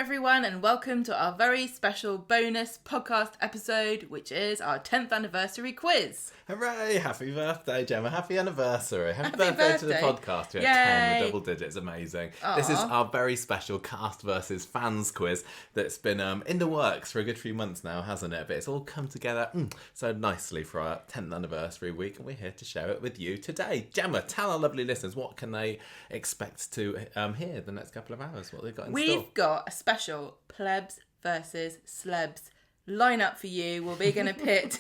everyone, and welcome to our very special bonus podcast episode, which is our 10th anniversary quiz. Hooray! Happy birthday, Gemma. Happy anniversary. Happy birthday to the podcast. We had 10 with double digits. Amazing. Aww. This is our very special cast versus fans quiz that's been in the works for a good few months now, hasn't it? But it's all come together so nicely for our 10th anniversary week, and we're here to share it with you today. Gemma, tell our lovely listeners, what can they expect to hear the next couple of hours? What they've got in store? We've got a special plebs versus slebs lineup for you. We're going to pit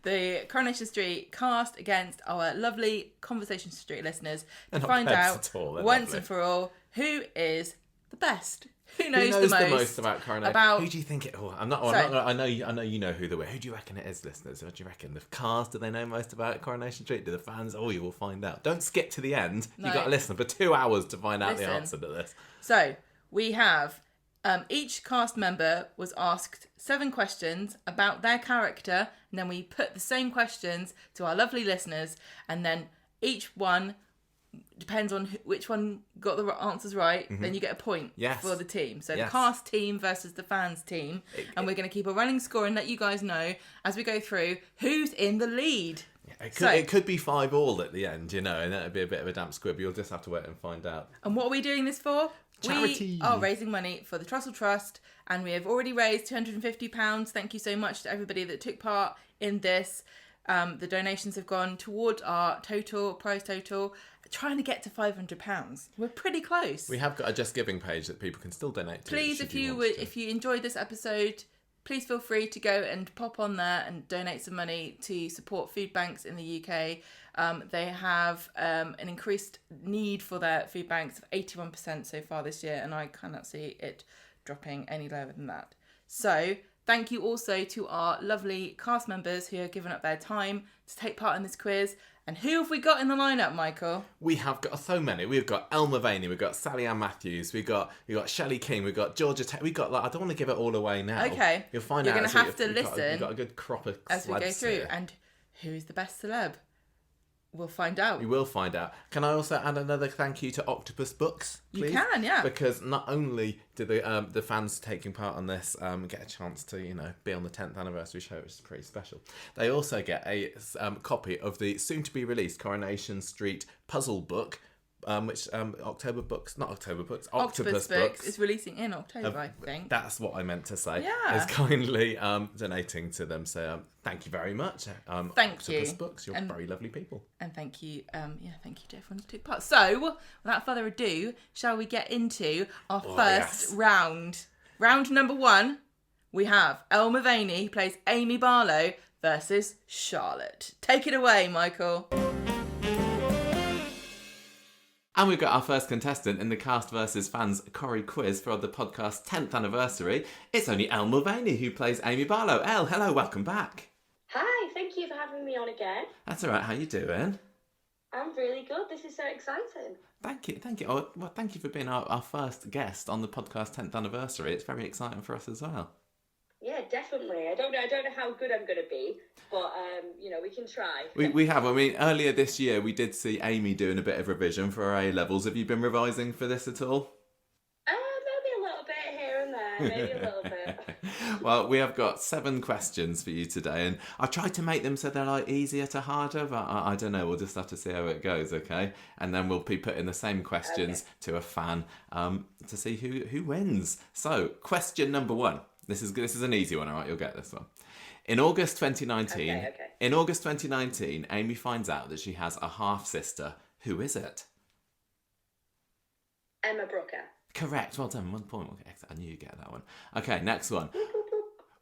the Coronation Street cast against our lovely Conversation Street listeners to find out once and for all who is the best. Who knows the most about Coronation? Who do you think it? Oh, I know you know who the winner. Who do you reckon it is, listeners? What do you reckon? The cast? Do they know most about Coronation Street? Do the fans? Oh, you will find out. Don't skip to the end. No. You've got to listen for 2 hours to find out the answer to this. So we have each cast member was asked 7 questions about their character, and then we put the same questions to our lovely listeners, and then each one depends on which one got the answers right, then you get a point for the team. So the cast team versus the fans team. And we're going to keep a running score and let you guys know as we go through who's in the lead. It could be 5-5 at the end, and that'd be a bit of a damp squib. You'll just have to wait and find out. And what are we doing this for? Charity. We are raising money for the Trussell Trust, and we have already raised £250. Thank you so much to everybody that took part in this. The donations have gone towards our prize total, trying to get to £500. We're pretty close. We have got a Just Giving page that people can still donate to. Please, if you enjoyed this episode, please feel free to go and pop on there and donate some money to support food banks in the UK. They have an increased need for their food banks of 81% so far this year, and I cannot see it dropping any lower than that. So thank you also to our lovely cast members who have given up their time to take part in this quiz. And who have we got in the lineup, Michael? We have got so many. We've got Elle Mulvaney, we've got Salia Matthews, we've got Shelly King, we've got Georgia we've got, I don't want to give it all away now. Okay. You'll find You're out. You're going to have to listen. We've got a good crop of as we go through. Here. And who's the best celeb? We'll find out. We will find out. Can I also add another thank you to Octopus Books, please? You can, yeah. Because not only do the fans taking part on this get a chance to, be on the 10th anniversary show, which is pretty special, they also get a copy of the soon-to-be-released Coronation Street puzzle book, which Octopus Books is releasing in October, I think. That's what I meant to say. Yeah. Is kindly donating to them. So thank you very much. Thank you. Octopus Books, you're very lovely people. And thank you, thank you to everyone who took part. So, without further ado, shall we get into our first round? Round number 1, we have Elle Mulvaney, who plays Amy Barlow, versus Charlotte. Take it away, Michael. And we've got our first contestant in the Cast vs Fans Corrie quiz for the podcast's 10th anniversary. It's only Elle Mulvaney who plays Amy Barlow. Elle, hello, welcome back. Hi, thank you for having me on again. That's all right, how you doing? I'm really good, this is so exciting. Thank you. Oh, well, thank you for being our first guest on the podcast's 10th anniversary. It's very exciting for us as well. Yeah, definitely. I don't know how good I'm going to be, but, we can try. We have. I mean, earlier this year, we did see Amy doing a bit of revision for her A-levels. Have you been revising for this at all? Maybe a little bit here and there. Maybe a little bit. Well, we have got 7 questions for you today, and I tried to make them so they're easier to harder, but I don't know. We'll just have to see how it goes, okay? And then we'll be putting the same questions to a fan to see who wins. So, question number 1. This is an easy one, all right? You'll get this one. In August 2019, Amy finds out that she has a half-sister. Who is it? Emma Brooker. Correct. Well done. 1 point. Okay, I knew you'd get that one. Okay, next one.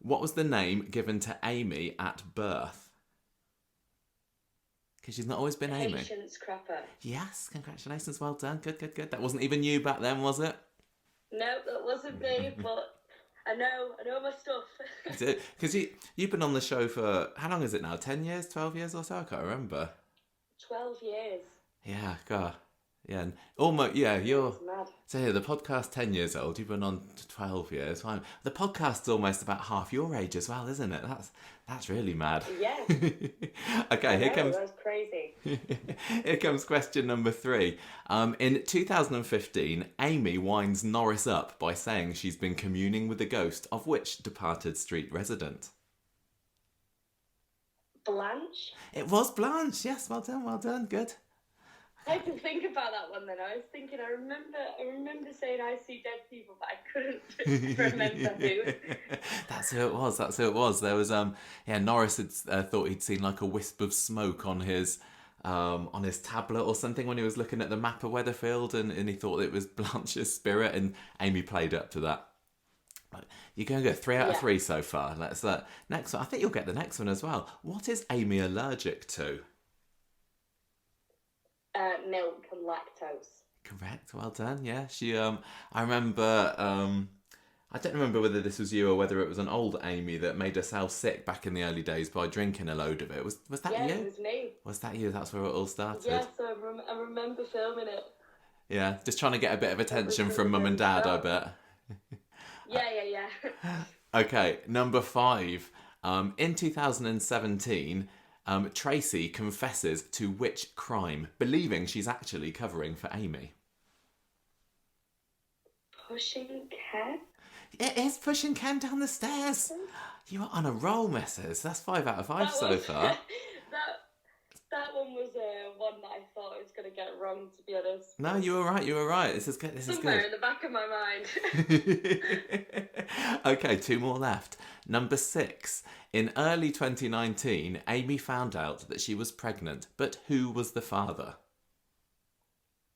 What was the name given to Amy at birth? Because she's not always been Amy. Patience Cropper. Yes, congratulations. Well done. Good. That wasn't even you back then, was it? No, that wasn't me, but I know my stuff. Because you've been on the show for, how long is it now? 10 years, 12 years or so? I can't remember. 12 years. Yeah, God. Yeah, almost. Yeah, you're. Mad. So yeah, the podcast's 10 years old. You've been on 12 years. Fine. The podcast's almost about half your age as well, isn't it? That's really mad. Yeah. Okay, here comes. That's crazy. Here comes question number 3. In 2015, Amy winds Norris up by saying she's been communing with the ghost of which departed street resident? Blanche? It was Blanche. Yes, well done. Good. I had to think about that one then. I was thinking, I remember saying I see dead people, but I couldn't remember who. That's who it was. There was Norris had thought he'd seen like a wisp of smoke on his tablet or something when he was looking at the map of Weatherfield, and he thought it was Blanche's spirit, and Amy played up to that. You're going to get 3 out of 3 so far. Let's next one. I think you'll get the next one as well. What is Amy allergic to? Milk and lactose. Correct. Well done. Yeah. She. I remember. I don't remember whether this was you or whether it was an old Amy that made herself sick back in the early days by drinking a load of it. Was that you? Yeah, it was me. Was that you? That's where it all started. Yes, I remember filming it. Yeah, just trying to get a bit of attention from mum and dad, I bet. Yeah. Okay, number 5. In 2017, Tracy confesses to which crime, believing she's actually covering for Amy? Pushing Ken? It is pushing Ken down the stairs. You are on a roll, missus. That's 5 out of 5 so far. That one was one that I thought I was going to get wrong, to be honest. No, you were right. This is good. Somewhere in the back of my mind. Okay, 2 more left. Number 6. In early 2019, Amy found out that she was pregnant, but who was the father?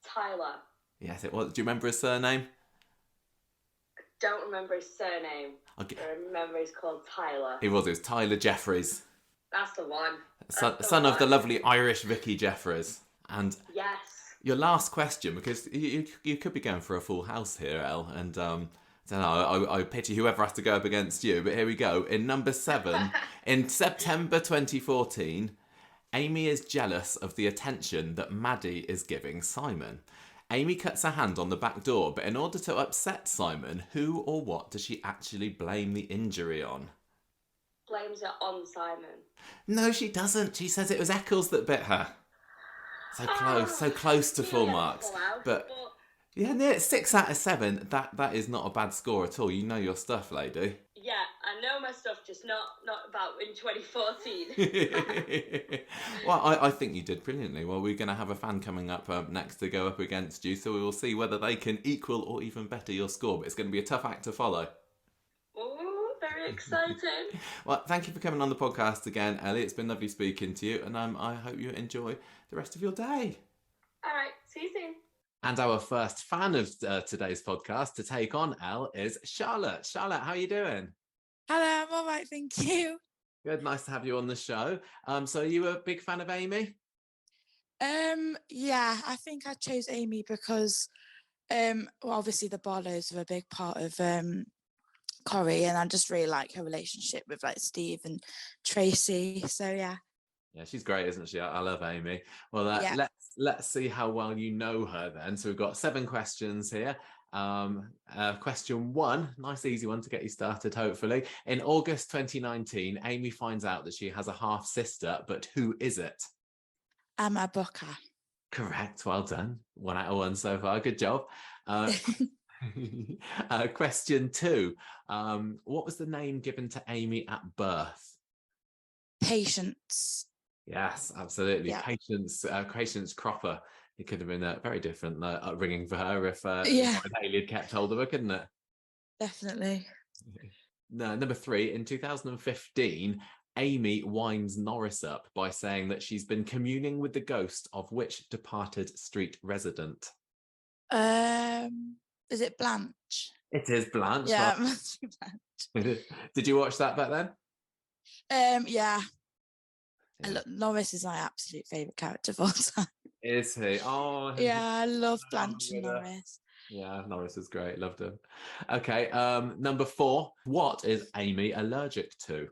Tyler. Yes, it was. Do you remember his surname? I don't remember his surname. Okay. I remember he's called Tyler. It was Tyler Jeffries. That's the one. Son of the lovely Irish Vicky Jeffries. And yes. your last question, because you could be going for a full house here, Elle, and I don't know, I pity whoever has to go up against you, but here we go. In number 7, in September 2014, Amy is jealous of the attention that Maddie is giving Simon. Amy cuts her hand on the back door, but in order to upset Simon, who or what does she actually blame the injury on? Blames it on Simon. No, she doesn't. She says it was Eccles that bit her. So close to full marks. But yeah, 6 out of 7. That is not a bad score at all. You know your stuff, lady. Yeah, I know my stuff, just not about in 2014. Well, I think you did brilliantly. Well, we're going to have a fan coming up next to go up against you, so we will see whether they can equal or even better your score. But it's going to be a tough act to follow. Very exciting. Well, thank you for coming on the podcast again, Ellie. It's been lovely speaking to you, and I hope you enjoy the rest of your day. All right, see you soon. And our first fan of today's podcast to take on Elle is Charlotte. Charlotte, how are you doing? Hello, I'm all right, thank you. Good, nice to have you on the show. So are you a big fan of Amy? Yeah, I think I chose Amy because, obviously the Barlows are a big part of Corrie, and I just really like her relationship with like Steve and Tracy. So yeah. Yeah, she's great, isn't she? I love Amy. Well, let's see how well you know her then. So we've got 7 questions here. Question 1, nice easy one to get you started, hopefully. In August 2019, Amy finds out that she has a half sister, but who is it? Emma Booker. Correct. Well done. 1 out of 1 so far. Good job. Question 2. What was the name given to Amy at birth? Patience. Yes, absolutely. Yeah. Patience Cropper. It could have been a very different upbringing for her if Haley had kept hold of her, couldn't it? Definitely. No, number 3. In 2015, Amy winds Norris up by saying that she's been communing with the ghost of which departed street resident? Is it Blanche? It is Blanche. Yeah, it must be Blanche. Did you watch that back then? Yeah. Look, Norris is my absolute favourite character of all time. Is he? Oh, yeah, I love Blanche and Norris. Yeah, Norris is great. Loved him. Okay, number 4. What is Amy allergic to?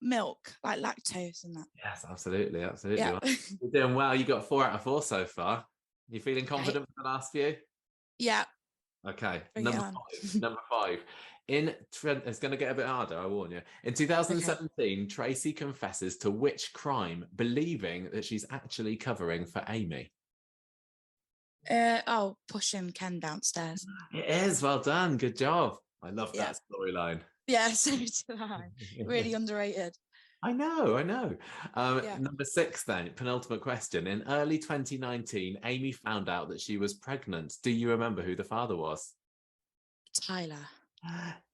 Milk, like lactose and that. Yes, absolutely. Yeah. You're doing well. You got 4 out of 4 so far. You feeling confident for the last few? Yeah. Okay. Bring it on. Number five. It's going to get a bit harder, I warn you. In 2017, Tracy confesses to which crime, believing that she's actually covering for Amy? Pushing Ken downstairs. It is. Well done. Good job. I love that storyline. Yeah, so do I. Really underrated. I know. Number 6 then, penultimate question. In early 2019, Amy found out that she was pregnant. Do you remember who the father was? Tyler.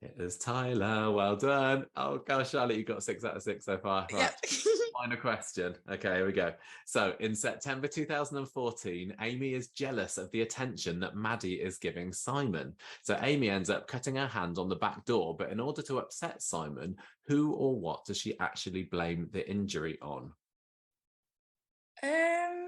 It is Tyler. Well done. Oh gosh, Charlotte, you got 6 out of 6 so far. Right. Yep. Final question. Okay, here we go. So in September 2014, Amy is jealous of the attention that Maddie is giving Simon. So Amy ends up cutting her hand on the back door, but in order to upset Simon, who or what does she actually blame the injury on? I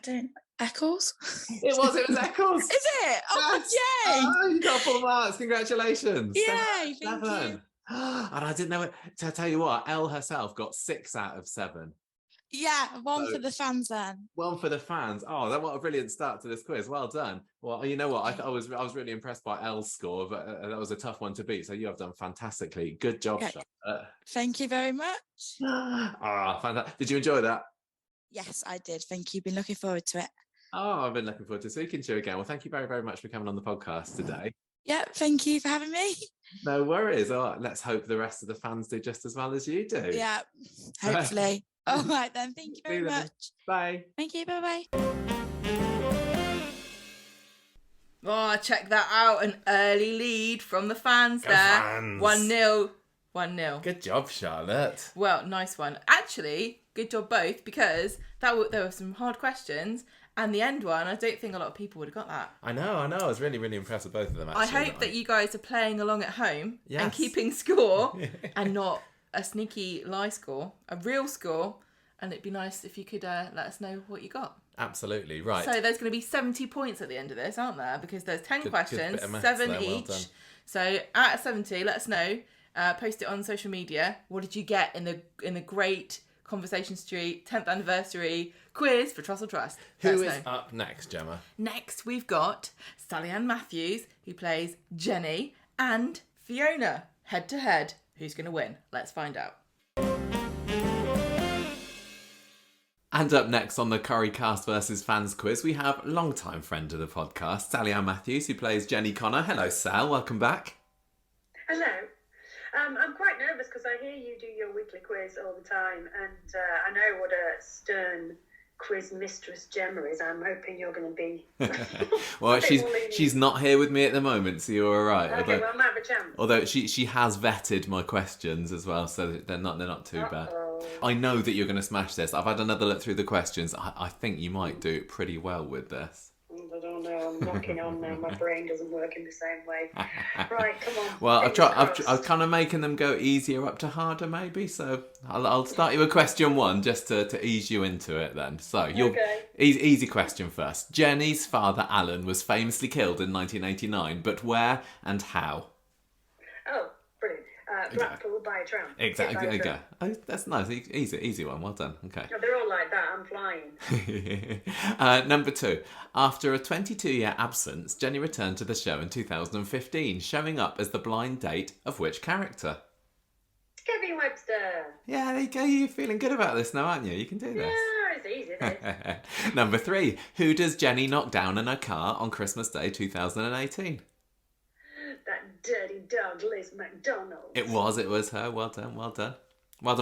don't. Eccles? It was Eccles. Is it? Oh, yes. yay! Oh, you got 4 marks. Congratulations. Yay, thank you. And I didn't know it. To tell you what, Elle herself got 6 out of 7. Yeah, one for the fans then. One for the fans. Oh, what a brilliant start to this quiz. Well done. Well, you know what? I was really impressed by Elle's score, but that was a tough one to beat. So you have done fantastically. Good job, Charlotte. Thank you very much. Fantastic. Did you enjoy that? Yes, I did. Thank you. Been looking forward to it. Oh, I've been looking forward to speaking to you again. Well, thank you very, very much for coming on the podcast today. Yeah, thank you for having me. No worries. Oh, let's hope the rest of the fans do just as well as you do. Yeah, hopefully. All right then. Thank you very much. Bye. Thank you. Bye-bye. Oh, check that out. An early lead from the fans there. Fans. 1-0. 1-0. Good job, Charlotte. Well, nice one. Actually, good job both, because there were some hard questions. And the end one, I don't think a lot of people would have got that. I know. I was really, really impressed with both of them, actually. I hope that you guys are playing along at home and keeping score and not a sneaky lie score, a real score. And it'd be nice if you could let us know what you got. Absolutely, right. So there's going to be 70 points at the end of this, aren't there? Because there's 10 questions, 7 there, each. Well, so out of 70, let us know. Post it on social media. What did you get in the great Coronation Street 10th anniversary quiz for Trussell Trust? Who is up next, Gemma? Next, we've got Salia Matthews, who plays Jenny, and Fiona, head to head. Who's going to win? Let's find out. And up next on the Corrie Cast versus Fans quiz, we have longtime friend of the podcast, Salia Matthews, who plays Jenny Connor. Hello, Sal. Welcome back. Hello. I'm quite nervous because I hear you do your weekly quiz all the time, and I know what a stern quiz mistress Gemma is. I'm hoping you're going to be. Well, she's not here with me at the moment, so you're all right. Okay, well, I might have a chance. Although she has vetted my questions as well, so they're not too bad. I know that you're going to smash this. I've had another look through the questions. I think you might do pretty well with this. I don't know. I'm knocking on now. My brain doesn't work in the same way. Right, come on. Well, I've kind of making them go easier up to harder, maybe. So I'll start you with question 1 just to ease you into it. Then, so easy question first. Jenny's father, Alan, was famously killed in 1989, but where and how? Oh, brilliant. Blackpool by a tram. Exactly. There you go. Oh, that's nice. Easy one. Well done. Okay. Oh, they're all like that. I'm flying. Number 2. After a 22-year absence, Jenny returned to the show in 2015, showing up as the blind date of which character? Kevin Webster. Yeah, there you go. You're feeling good about this now, aren't you? You can do this. Yeah, it's easy, isn't it? Number 3. Who does Jenny knock down in her car on Christmas Day 2018? That dirty dog, Liz McDonald. It was her. Well done. Well done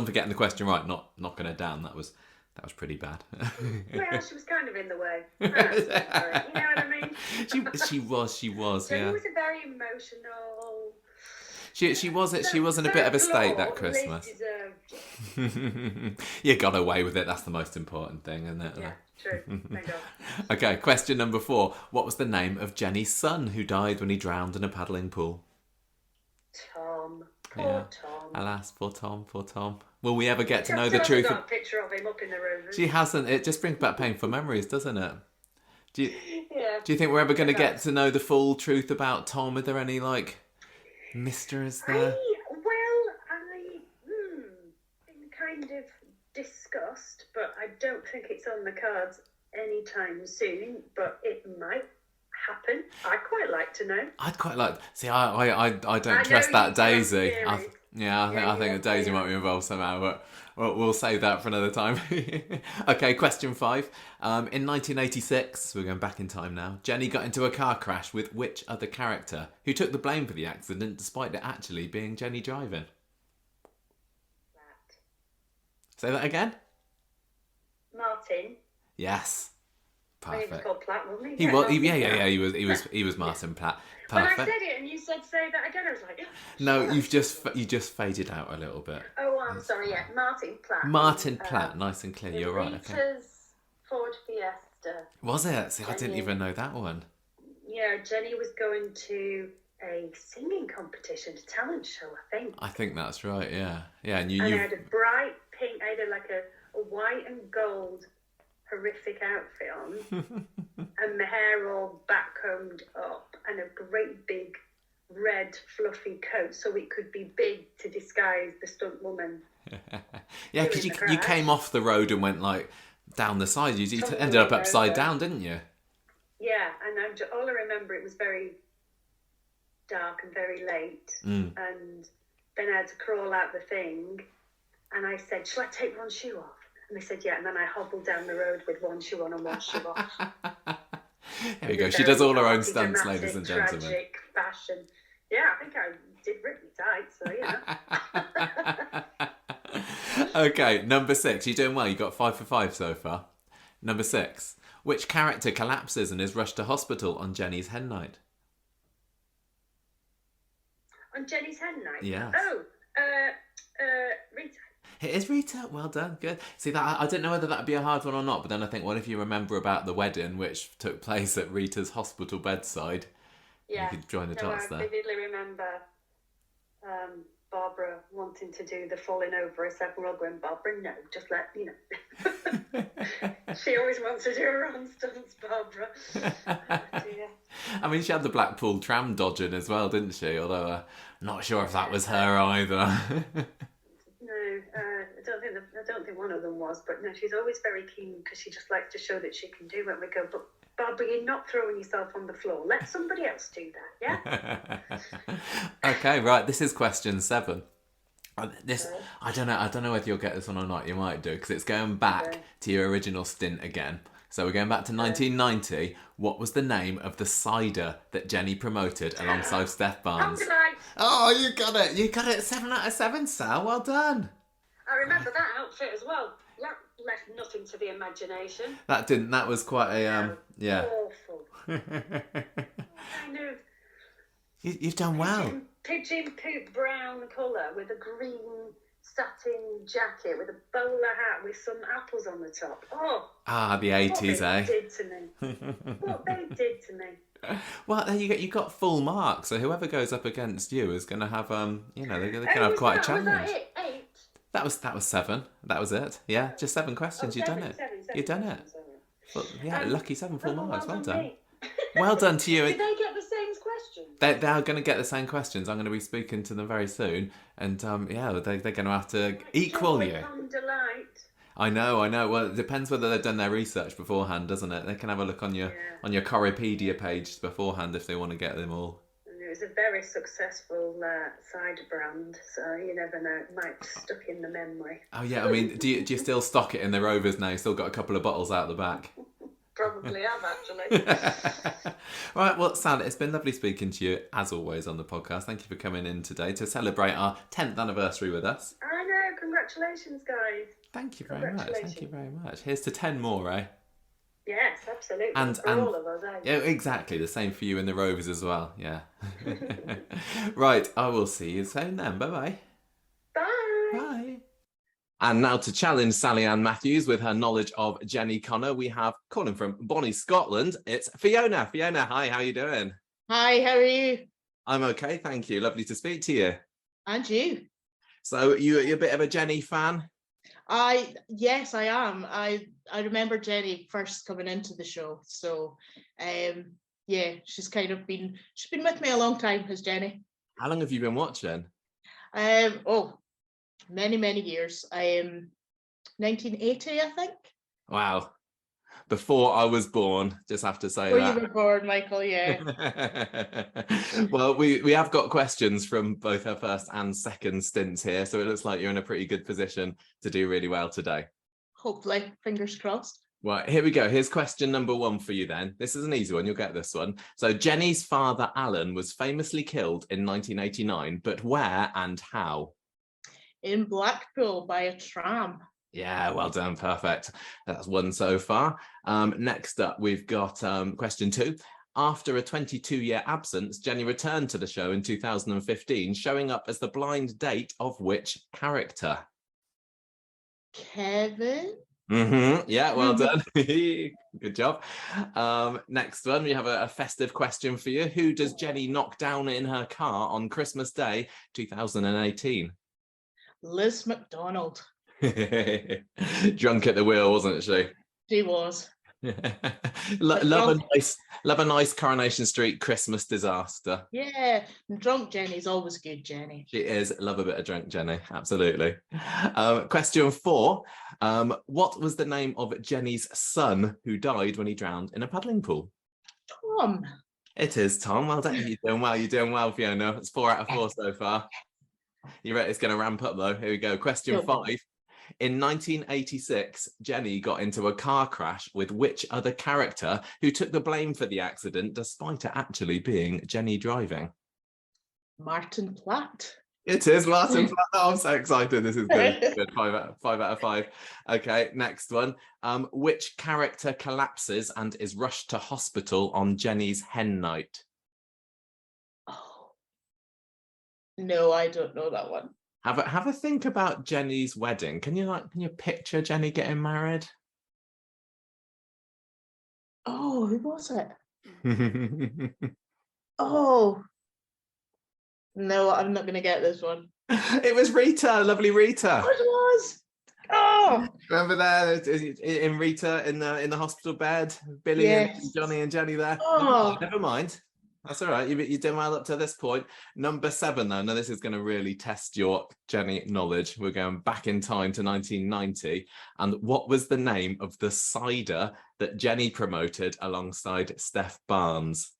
for getting the question right, not knocking her down. That was pretty bad. Well, she was kind of in the way. You know what I mean? She was. Jenny was a very emotional. She was in a bit of a state that Christmas. You got away with it. That's the most important thing, isn't it? Yeah, true. Thank God. Okay, question number 4. What was the name of Jenny's son who died when he drowned in a paddling pool? Tom. Poor Tom. Alas, poor Tom. Will we ever get to know the truth? Got a picture of him up in the room. She hasn't. It just brings back painful memories, doesn't it? Do you think we're ever going to get to know the full truth about Tom? Are there any mysteries there? Been kind of discussed, but I don't think it's on the cards anytime soon, but it might happen. I'd quite like to know. I'd quite like. See, I don't trust that Daisy. I think that Daisy might be involved somehow, but we'll save that for another time. Okay, question 5. In 1986, we're going back in time now. Jenny got into a car crash with which other character, who took the blame for the accident despite it actually being Jenny driving? Platt. Say that again. Martin. Yes. Perfect. He was called Platt, wasn't he? He was Martin Platt. Perfect. When I said it and you said say that again, I was like, no, you just faded out a little bit. Oh, I'm sorry. Yeah, Martin Platt. Martin Platt, nice and clear. You're right. Okay. Rita's Ford Fiesta. Was it? See, I didn't even know that one. Yeah, Jenny was going to a singing competition, a talent show, I think. That's right. Yeah, and I had a bright pink. I had like a white and gold horrific outfit on and my hair all backcombed up and a great big red fluffy coat so it could be big to disguise the stunt woman. Yeah, because you came off the road and went like down the side. You ended up upside down, didn't you? Yeah, and all I remember, it was very dark and very late, and then I had to crawl out the thing and I said, shall I take one shoe off? And they said, yeah, and then I hobbled down the road with one shoe on and one shoe off. There we go. She does all her own stunts, ladies and gentlemen. Tragic fashion. Yeah, I think I did rip me tight, so yeah. Okay, number 6. You're doing well. You got 5 for 5 so far. Number 6. Which character collapses and is rushed to hospital on Jenny's hen night? On Jenny's hen night? Yeah. Oh, Rita. It is Rita. Well done. Good. See, that I didn't know whether that'd be a hard one or not, but then I think, what if you remember about the wedding, which took place at Rita's hospital bedside? Yeah. You could join the dots there. I vividly remember Barbara wanting to do the falling over a second rug when Barbara, no, just let, you know. She always wants to do her own stunts, Barbara. Oh, dear. I mean, she had the Blackpool tram dodging as well, didn't she? Although I'm not sure if that was her either. No, I don't think one of them was, but no, she's always very keen because she just likes to show that she can do it. We go, but Barbara, you're not throwing yourself on the floor. Let somebody else do that, yeah? Okay, right. This is question 7. I don't know whether you'll get this one or not. You might do, because it's going back to your original stint again. So we're going back to 1990. What was the name of the cider that Jenny promoted alongside Steph Barnes? Oh, you got it. You got it. 7 out of 7, Sal. Well done. I remember that outfit as well. That left nothing to the imagination. That didn't. That was quite a yeah. Awful. Kind of. You've done well. Pigeon poop brown colour with a green satin jacket with a bowler hat with some apples on the top. Oh. Ah, the 80s, what they did to me. What they did to me. Well, there you got full marks. So whoever goes up against you is going to have they're going to have quite a challenge. Was that it? 8? That was 7. That was it. Yeah, just 7 questions. You've done it. You've done it. Well, yeah, lucky 7 full marks. Well done. Well done to you. Did they get the same questions? They are going to get the same questions. I'm going to be speaking to them very soon, and they're going to have to equal you. I know. Well, it depends whether they've done their research beforehand, doesn't it? They can have a look on your Corriepedia page beforehand if they want to get them all. It was a very successful cider brand, so you never know. It might be stuck in the memory. Oh yeah, I mean, do you still stock it in the Rovers now? You still got a couple of bottles out the back? Probably have, actually. Right, well, Sal, it's been lovely speaking to you, as always, on the podcast. Thank you for coming in today to celebrate our 10th anniversary with us. I know, congratulations, guys. Thank you very much. Thank you very much. Here's to 10 more, eh? Yes, absolutely. And for all of us, eh? Yeah, exactly. The same for you and the Rovers as well. Yeah. Right, I will see you soon then. Bye-bye. Bye. Bye. And now to challenge Salia Matthews with her knowledge of Jenny Connor, we have, calling from Bonnie, Scotland, it's Fiona. Fiona, hi, how are you doing? Hi, how are you? I'm okay, thank you. Lovely to speak to you. And you? So you're a bit of a Jenny fan? Yes, I am. I remember Jenny first coming into the show. So, yeah, she's been with me a long time, has Jenny. How long have you been watching? Many years. 1980, I think. Wow. Before I was born, just have to say Before that. you were born, Michael, yeah. Well, we have got questions from both her first and second stints here, so it looks like you're in a pretty good position to do really well today. Hopefully, fingers crossed. Right, here we go. Here's question number 1 for you then. This is an easy one. You'll get this one. So Jenny's father, Alan, was famously killed in 1989, but where and how? In Blackpool by a tram. Yeah, well done. Perfect. That's 1 so far. Next up, we've got question 2. After a 22-year absence, Jenny returned to the show in 2015, showing up as the blind date of which character? Kevin? Yeah, well done. Good job. Next one, we have a festive question for you. Who does Jenny knock down in her car on Christmas Day 2018? Liz McDonald. Drunk at the wheel, wasn't she? She was. love a nice Coronation Street Christmas disaster. Yeah, drunk Jenny's always good, Jenny. She is. Love a bit of drunk Jenny, absolutely. Question 4. What was the name of Jenny's son who died when he drowned in a paddling pool? Tom. It is Tom. Well done. You're doing well, Fiona. It's 4 out of 4 so far. You ready? It's going to ramp up though. Here we go. Question 5. In 1986, Jenny got into a car crash with which other character who took the blame for the accident despite it actually being Jenny driving? Martin Platt. It is Martin Platt. Oh, I'm so excited. This is good. Good. 5 out of 5. Okay, next one. Which character collapses and is rushed to hospital on Jenny's hen night? Oh. No, I don't know that one. Have a think about Jenny's wedding. Can you picture Jenny getting married? Oh, who was it? Oh. No, I'm not going to get this one. It was Rita, lovely Rita. Oh, it was. Oh, remember there in Rita in the hospital bed, Billy and Johnny and Jenny there. Oh, never mind. That's all right. You've done well up to this point. Number 7, though. Now, this is going to really test your Jenny knowledge. We're going back in time to 1990. And what was the name of the cider that Jenny promoted alongside Steph Barnes?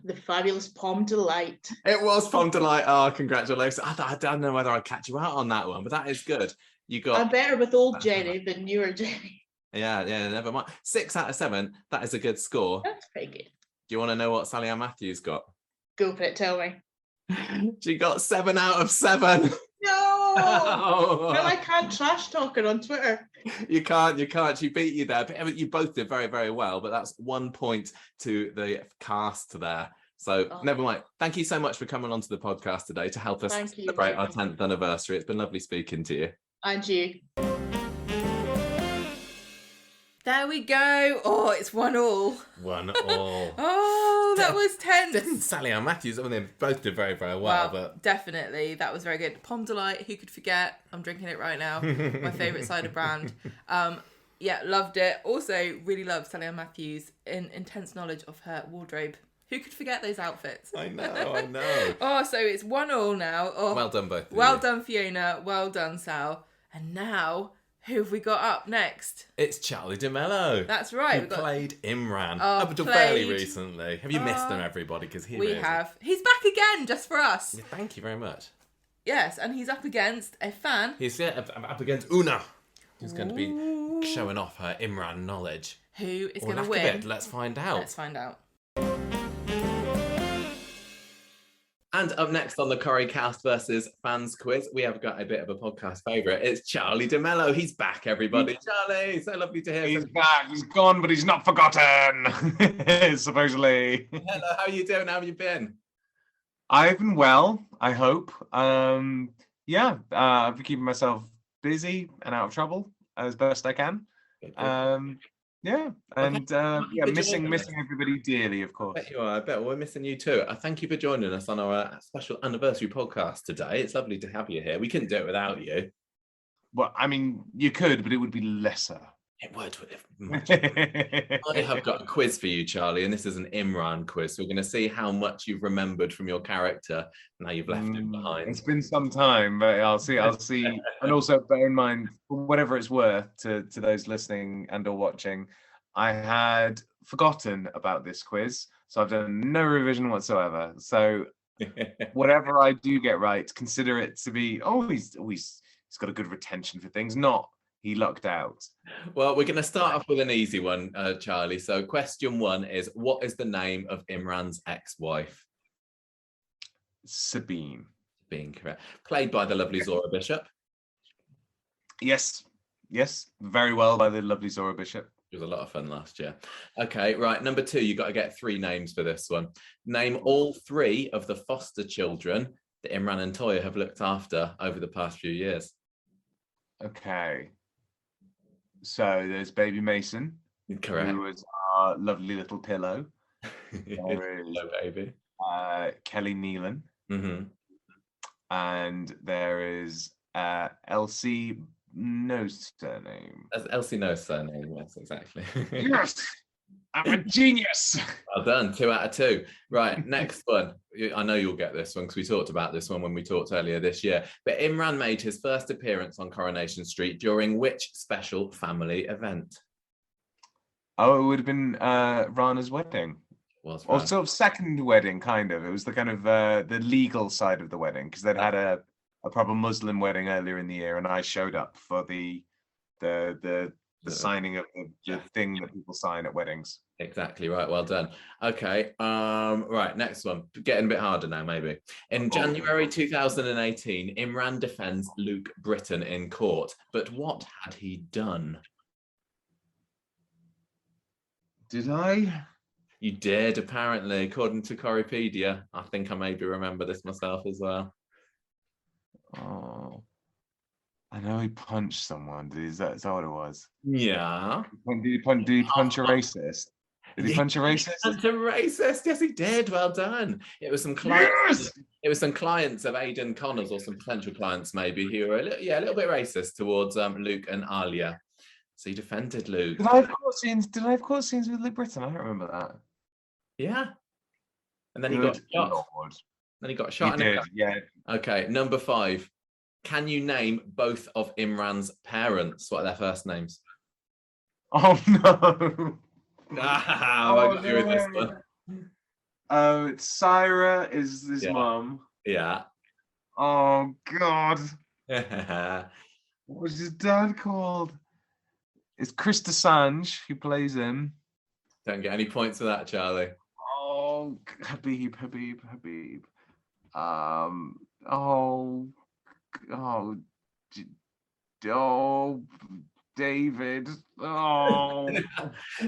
The Fabulous Pomme Delight. It was Pomme Delight. Oh, congratulations. I don't know whether I'd catch you out on that one, but that is good. I'm better with old Jenny than newer Jenny. Yeah, never mind. 6 out of 7. That is a good score. That's pretty good. Do you want to know what Salia Matthews got? Go for it, tell me. She got 7 out of 7. No! Well, I can't trash talk her on Twitter. You can't. She beat you there. But you both did very, very well. But that's 1 point to the cast there. So never mind. Thank you so much for coming onto the podcast today to help us celebrate our 10th anniversary. It's been lovely speaking to you. And you. There we go. Oh, it's 1-1. 1-1. Oh, that was tense. Didn't Salia Matthews? I mean, they both did very, very well. But definitely, that was very good. Pomme Delight, who could forget? I'm drinking it right now. My favourite cider brand. Yeah, loved it. Also, really loved Salia Matthews' intense knowledge of her wardrobe. Who could forget those outfits? I know. Oh, so it's 1-1 now. Oh, well done, both of you. Well done, Fiona. Well done, Sal. And now, who have we got up next? It's Charlie DeMello. That's right. Who played Imran up until fairly recently. Have you missed him, everybody? Because we have. He's back again, just for us. Yeah, thank you very much. Yes, and he's up against a fan. He's up against Una, who's going to be showing off her Imran knowledge. Who is going to win? Let's find out. And up next on the Corrie Cast versus Fans quiz, we have got a bit of a podcast favourite. It's Charlie DeMello. He's back, everybody. Charlie, so lovely to hear. He's back. He's gone, but he's not forgotten. Supposedly. Hello, how are you doing? How have you been? I've been well, I hope. I've been keeping myself busy and out of trouble as best I can. Missing everybody dearly, of course. I bet you are. I bet we're missing you too. I thank you for joining us on our special anniversary podcast today. It's lovely to have you here. We couldn't do it without you. Well, I mean, you could, but it would be lesser. It would. I have got a quiz for you, Charlie, and this is an Imran quiz. We're going to see how much you've remembered from your character. Now you've left him behind. It's been some time, but I'll see. And also bear in mind, for whatever it's worth to those listening and or watching, I had forgotten about this quiz, so I've done no revision whatsoever. So whatever I do get right, consider it to be, he's got a good retention for things, not he lucked out. Well, we're going to start off with an easy one, Charlie. So question 1 is, what is the name of Imran's ex-wife? Sabine. Being correct. Played by the lovely Zora Bishop. Yes, very well by the lovely Zora Bishop. It was a lot of fun last year. Okay, right. Number 2, you got to get 3 names for this one. Name all 3 of the foster children that Imran and Toya have looked after over the past few years. Okay. So there's baby Mason. Correct. Who was our lovely little pillow. There is hello, baby. Kelly Nealon. Mm-hmm. And there is Elsie. No surname. That's Elsie, no surname. Yes, exactly. Yes, I'm a genius. Well done. 2 out of 2. Right, next one. I know you'll get this one because we talked about this one when we talked earlier this year. But Imran made his first appearance on Coronation Street during which special family event? Oh, it would have been Rana's wedding. Was or sort of second wedding, kind of. It was the kind of the legal side of the wedding because they'd had a proper Muslim wedding earlier in the year, and I showed up for the signing of the thing that people sign at weddings. Exactly right. Well done. Okay. Right. Next one. Getting a bit harder now, maybe. In January 2018, Imran defends Luke Britton in court, but what had he done? Did I? You did, apparently, according to Corriepedia. I think I maybe remember this myself as well. Oh, I know he punched someone. Is that what it was? Yeah. Did he punch a racist? Did he punch a racist? Punch a racist? Yes, he did. Well done. It was some clients. Yes! It was some clients of Aidan Connors, or some potential clients maybe, who were a little bit racist towards Luke and Alia. So he defended Luke. Did I have court scenes with Luke Britton? I don't remember that. Yeah. And then he got shot. Then he got shot. He did, yeah. Okay, number 5. Can you name both of Imran's parents? What are their first names? Oh no! I got you with this one. Oh, Syra is his mum. Yeah. Oh God. What was his dad called? It's Chris Desange who plays him. Don't get any points for that, Charlie. Oh, Habib. David. Oh.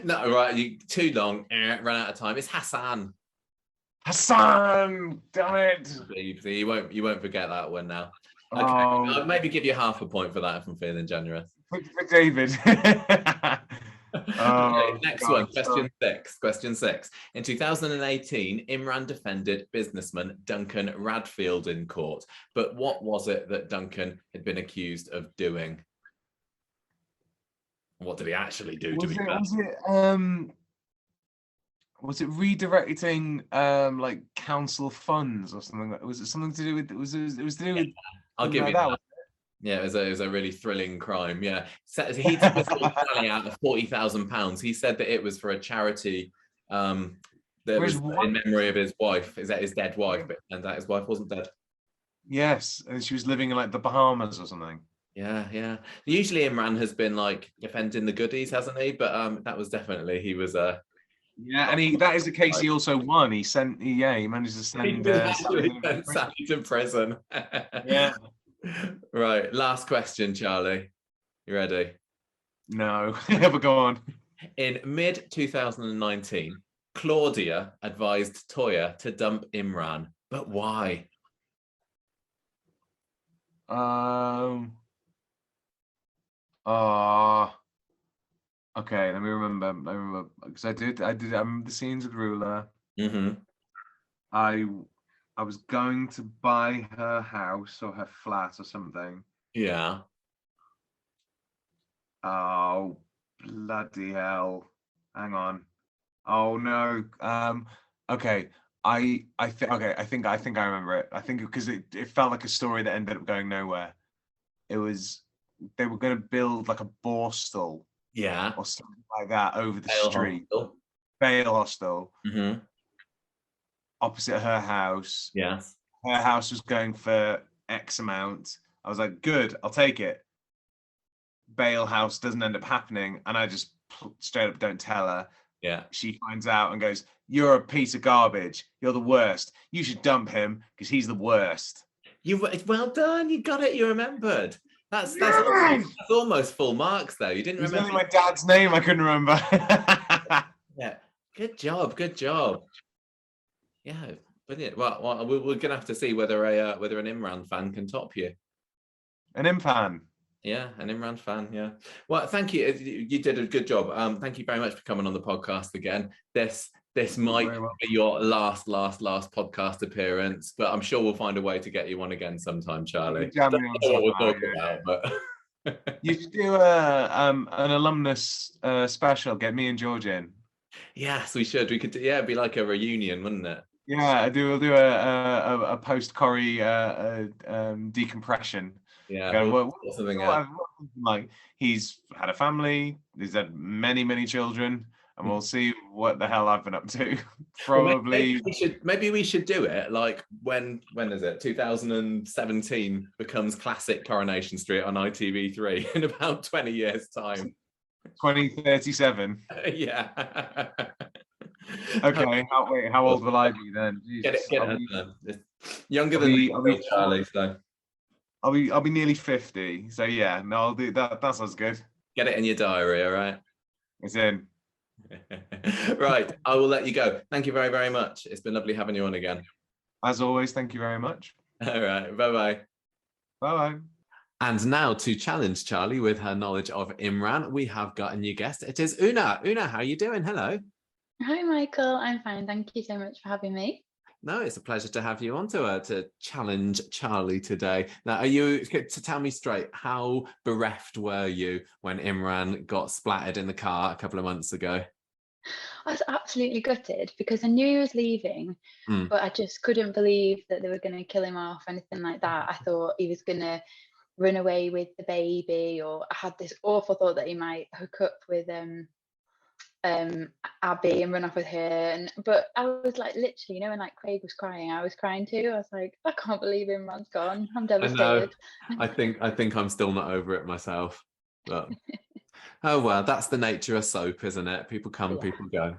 No, right. You too long. Ran out of time. It's Hassan. Hassan. Damn it. You won't forget that one now. Okay. Oh. I'll maybe give you half a point for that if I'm feeling generous. For David. Okay, next one, question 6. In 2018, Imran defended businessman Duncan Radfield in court. But what was it that Duncan had been accused of doing? What did he actually do? Was it redirecting like council funds or something? Was it something to do with? It was to do with. I'll give you that. Yeah, it was a really thrilling crime. Yeah, he took this money out of £40,000. He said that it was for a charity that was in memory of his wife. Is that his dead wife? But and that his wife wasn't dead. Yes, and she was living in like the Bahamas or something. Yeah. Usually Imran has been like defending the goodies, hasn't he? But that was definitely he was yeah, and that is the case. He also won. He managed to send Sally to prison. Yeah. Right, last question, Charlie. You ready? No, but go on. In mid-2019, Claudia advised Toya to dump Imran, but why? Okay, let me remember. I remember because I did. I remember the scenes with Ruler. Mm-hmm. I was going to buy her house or her flat or something. Yeah. Oh, bloody hell. Hang on. Oh no. Okay. I think I remember it. I think because it felt like a story that ended up going nowhere. It was they were going to build like a borstal Yeah. or something like that over the Bale street. Hostel. Bale Hostel. Mm-hmm. Opposite her house. Yes. Her house was going for X amount. I was like, good, I'll take it. Bale House doesn't end up happening, and I just straight up don't tell her. Yeah. She finds out and goes, "You're a piece of garbage. You're the worst. You should dump him because he's the worst." Well done. You got it. You remembered. That's almost full marks though. You didn't It was remember only my dad's name I couldn't remember. Yeah. Good job. Good job. Yeah. Brilliant. Well, we're gonna have to see whether an Imran fan can top you. An Impan. Yeah, an Imran fan. Yeah. Well, thank you. You did a good job. Thank you very much for coming on the podcast again. This might be your last podcast appearance, but I'm sure we'll find a way to get you on again sometime, Charlie. Don't know what we'll talk about, but you should do an alumnus special. Get me and George in. Yes, we should. We could. It'd be like a reunion, wouldn't it? Yeah, we'll do a post Corrie decompression. Yeah, like he's had a family, he's had many children, and we'll see what the hell I've been up to. Probably maybe we should do it like when is it? 2017 becomes classic Coronation Street on ITV3 in about 20 years time. 2037. Yeah. Okay. How old will I be then? Jesus. Get it done. Younger than me, Charlie. So I'll be nearly 50. So yeah, no, I'll do that. That sounds good. Get it in your diary, all right? It's in. Right, I will let you go. Thank you very, very much. It's been lovely having you on again. As always, thank you very much. All right, bye-bye. Bye-bye. And now to challenge Charlie with her knowledge of Imran, we have got a new guest. It is Una. Una, how are you doing? Hello. Hi, Michael. I'm fine. Thank you so much for having me. No, it's a pleasure to have you on to challenge Charlie today. Now, are you to tell me straight, how bereft were you when Imran got splattered in the car a couple of months ago? I was absolutely gutted because I knew he was leaving, but I just couldn't believe that they were going to kill him off, anything like that. I thought he was going to run away with the baby, or I had this awful thought that he might hook up with Abby and run off with her, but I was like, literally, when like Craig was crying, I was crying too. I was like, I can't believe Imran's gone. I'm devastated. I think I'm still not over it myself, but oh well, that's the nature of soap, isn't it? People come, people go.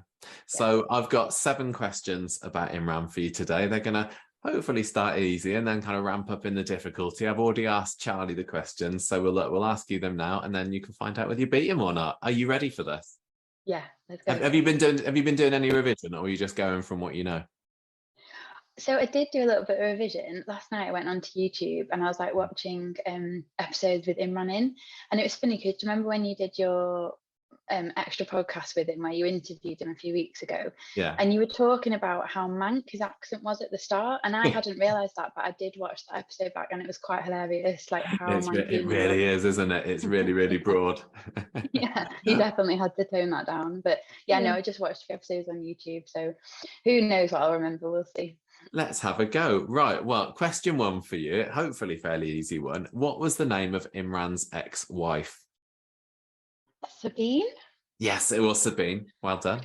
So I've got 7 questions about Imran for you today. They're gonna hopefully start easy and then kind of ramp up in the difficulty. I've already asked Charlie the questions, so we'll ask you them now, and then you can find out whether you beat him or not. Are you ready for this? Yeah, let's go. Have you been doing any revision, or are you just going from what you know? So I did do a little bit of revision. Last night I went onto YouTube and I was like watching episodes with Imran in, and it was funny because do you remember when you did your extra podcast with him where you interviewed him a few weeks ago? Yeah. And you were talking about how Manc his accent was at the start, and I hadn't realised that, but I did watch that episode back and it was quite hilarious. Like how it really is, isn't it? It's really, really broad. Yeah, he definitely had to tone that down. But yeah, no, I just watched 2 episodes on YouTube, so who knows what I'll remember. We'll see. Let's have a go. Right, well, question 1 for you, hopefully fairly easy one. What was the name of Imran's ex-wife? Sabine? Yes, it was Sabine. Well done.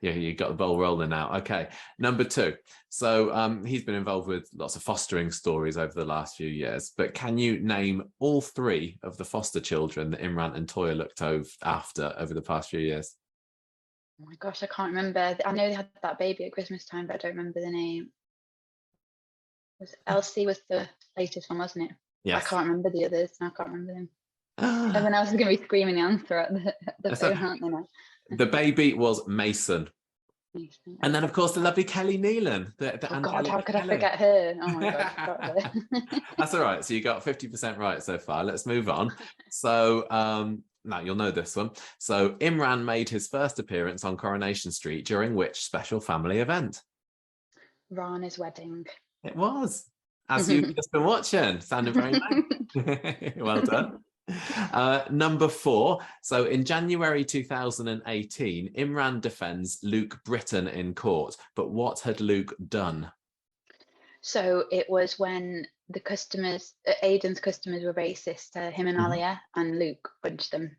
Yeah, you got the ball rolling now. Okay, number 2. So he's been involved with lots of fostering stories over the last few years, but can you name all 3 of the foster children that Imran and Toya looked after over the past few years? Oh my gosh, I can't remember. I know they had that baby at Christmas time, but I don't remember the name. Elsie was the latest one, wasn't it? Yes. I can't remember the others. I can't remember them. Everyone else is going to be screaming the answer at the phone, aren't they now? The baby was Mason. And then, of course, the lovely Kelly Nealon. Oh God, how could I forget her? Oh my God, I forgot her. That's all right. So you got 50% right so far. Let's move on. So now you'll know this one. So Imran made his first appearance on Coronation Street during which special family event? Rana's wedding. It was. As you've just been watching. Sounded very nice. Well done. Number 4. So in January 2018, Imran defends Luke Britton in court. But what had Luke done? So it was when the customers, Aidan's customers were racist to him and Alia, and Luke punched them.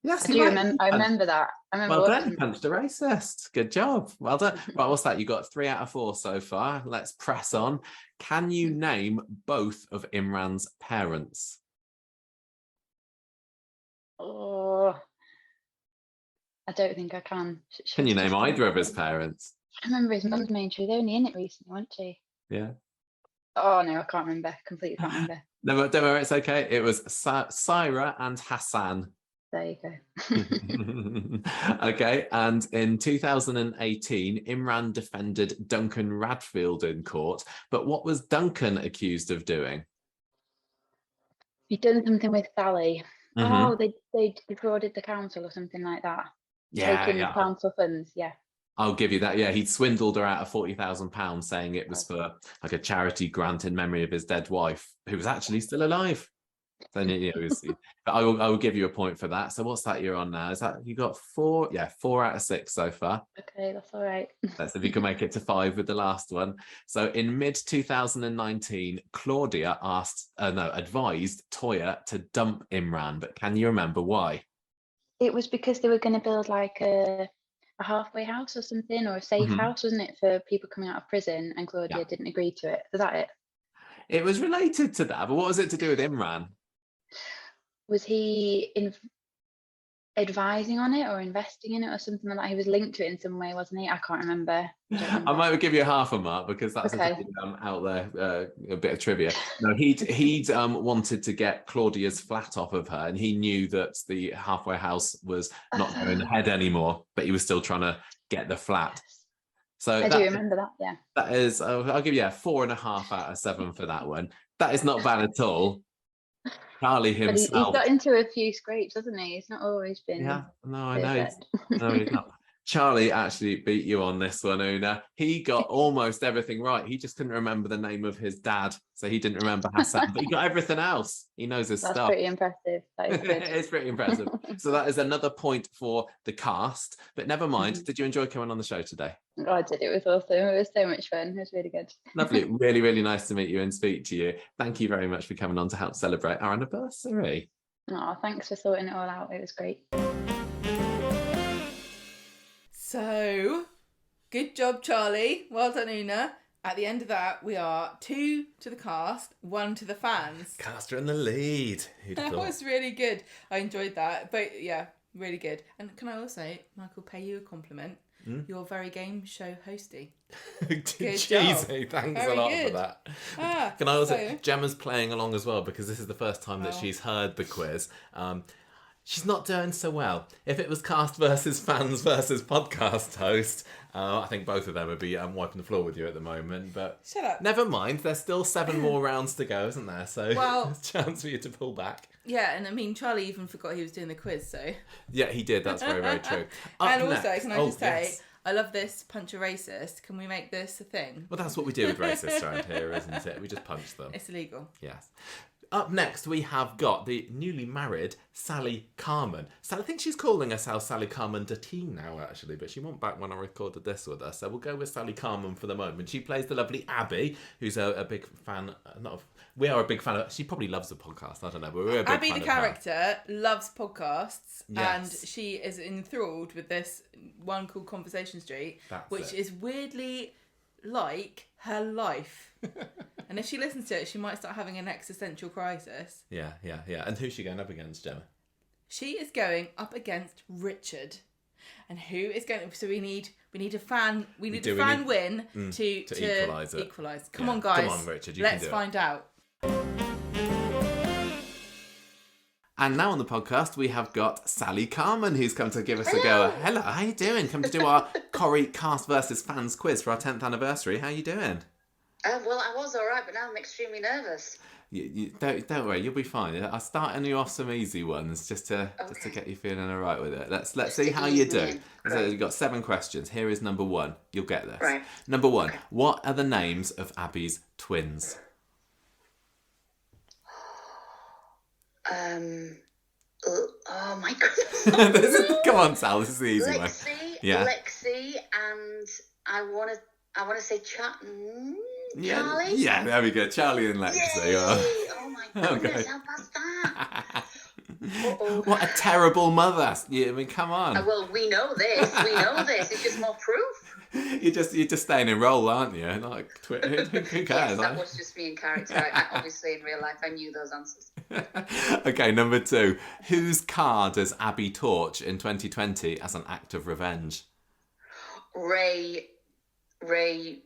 Yes, I remember that. I remember. Well done, you punched a racist. Good job. Well done. Right, what's that? You got 3 out of 4 so far. Let's press on. Can you name both of Imran's parents? Oh, I don't think I can. Can you name either of his parents? I remember his mum's name. She was only in it recently, wasn't she? Yeah. Oh no, I can't remember. Completely can't remember. No, don't worry, it's okay. It was Syra and Hassan. There you go. Okay, and in 2018, Imran defended Duncan Radfield in court. But what was Duncan accused of doing? He'd done something with Sally. Oh, they defrauded the council or something like that. Taking council funds, yeah. I'll give you that. Yeah, he'd swindled her out of £40,000, saying it was for like a charity grant in memory of his dead wife, who was actually still alive. So I will give you a point for that. So what's that you're on now? Is that you got 4? Yeah, 4 out of 6 so far. Okay, that's all right. Let's see if you can make it to 5 with the last one. So in mid 2019, Claudia advised Toya to dump Imran, but can you remember why? It was because they were going to build like a halfway house or something, or a safe house, wasn't it, for people coming out of prison, and Claudia didn't agree to it. Was that it? It was related to that, but what was it to do with Imran? Was he advising on it or investing in it or something like that? He was linked to it in some way, wasn't he? I can't remember. I might give you half a mark because that's out there, a bit of trivia. No, he'd wanted to get Claudia's flat off of her, and he knew that the halfway house was not going ahead anymore, but he was still trying to get the flat. So I do remember that, yeah. That is, I'll give you 4.5 out of 7 for that one. That is not bad at all. Charlie himself. But he's got into a few scrapes, hasn't he? He's not always been. Yeah, no, I know. No, he's not. Charlie actually beat you on this one, Una. He got almost everything right. He just couldn't remember the name of his dad, so he didn't remember Hassan, but he got everything else. He knows his stuff. That's pretty impressive. That is good. It's pretty impressive. So that is another point for the cast. But never mind. Did you enjoy coming on the show today? Oh, I did. It was awesome. It was so much fun. It was really good. Lovely. Really, really nice to meet you and speak to you. Thank you very much for coming on to help celebrate our anniversary. Oh, thanks for sorting it all out. It was great. So, good job, Charlie. Well done, Una. At the end of that, we are 2 to the cast, 1 to the fans. Cast are in the lead. That was really good. I enjoyed that. But yeah, really good. And can I also, Michael, pay you a compliment? You're very game show hosty. Cheesy. Thanks very a lot for that. Can I also, Gemma's playing along as well because this is the first time that she's heard the quiz. She's not doing so well. If it was cast versus fans versus podcast host, I think both of them would be wiping the floor with you at the moment. But shut up. Never mind. There's still 7 more rounds to go, isn't there? So there's a chance for you to pull back. Yeah, and I mean, Charlie even forgot he was doing the quiz, so... Yeah, he did. That's very, very true. And also, can I just say, I love this punch a racist. Can we make this a thing? Well, that's what we do with racists around here, isn't it? We just punch them. It's illegal. Yes. Up next, we have got the newly married Sally Carman. So I think she's calling herself Sally Carman Datine now, actually, but she wasn't back when I recorded this with her. So we'll go with Sally Carman for the moment. She plays the lovely Abby, who's a big fan. We are a big fan of. She probably loves the podcast. I don't know, but we're a big Abby, fan the of character, loves podcasts, yes. And she is enthralled with this one called Coronation Street, which is weirdly like her life. And if she listens to it, she might start having an existential crisis. Yeah. And who's she going up against, Gemma? She is going up against Richard. And who is going? So we need a fan. We need a fan win to equalise it. Come on, guys. Come on, Richard. Let's find out. And now on the podcast, we have got Sally Carman, who's come to give us a go. Hello, how you doing? Come to do our Corrie cast versus fans quiz for our 10th anniversary. How you doing? Well, I was all right, but now I'm extremely nervous. You don't worry, you'll be fine. I'll start you off some easy ones just to get you feeling all right with it. Let's see how you do. So you've got 7 questions. Here is number 1. You'll get this. Right. Number 1. What are the names of Abby's twins? Oh my goodness. Come on, Sal. This is the easy one. Lexi, and I want to say Charlie. Yeah, there we go. Charlie and Lexi. Yay! Oh my goodness, how bad's that? What a terrible mother. I mean, come on. Well, we know this. It's just more proof. You're just staying in role, aren't you? Like, who cares? Yes, that was just me in character. Obviously, in real life, I knew those answers. Okay, number 2. Whose car does Abby torch in 2020 as an act of revenge? Ray,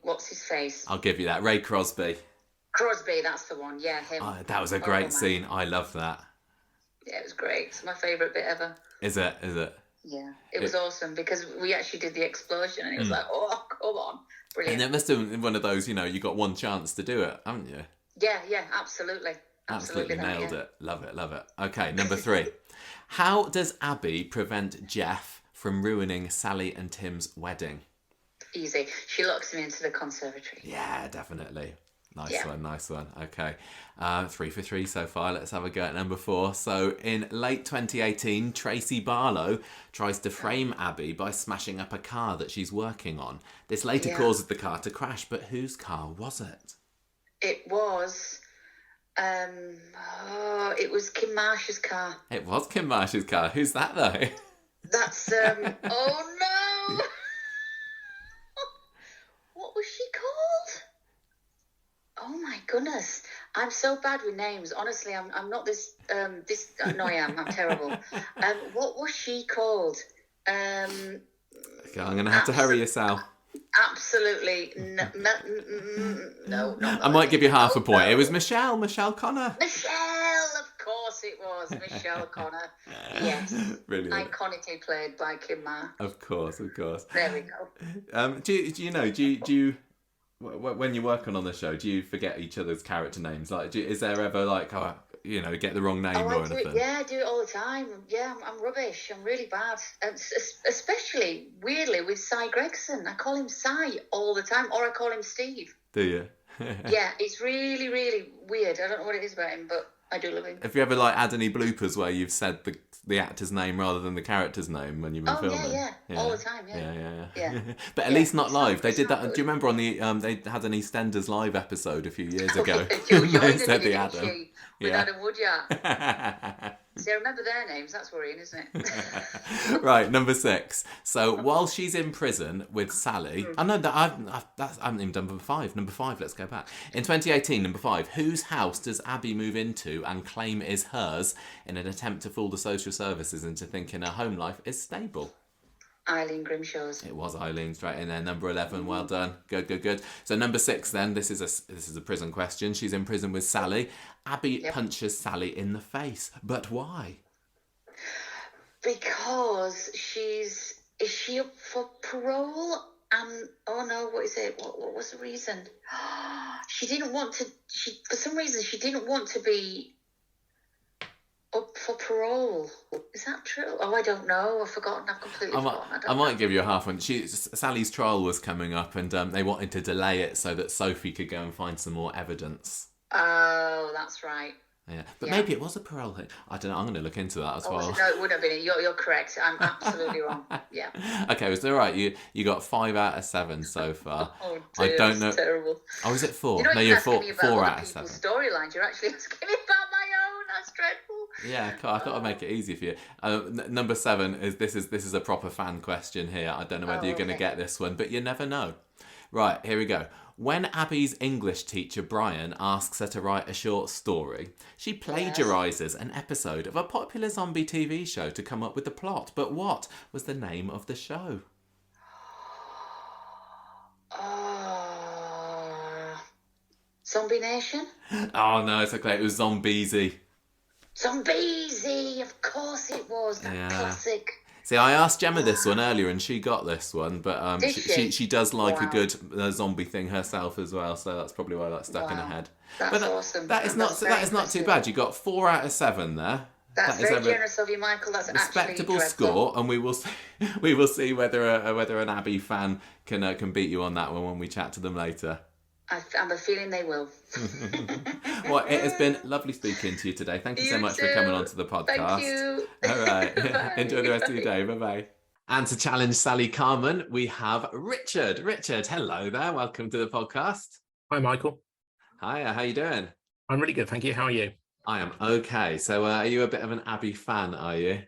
what's his face? I'll give you that. Ray Crosby. Crosby, that's the one. Yeah, him. Oh, that was a great scene. I love that. Yeah, it was great. It's my favourite bit ever. Is it? Yeah, it was awesome because we actually did the explosion and it was like, oh, come on. Brilliant. And it must have been one of those, you got one chance to do it, haven't you? Yeah, absolutely. Absolutely nailed it. Love it. Okay, number 3. How does Abby prevent Jeff from ruining Sally and Tim's wedding? Easy. She locks him into the conservatory. Yeah, definitely. Nice one. Okay. 3 for 3 so far. Let's have a go at number 4. So in late 2018, Tracy Barlow tries to frame Abby by smashing up a car that she's working on. This later causes the car to crash, but whose car was it? It was... it was Kim Marsh's car. It was Kim Marsh's car. Who's that, though? That's... oh, no! What was she called? Oh my goodness, I'm so bad with names. Honestly, I'm not this. No, I am. I'm terrible. What was she called? Okay, I'm going to have to hurry yourself. Absolutely no. I might give you half a point. No. It was Michelle Connor. Michelle, of course it was Michelle Connor. Yes, brilliant. Iconically played by Kim Marsh. Of course. There we go. Do you when you're working on the show, do you forget each other's character names? Like, is there ever like, get the wrong name or anything? I do it all the time. Yeah, I'm rubbish. I'm really bad. Especially, weirdly, with Cy Gregson. I call him Cy all the time, or I call him Steve. Do you? Yeah, it's really, really weird. I don't know what it is about him, but I do love him. Have you ever had any bloopers where you've said the actor's name rather than the character's name when you've been filming? Yeah, all the time. Yeah. But at least not live. They did that. Do you remember on the they had an EastEnders live episode a few years ago? They said the Adam. With Adam Woodyard. See, I remember their names. That's worrying, isn't it? Right, number 6. So while she's in prison with Sally, I know that I haven't even done number 5. Number 5, let's go back. In 2018, number 5, whose house does Abby move into and claim is hers in an attempt to fool the social services into thinking her home life is stable? Eileen Grimshaw's. It was Eileen, straight in there. Number 11, well done. Good. So number 6 then, this is a prison question. She's in prison with Sally. Abby punches Sally in the face. But why? Because is she up for parole? Oh no, what is it? What was the reason? She didn't want to, for some reason, she didn't want to be up for parole. Is that true? Oh, I don't know. I've forgotten. I've completely forgotten. I might give you a half one. Sally's trial was coming up and they wanted to delay it so that Sophie could go and find some more evidence. Oh, that's right. Yeah, but maybe it was a parole thing. I don't know. I'm going to look into that as well. No, it would have been. You're correct. I'm absolutely wrong. Yeah. Okay, was it all right? You got 5 out of 7 so far. Oh dear, I don't know. Terrible. Oh, is it 4? No, you're 4 out of 7. Storylines. You're actually asking me about my own. That's dreadful. Yeah, I thought I'd make it easy for you. Number 7 is this is a proper fan question here. I don't know whether you're going to get this one, but you never know. Right, here we go. When Abby's English teacher, Brian, asks her to write a short story, she plagiarises an episode of a popular zombie TV show to come up with the plot. But what was the name of the show? Zombie Nation? Oh, no, it's okay. It was Zombiesy. Zombiesy! Of course it was. That classic. See, I asked Gemma this one earlier and she got this one, but she does like a good zombie thing herself as well, so that's probably why that's stuck in her head. That's awesome. That is not too bad. You got 4 out of 7 there. That's very generous of you, Michael. That's respectable score, and we will see whether an Abby fan can beat you on that one when we chat to them later. I have a feeling they will. Well, it has been lovely speaking to you today. Thank you so much for coming onto the podcast. Thank you. All right. Enjoy the rest of your day. Bye-bye. And to challenge Sally Carman, we have Richard. Richard, hello there. Welcome to the podcast. Hi, Michael. Hi, how you doing? I'm really good, thank you. How are you? I am okay. So are you a bit of an Abby fan, are you?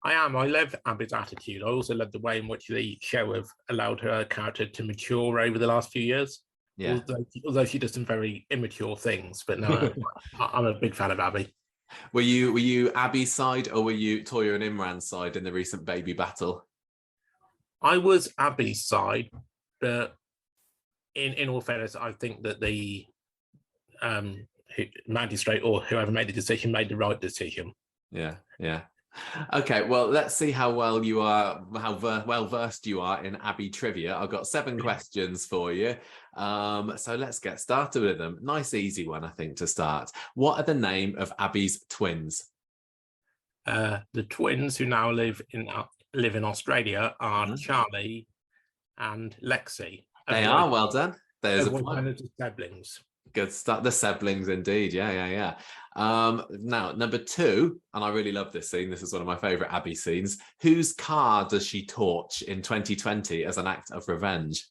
I am. I love Abby's attitude. I also love the way in which the show have allowed her character to mature over the last few years. Yeah. Although she does some very immature things, but no, I'm a big fan of Abby. Were you Abby's side or were you Toya and Imran's side in the recent baby battle? I was Abby's side, but in all fairness, I think that the magistrate or whoever made the decision made the right decision. Yeah. Okay, well, let's see how well you are, well versed you are in Abby trivia. I've got 7 questions for you. So let's get started with them. Nice, easy one, I think, to start. What are the name of Abby's twins? The twins who now live in Australia are Charlie and Lexi. They are, well done. There's a point. Siblings. Good start. The siblings, indeed. Yeah. Now, number 2, and I really love this scene. This is one of my favourite Abby scenes. Whose car does she torch in 2020 as an act of revenge?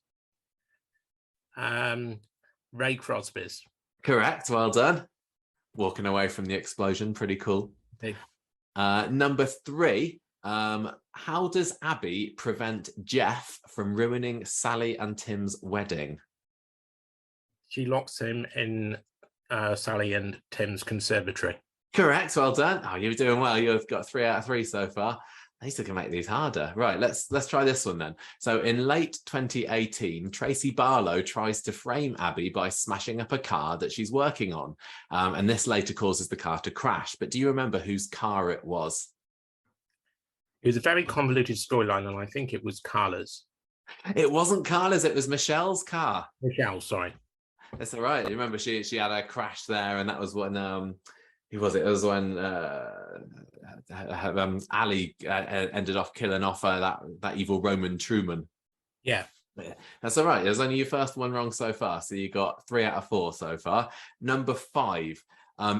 Ray Crosby's. Correct. Well done. Walking away from the explosion. Pretty cool. Okay. Number 3. How does Abby prevent Jeff from ruining Sally and Tim's wedding? She locks him in Sally and Tim's conservatory. Correct. Well done. Oh, you're doing well. You've got 3 out of 3 so far. I used to make these harder. Right, let's try this one then. So in late 2018, Tracy Barlow tries to frame Abby by smashing up a car that she's working on. And this later causes the car to crash. But do you remember whose car it was? It was a very convoluted storyline, and I think it was Carla's. It wasn't Carla's, it was Michelle's car. Michelle, sorry. That's all right. You remember she had a crash there, and that was when who was it? It was when Ali ended off killing off that evil Roman Truman. Yeah. That's all right. There's only your first one wrong so far, so you got 3 out of 4 so far. Number 5.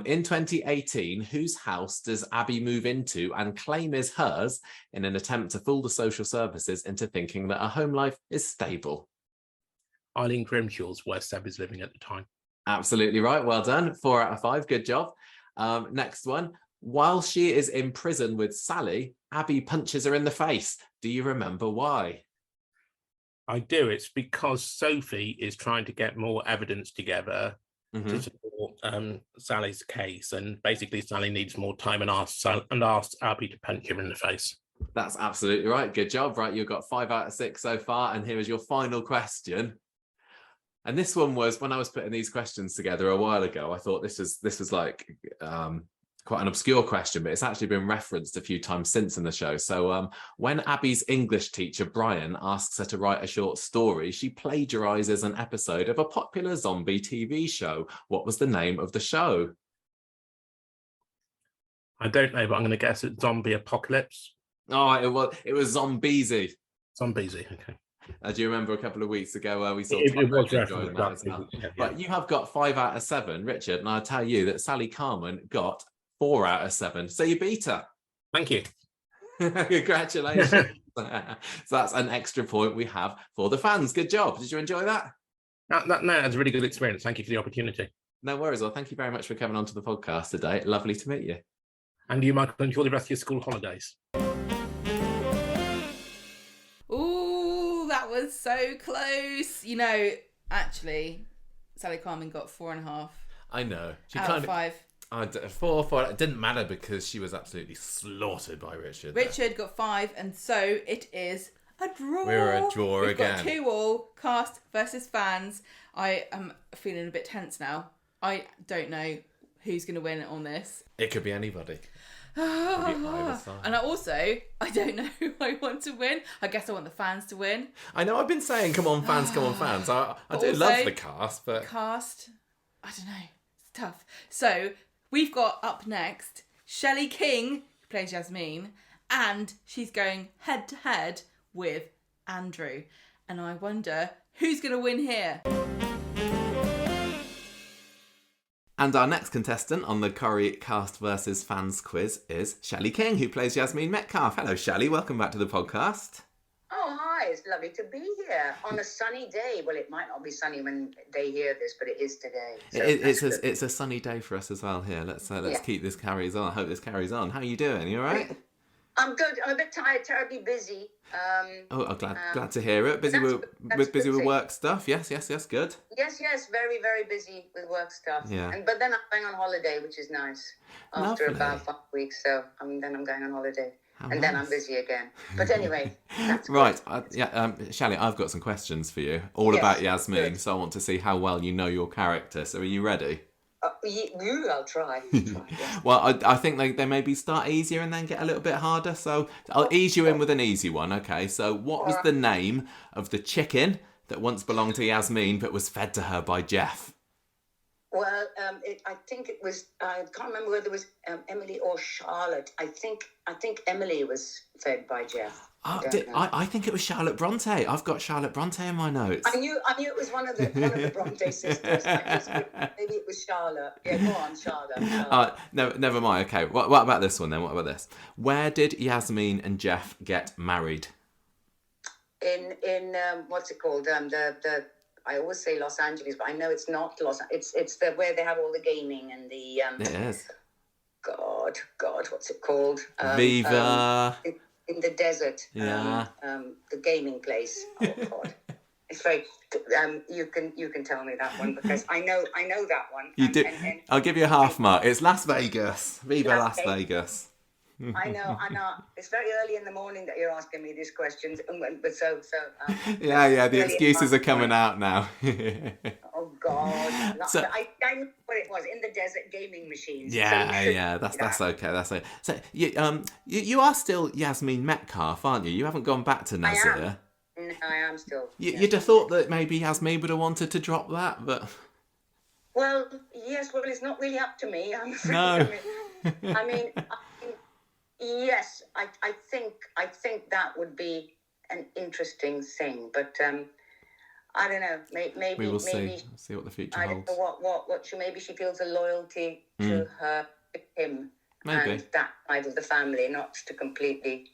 In 2018, whose house does Abby move into and claim is hers in an attempt to fool the social services into thinking that her home life is stable? Eileen Grimshaw's, where Seb is living at the time. Absolutely right. Well done. 4 out of 5. Good job. Next one. While she is in prison with Sally, Abby punches her in the face. Do you remember why? I do. It's because Sophie is trying to get more evidence together to support Sally's case, and basically Sally needs more time and asks Abby to punch him in the face. That's absolutely right. Good job. Right, you've got 5 out of 6 so far, and here is your final question. And this one was, when I was putting these questions together a while ago, I thought this was like quite an obscure question, but it's actually been referenced a few times since in the show. So when Abby's English teacher, Brian, asks her to write a short story, she plagiarizes an episode of a popular zombie TV show. What was the name of the show? I don't know, but I'm going to guess it's Zombie Apocalypse. Oh, it was Zombiesy. Zombiesy, okay. Do you remember a couple of weeks ago we saw it was enjoying that as well? Yeah. Right, you have got 5 out of 7, Richard, and I'll tell you that Sally Carman got 4 out of 7. So you beat her. Thank you. Congratulations. So that's an extra point we have for the fans. Good job. Did you enjoy that? No, that's a really good experience. Thank you for the opportunity. No worries. Well, thank you very much for coming on to the podcast today. Lovely to meet you. And you, Michael, enjoy the rest of your school holidays. Ooh, that was so close. You know, actually, Sally Carman got 4.5. I know. She out of 5. 4. It didn't matter because she was absolutely slaughtered by Richard. Richard got 5, and so it is a draw. We're a draw We've again. Got 2-2, cast versus fans. I am feeling a bit tense now. I don't know who's going to win on this. It could be anybody. And I don't know who I want to win. I guess I want the fans to win. I know, I've been saying, come on fans, come on fans. I do love the cast, but... Cast, I don't know. It's tough. So, we've got up next Shelly King, who plays Jasmine, and she's going head-to-head with Andrew. And I wonder who's going to win here. And our next contestant on the Corrie Cast versus Fans quiz is Shelly King, who plays Jasmine Metcalf. Hello, Shelly. Welcome back to the podcast. Oh, hi. it's lovely to be here on a sunny day. Well, it might not be sunny when they hear this, but it is today. So it's a sunny day for us as well here. Let's keep this carries on. I hope this carries on. How are you doing? You all right? I'm good. I'm a bit tired, terribly busy. I'm glad to hear it. Busy with work stuff. Yes, good. Yes, very, very busy with work stuff. Yeah. But then I'm going on holiday, which is nice. After about 5 weeks, so then I'm going on holiday. Then I'm busy again. But anyway, that's right. Shelly, I've got some questions for you, all about Jasmine. Good. So I want to see how well you know your character. So are you ready? I'll try. Yes. Well, I think they maybe start easier and then get a little bit harder. So I'll ease you in with an easy one. Okay. So what was the name of the chicken that once belonged to Jasmine but was fed to her by Jeff? Well, I think it was. I can't remember whether it was Emily or Charlotte. I think Emily was fed by Jeff. I think it was Charlotte Bronte. I've got Charlotte Bronte in my notes. I knew it was one of the Bronte sisters. Maybe it was Charlotte. Yeah, go on, Charlotte. Never mind. Okay, what about this one then? What about this? Where did Jasmine and Jeff get married? In what's it called? I always say Los Angeles, but I know it's not Los. It's where they have all the gaming and the. It is. God, what's it called? Viva. In the desert. Yeah. The gaming place. Oh God. It's very. You can tell me that one because I know that one. You do. I'll give you a half mark. It's Las Vegas. Viva Las Vegas. I know. It's very early in the morning that you're asking me these questions, but so. Yeah. The excuses are coming out now. Oh God! So, I know what it was in the desert gaming machines. Yeah. That's okay. That's okay. So you are still Jasmine Metcalfe, aren't you? You haven't gone back to Nazir. I am still. You'd have thought that maybe Jasmine would have wanted to drop that, but. Well, yes. Well, it's not really up to me. I'm afraid. No. I mean. Yes, I think that would be an interesting thing, but I don't know. Maybe we will see what the future holds. I don't know what maybe she feels a loyalty to him, maybe. And that side of the family, not to completely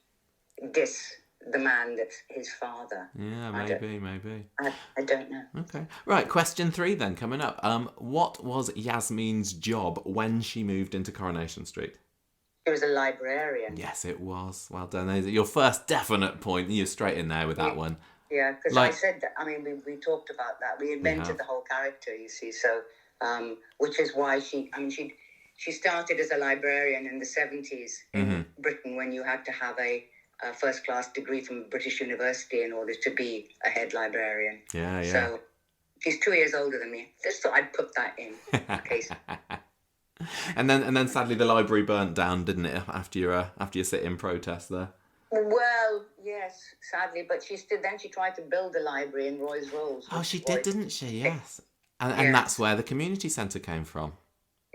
diss the man that's his father. Yeah, maybe. I don't know. Okay, right. Question 3 then coming up. What was Jasmine's job when she moved into Coronation Street? She was a librarian. Yes, it was. Well done. Your first definite point. You're straight in there with that one. Yeah, because I said that. I mean, we talked about that. We invented the whole character, you see. So, which is why she started as a librarian in the 70s in Britain when you had to have a first-class degree from a British university in order to be a head librarian. Yeah. So she's 2 years older than me. Just thought I'd put that in case. And then sadly the library burnt down, didn't it? After your sit-in protest there. Well, yes, sadly, but she tried to build a library in Roy's Rolls. Oh, she did, didn't she? Yes. And that's where the community centre came from.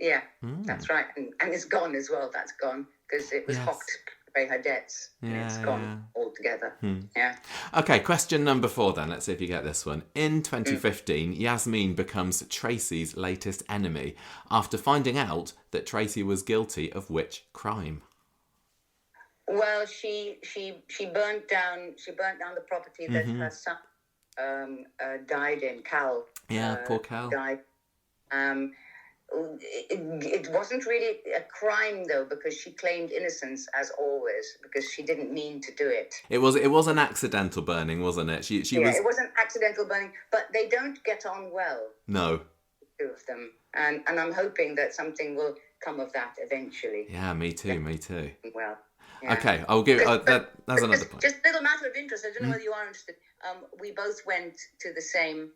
Yeah, that's right, and it's gone as well. That's gone because it was hocked to pay her debts. Yeah, it's gone altogether. Yeah. Okay, question number 4 then. Let's see if you get this one. In 2015, Jasmine becomes Tracy's latest enemy after finding out that Tracy was guilty of which crime? Well, she burnt down the property that her son died in. Cal. Yeah, poor Cal. Died. It wasn't really a crime though, because she claimed innocence as always, because she didn't mean to do it. It was an accidental burning, wasn't it? It was an accidental burning, but they don't get on well. No. The two of them, and I'm hoping that something will come of that eventually. Yeah, me too. Well. Yeah. Okay, I'll give that's another point. Just a little matter of interest. I don't know whether you are interested. We both went to the same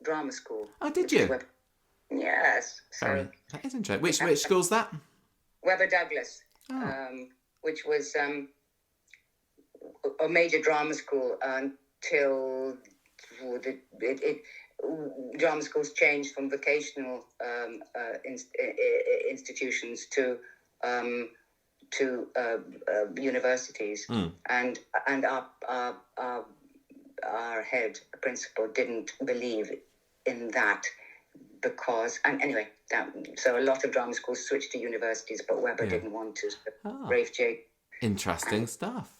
drama school. Oh, did you? Yes. So that is interesting. Which school's that? Webber Douglas, which was a major drama school until drama schools changed from vocational institutions to universities, and our head principal didn't believe in that. Because, and anyway, so a lot of drama schools switched to universities, but Webber didn't want to. Rafe Jake. Interesting stuff.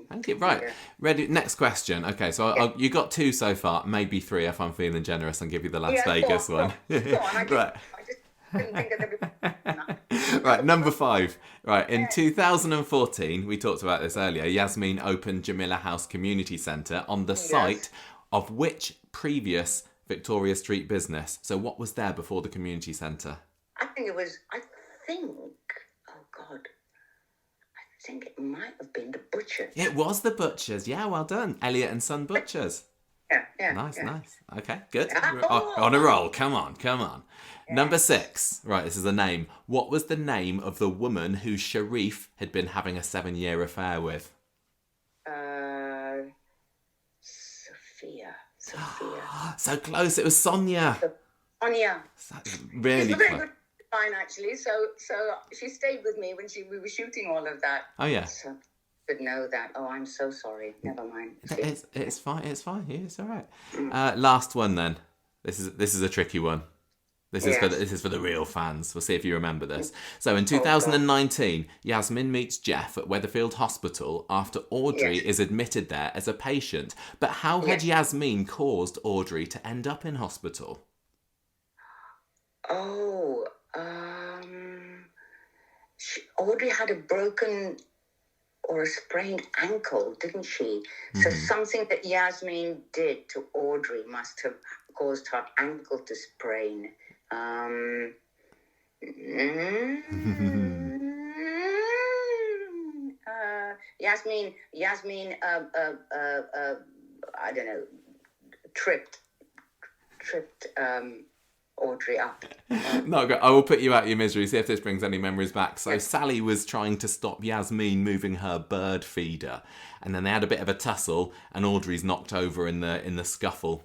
Thank you. Right. Ready? Next question. Okay, so you got 2 so far, maybe 3 if I'm feeling generous and give you the Las Vegas one. Go on. I Right. just couldn't think of the... Right, number 5. Right, in 2014, we talked about this earlier, Jasmine opened Jamila House Community Centre on the site of which previous Victoria Street business? So what was there before the community centre? I think, oh God, I think it might have been the Butchers. It was the Butchers. Yeah, well done. Elliot and Son Butchers. Yeah. Nice. Okay, good. On a roll. Come on. Yeah. Number 6. Right, this is a name. What was the name of the woman who Sharif had been having a 7-year affair with? Sophia. So close. It was Sonia. Sonia. Really close. Good fine, actually. So she stayed with me when we were shooting all of that. Oh yeah. So I should know that. Oh, I'm so sorry. Never mind. It's fine. It's fine. Yeah, it's all right. Last one then. This is a tricky one. This is for the real fans. We'll see if you remember this. So in 2019, Jasmine meets Jeff at Weatherfield Hospital after Audrey is admitted there as a patient. But how had Jasmine caused Audrey to end up in hospital? Oh, Audrey had a broken or a sprained ankle, didn't she? So something that Jasmine did to Audrey must have caused her ankle to sprain. Jasmine, I don't know, tripped Audrey up. No, I will put you out of your misery, see if this brings any memories back. So Sally was trying to stop Jasmine moving her bird feeder, and then they had a bit of a tussle, and Audrey's knocked over in the scuffle.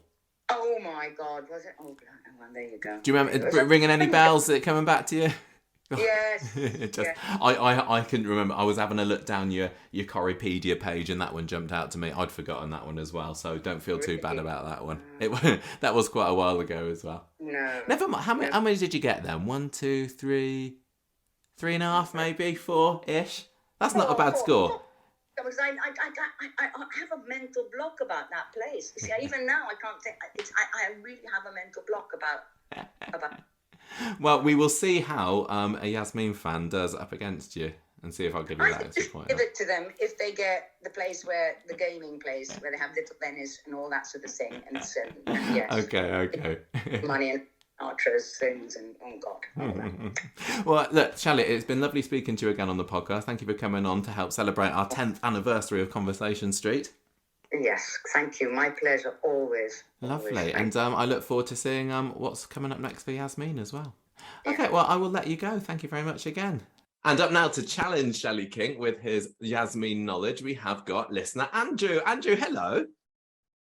Oh my God, was it? Oh, well, there you go. Do you remember it ringing any bells? Is it coming back to you? Yes. I couldn't remember. I was having a look down your Corriepedia page, and that one jumped out to me. I'd forgotten that one as well, so don't feel too bad about that one. That was quite a while ago as well. No. Never mind. How many did you get then? 1, 2, 3, 3.5, maybe 4-ish. That's not a bad score. Because I have a mental block about that place. You see, even now I can't think. I really have a mental block about. Well, we will see how a Jasmine fan does up against you, and see if I'll give you that extra point. Give it to them if they get the place the gaming place where they have Little Venice and all that sort of thing, and yes. Okay. Money and archers things and oh God. Well, look, Shelly, it's been lovely speaking to you again on the podcast. Thank you for coming on to help celebrate our 10th anniversary of Coronation Street. Yes, thank you. My pleasure, always. Lovely. And I look forward to seeing what's coming up next for Jasmine as well. Okay, well, I will let you go. Thank you very much again. And up now to challenge Shelly King with his Jasmine knowledge, we have got listener Andrew. Andrew, hello.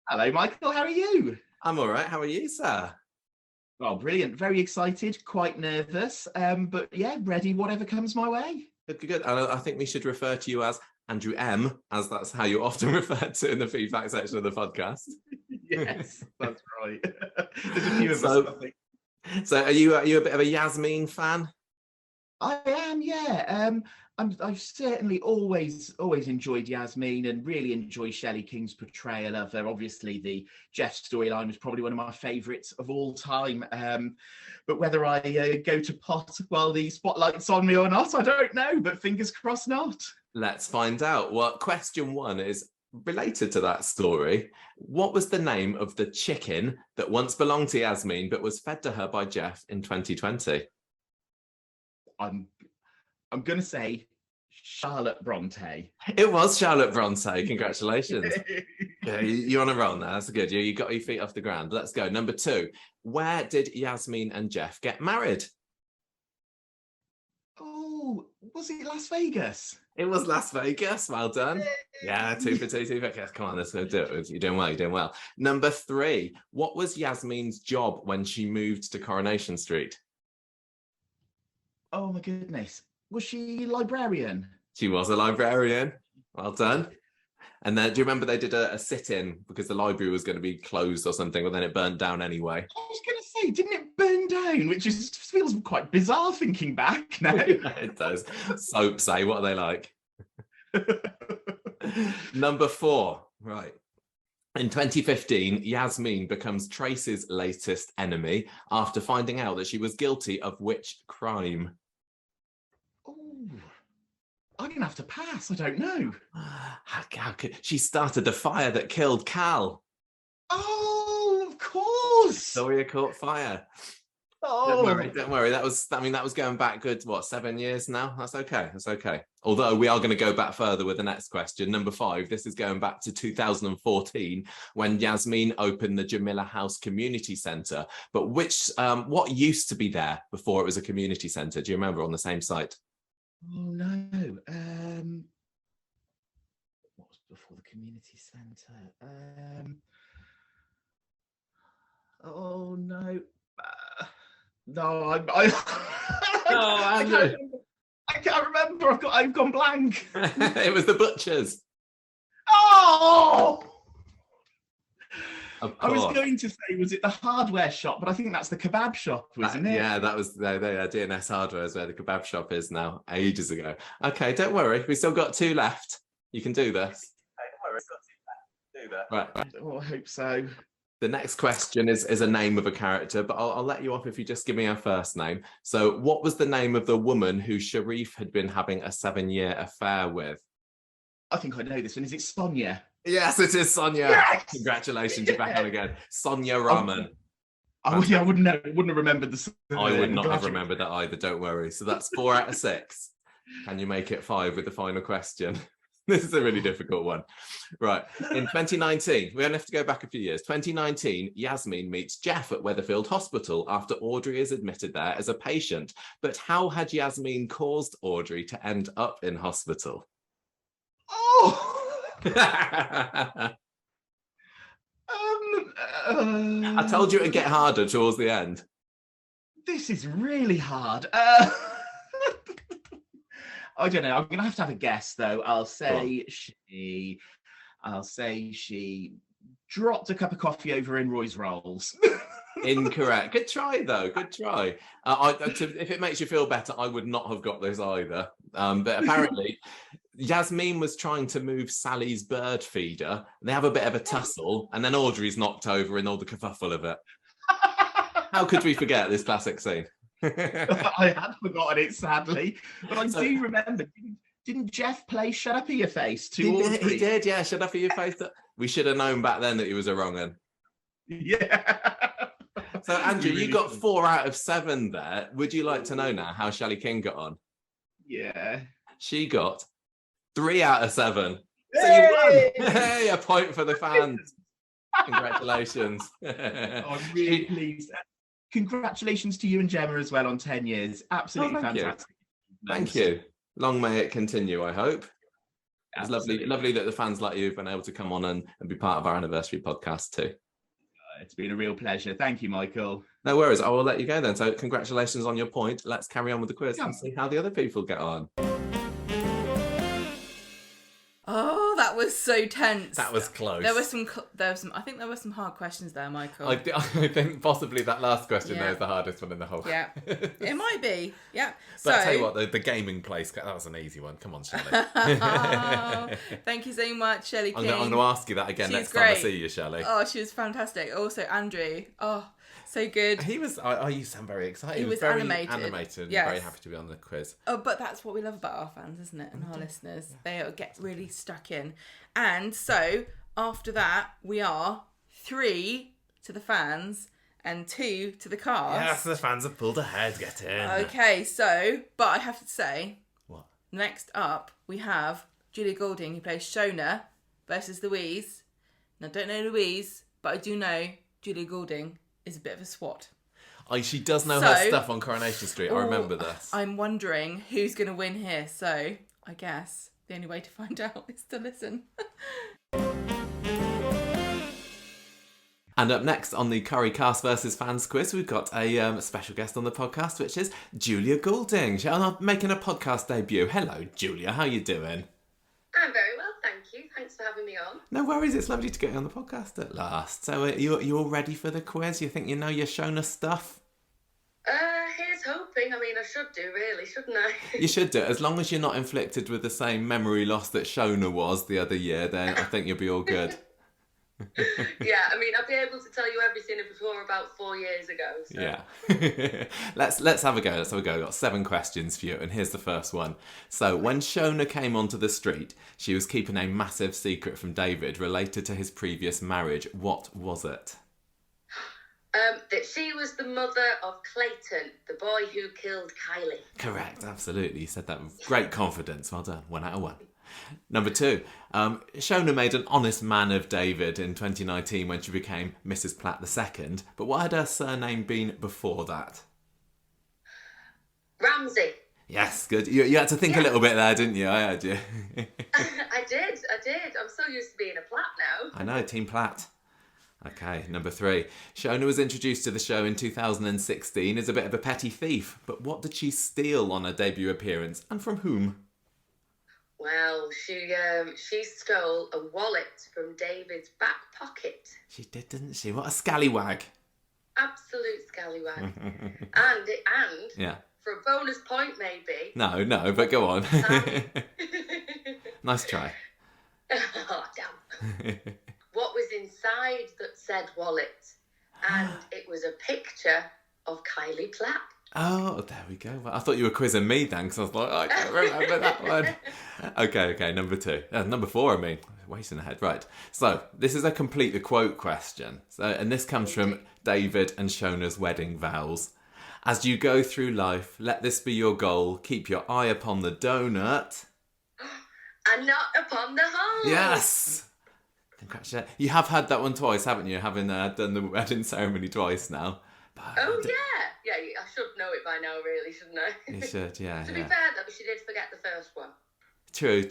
Hello, Michael. How are you? I'm all right. How are you, sir? Oh, brilliant. Very excited, quite nervous, but yeah, ready whatever comes my way. Good. And I think we should refer to you as Andrew M, as that's how you're often referred to in the feedback section of the podcast. Yes, that's right. There's a few of us, I think. So are you a bit of a Jasmine fan? I am, yeah. I've certainly always enjoyed Jasmine and really enjoy Shelly King's portrayal of her. Obviously, the Jeff storyline was probably one of my favourites of all time. But whether I go to pot while the spotlight's on me or not, I don't know. But fingers crossed not. Let's find out. Well, question 1 is related to that story. What was the name of the chicken that once belonged to Jasmine but was fed to her by Jeff in 2020? I'm going to say Charlotte Bronte. It was Charlotte Bronte. Congratulations. Yeah, you're on a roll now. That's good. You got your feet off the ground. Let's go. Number 2. Where did Jasmine and Jeff get married? Oh, was it Las Vegas? It was Las Vegas. Well done. Yeah, 2 for 2, 2 for 2. Come on, let's go do it. You're doing well. Number 3. What was Jasmine's job when she moved to Coronation Street? Oh my goodness. Was she librarian? She was a librarian. Well done. And then, do you remember they did a sit-in because the library was going to be closed or something, but then it burnt down anyway? I was going to say, didn't it burn down? Which feels quite bizarre thinking back now. It does. Soap say, what are they like? Number 4. Right. In 2015, Jasmine becomes Tracy's latest enemy after finding out that she was guilty of which crime? Oh, I'm going to have to pass. I don't know. How could she started the fire that killed Cal? Oh, of course. Salia caught fire. Oh, don't worry. That was going back good, 7 years now? That's okay. Although we are going to go back further with the next question. Number 5, this is going back to 2014 when Jasmine opened the Jamila House Community Centre. But what used to be there before it was a community centre? Do you remember, on the same site? Oh, no. What was before the community centre? Oh, no. No, Andrew. I can't remember. I've gone blank. It was the butchers. Oh! Of I was course. going to say, was it the hardware shop? But I think that's the kebab shop, wasn't it? Yeah, that was DNS Hardware is where the kebab shop is now, ages ago. Okay, don't worry. We've still got 2 left. You can do this. Right. Oh, I hope so. The next question is a name of a character, but I'll let you off if you just give me her first name. So what was the name of the woman who Sharif had been having a 7-year affair with? I think I know this one. Is it Sonia? Yes, it is Sonia. Yes! Congratulations, you're back on again. Sonia Rahman. I wouldn't have remembered the. I would not have remembered that either, don't worry. So that's 4 out of 6. Can you make it 5 with the final question? This is a really difficult one. Right. In 2019, we only have to go back a few years. 2019, Jasmine meets Jeff at Weatherfield Hospital after Audrey is admitted there as a patient. But how had Jasmine caused Audrey to end up in hospital? Oh! I told you it'd get harder towards the end. This is really hard. I don't know. I'm gonna have to have a guess though. I'll say she dropped a cup of coffee over in Roy's rolls. Incorrect. Good try though. Good try. If it makes you feel better, I would not have got this either. But apparently, Jasmine was trying to move Sally's bird feeder. They have a bit of a tussle, and then Audrey's knocked over in all the kerfuffle of it. How could we forget this classic scene? I had forgotten it, sadly, but I do remember. Didn't Jeff play "Shut Up, Your Face" to Audrey? He did, yeah. "Shut Up, Your Face." We should have known back then that he was a wrong un. Yeah. So Andrew, you got 4 out of 7 there. Would you like to know now how Shelly King got on? Yeah. She got 3 out of 7. So Hey! you won. Hey, a point for the fans. Congratulations. I'm really pleased. Congratulations to you and Gemma as well on 10 years. Absolutely fantastic. Thank you. Long may it continue, I hope. It's lovely that the fans like you have been able to come on and be part of our anniversary podcast too. It's been a real pleasure. Thank you, Michael. No worries. I will let you go then. So congratulations on your point. Let's carry on with the quiz and see how the other people get on. Oh, that was so tense. That was close. There was some. I think there were some hard questions there, Michael. I think possibly that last question there is the hardest one in the whole. Yeah, it might be. Yeah. But I tell you what, the gaming place, that was an easy one. Come on, Shelly. Oh, thank you so much, Shelly King. I'm going to ask you that again next time I see you, Shelly. Oh, she was fantastic. Also, Andrew. Oh, so good. He was. You sound very excited. He was very animated. Yes. Very happy to be on the quiz. Oh, but that's what we love about our fans, isn't it? And our listeners. They get really stuck in. And so after that, we are 3 to the fans and 2 to the cast. Yes, the fans have pulled ahead. Get in. Okay, so but I have to say, what? Next up we have Julia Goulding, who plays Shona, versus Louise. Now, I don't know Louise, but I do know Julia Goulding is a bit of a swat. She does know her stuff on Coronation Street. I remember this. I'm wondering who's going to win here. So I guess the only way to find out is to listen. And up next on the Corrie Cast versus Fans quiz, we've got a special guest on the podcast, which is Julia Goulding. She's making a podcast debut. Hello, Julia. How you doing? I'm very well, thank you. Thanks for having me on. No worries. It's lovely to get you on the podcast at last. So you all ready for the quiz? You think you know your Shona stuff? here's hoping. I mean, I should do, really, shouldn't I? You should do, as long as you're not inflicted with the same memory loss that Shona was the other year. Then I think you'll be all good. Yeah, I mean, I'll be able to tell you everything before about 4 years ago. So. Yeah. Let's have a go. I've got 7 questions for you, and here's the first one. So, when Shona came onto the street, she was keeping a massive secret from David related to his previous marriage. What was it? That she was the mother of Clayton, the boy who killed Kylie. Correct, absolutely. You said that with great confidence. Well done. 1 out of 1. Number 2, Shona made an honest man of David in 2019 when she became Mrs. Platt II. But what had her surname been before that? Ramsey. Yes, good. You had to think a little bit there, didn't you? I heard you. I did. I'm so used to being a Platt now. I know, Team Platt. Okay, number 3. Shona was introduced to the show in 2016 as a bit of a petty thief. But what did she steal on her debut appearance, and from whom? Well, she stole a wallet from David's back pocket. She did, didn't she? What a scallywag. Absolute scallywag. and yeah. For a bonus point, maybe. No, but go on. Nice try. Oh, damn. What was inside that said wallet? And it was a picture of Kylie Platt. Oh, there we go. Well, I thought you were quizzing me then, because I was like, I can't remember that one. Okay, number 2. Number 4, I mean. Waiting ahead. Right. So, this is a complete the quote question. And this comes from David and Shona's wedding vows. As you go through life, let this be your goal. Keep your eye upon the donut. And not upon the hole. Yes! Congratulations. You have had that one twice, haven't you? Having done the wedding ceremony twice now. Oh, yeah. Yeah, I should know it by now, really, shouldn't I? You should, yeah. To be fair, though, she did forget the first one. True.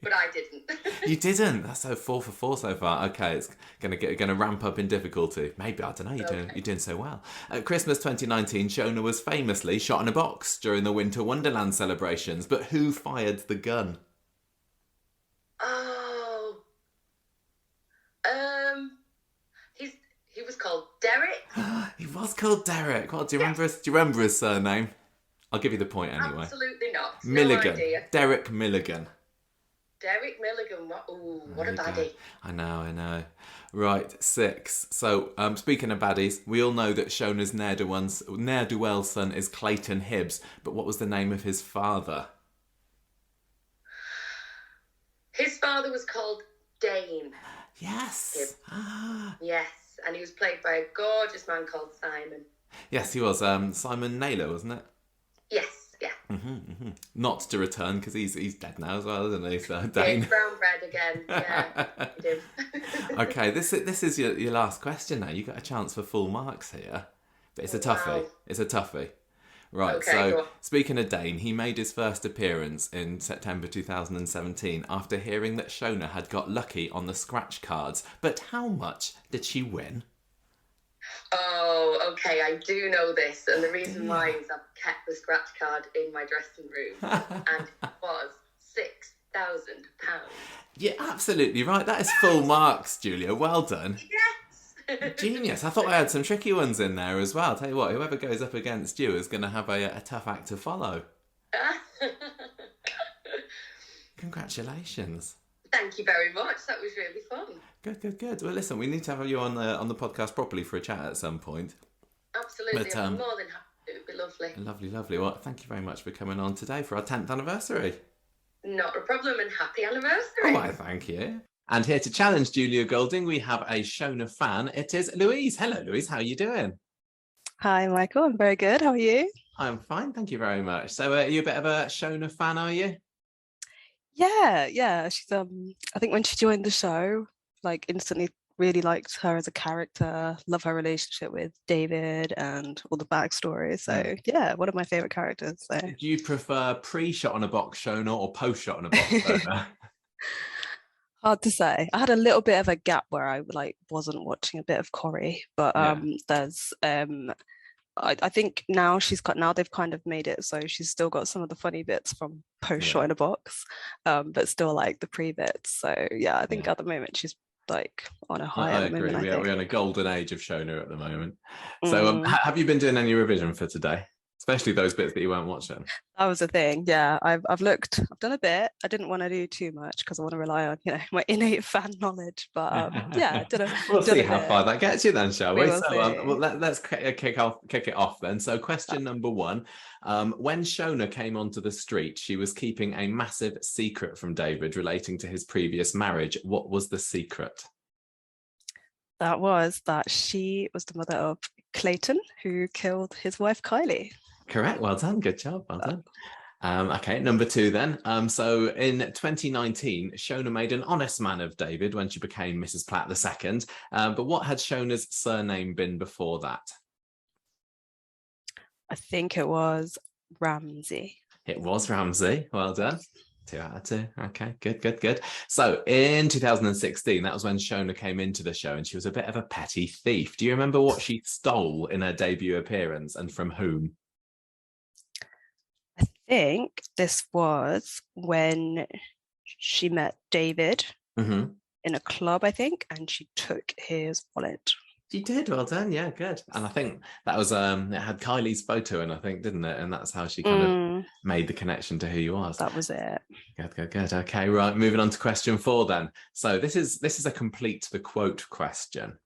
But I didn't. You didn't? That's so 4 for 4 so far. Okay, it's gonna ramp up in difficulty. Maybe, I don't know, you're doing so well. At Christmas 2019, Shona was famously shot in a box during the Winter Wonderland celebrations. But who fired the gun? Oh. He was called Derek. He was called Derek. What, do you remember his surname? I'll give you the point anyway. Absolutely not. Milligan. No idea. Derek Milligan. Derek Milligan. What a baddie. I know. Right, 6. So, speaking of baddies, we all know that Shona's ne'er-do-well son is Clayton Hibbs. But what was the name of his father? His father was called Dane. Yes. Yes. And he was played by a gorgeous man called Simon. Yes, he was. Simon Naylor, wasn't it? Yes, yeah. Not to return, because he's dead now as well, isn't he? So, Dane. Brown bread again. Yeah, he did. Okay, this is your last question now. You got a chance for full marks here. But it's a toughie. Wow. It's a toughie. Right, okay, so speaking of Dane, he made his first appearance in September 2017 after hearing that Shona had got lucky on the scratch cards. But how much did she win? Oh, okay, I do know this. And the reason why is I've kept the scratch card in my dressing room. And it was £6,000. You're absolutely right. That is full marks, Julia. Well done. Yes. Genius. I thought I had some tricky ones in there as well. I'll tell you what, whoever goes up against you is going to have a tough act to follow. Congratulations. Thank you very much. That was really fun. Good. Well, listen, we need to have you on the podcast properly for a chat at some point. Absolutely. But, I'm more than happy. It would be lovely. Lovely. Well, thank you very much for coming on today for our 10th anniversary. Not a problem, and happy anniversary. Oh, why, thank you. And here to challenge Julia Golding, we have a Shona fan. It is Louise. Hello, Louise. How are you doing? Hi, Michael. I'm very good. How are you? I'm fine. Thank you very much. So are you a bit of a Shona fan, are you? Yeah. She's I think when she joined the show, like instantly really liked her as a character, love her relationship with David and all the backstory. So yeah, one of my favorite characters. So do you prefer pre-shot on a box Shona or post-shot on a box Shona? Hard to say. I had a little bit of a gap where I wasn't watching a bit of Corrie, but there's I think now they've kind of made it so she's still got some of the funny bits from post shot in a box, but still like the pre bits. So yeah, I think at the moment she's like on a high. I agree. We're on a golden age of Shona at the moment. So have you been doing any revision for today? Especially those bits that you weren't watching. That was the thing. Yeah, I've done a bit. I didn't want to do too much because I want to rely on my innate fan knowledge. But yeah, we'll see how far that gets you then, shall we? Let's kick it off then. So question number 1: when Shona came onto the street, she was keeping a massive secret from David relating to his previous marriage. What was the secret? That was that she was the mother of Clayton, who killed his wife Kylie. Correct. Well done. Good job. Well done. Okay, number 2 then. So in 2019, Shona made an honest man of David when she became Mrs. Platt II. But what had Shona's surname been before that? I think it was Ramsey. It was Ramsey. Well done. 2 out of 2. Okay, good. So in 2016, that was when Shona came into the show and she was a bit of a petty thief. Do you remember what she stole in her debut appearance and from whom? I think this was when she met David in a club, I think, and she took his wallet. She did. Well done. Yeah, good. And I think that was it had Kylie's photo in, I think, didn't it? And that's how she kind of made the connection to who you was. That was it. Good. Okay, right. Moving on to question 4 then. So this is a complete the quote question.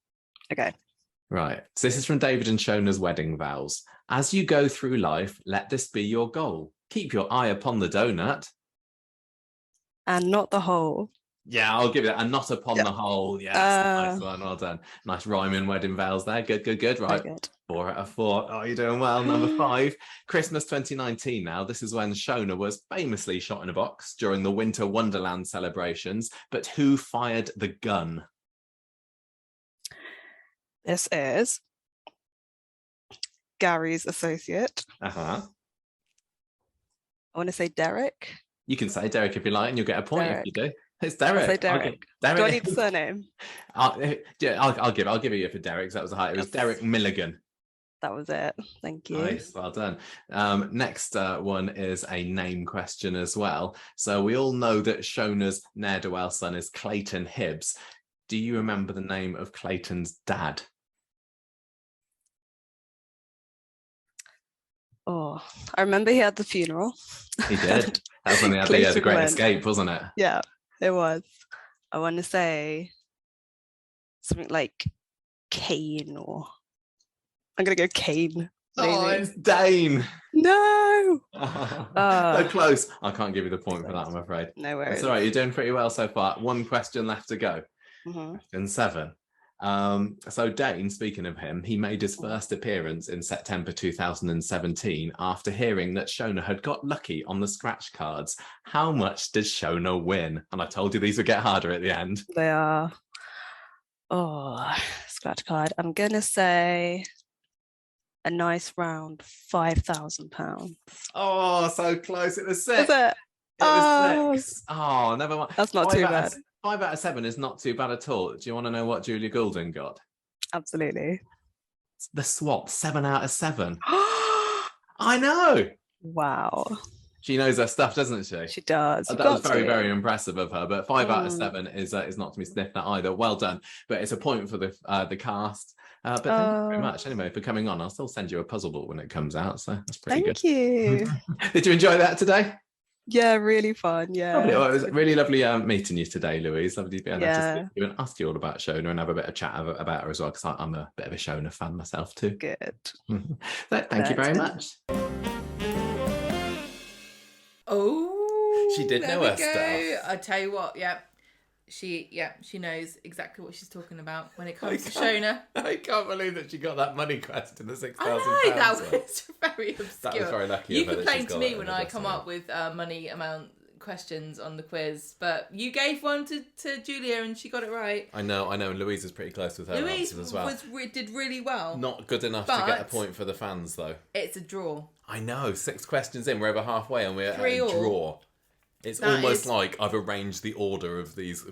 Okay. Right. So this is from David and Shona's wedding vows. As you go through life, let this be your goal. Keep your eye upon the donut. And not the hole. Yeah, I'll give it. And not upon the whole. Yes, nice one. Well done. Nice rhyming wedding vows there. Good. Right. Good. 4 out of 4. Oh, you're doing well. Number 5. Christmas 2019 now. This is when Shona was famously shot in a box during the Winter Wonderland celebrations. But who fired the gun? This is Gary's associate. I want to say Derek. You can say Derek if you like, and you'll get a point if you do. It's Derek. I'll say Derek. Derek. Do I need the surname? I'll give it you for Derek, because that was a high. It was Derek Milligan. That was it. Thank you. Nice, well done. Next one is a name question as well. So we all know that Shona's ne'er-do-well son is Clayton Hibbs. Do you remember the name of Clayton's dad? Oh, I remember he had the funeral. He did. That was when they had the Great Escape, wasn't it? Yeah, it was. I want to say something like Kane, or I'm going to go Kane. Maybe. Oh, it's Dane. No. So close. I can't give you the point for that, I'm afraid. No worries. It's all right. You're doing pretty well so far. 1 question left to go. Question 7. So Dane, speaking of him, he made his first appearance in September 2017 after hearing that Shona had got lucky on the scratch cards. How much did Shona win? And I told you these would get harder at the end. They are. Oh, scratch card. I'm going to say a nice round £5,000. Oh, so close. It was 6. Is it? It was 6. Oh, never mind. That's not too bad. 5 out of 7 is not too bad at all. Do you want to know what Julia Goulden got? Absolutely. The swap, 7 out of 7. I know. Wow. She knows her stuff, doesn't she? She does. That was very, very impressive of her. But 5 out of 7 is not to be sniffed at either. Well done. But it's a point for the cast. But thank you very much anyway for coming on. I'll still send you a puzzle book when it comes out. So that's pretty good. Thank you. Did you enjoy that today? Yeah, really fun. Yeah. Lovely. Well, it was really lovely meeting you today, Louise. Lovely to be able to speak to you and ask you all about Shona and have a bit of chat about her as well, because I'm a bit of a Shona fan myself too. Good. Thank you very much. Oh, she did know her stuff. I tell you what, she knows exactly what she's talking about when it comes to Shona. I can't believe that she got that money question, the £6,000. That was very obscure. That was very lucky. You complain to me when I come up with money amount questions on the quiz, but you gave one to Julia and she got it right. I know, and Louise is pretty close with her answers as well. Did really well. Not good enough to get a point for the fans, though. It's a draw. I know, 6 questions in, we're over halfway and we're at a draw. It's almost like I've arranged the order of these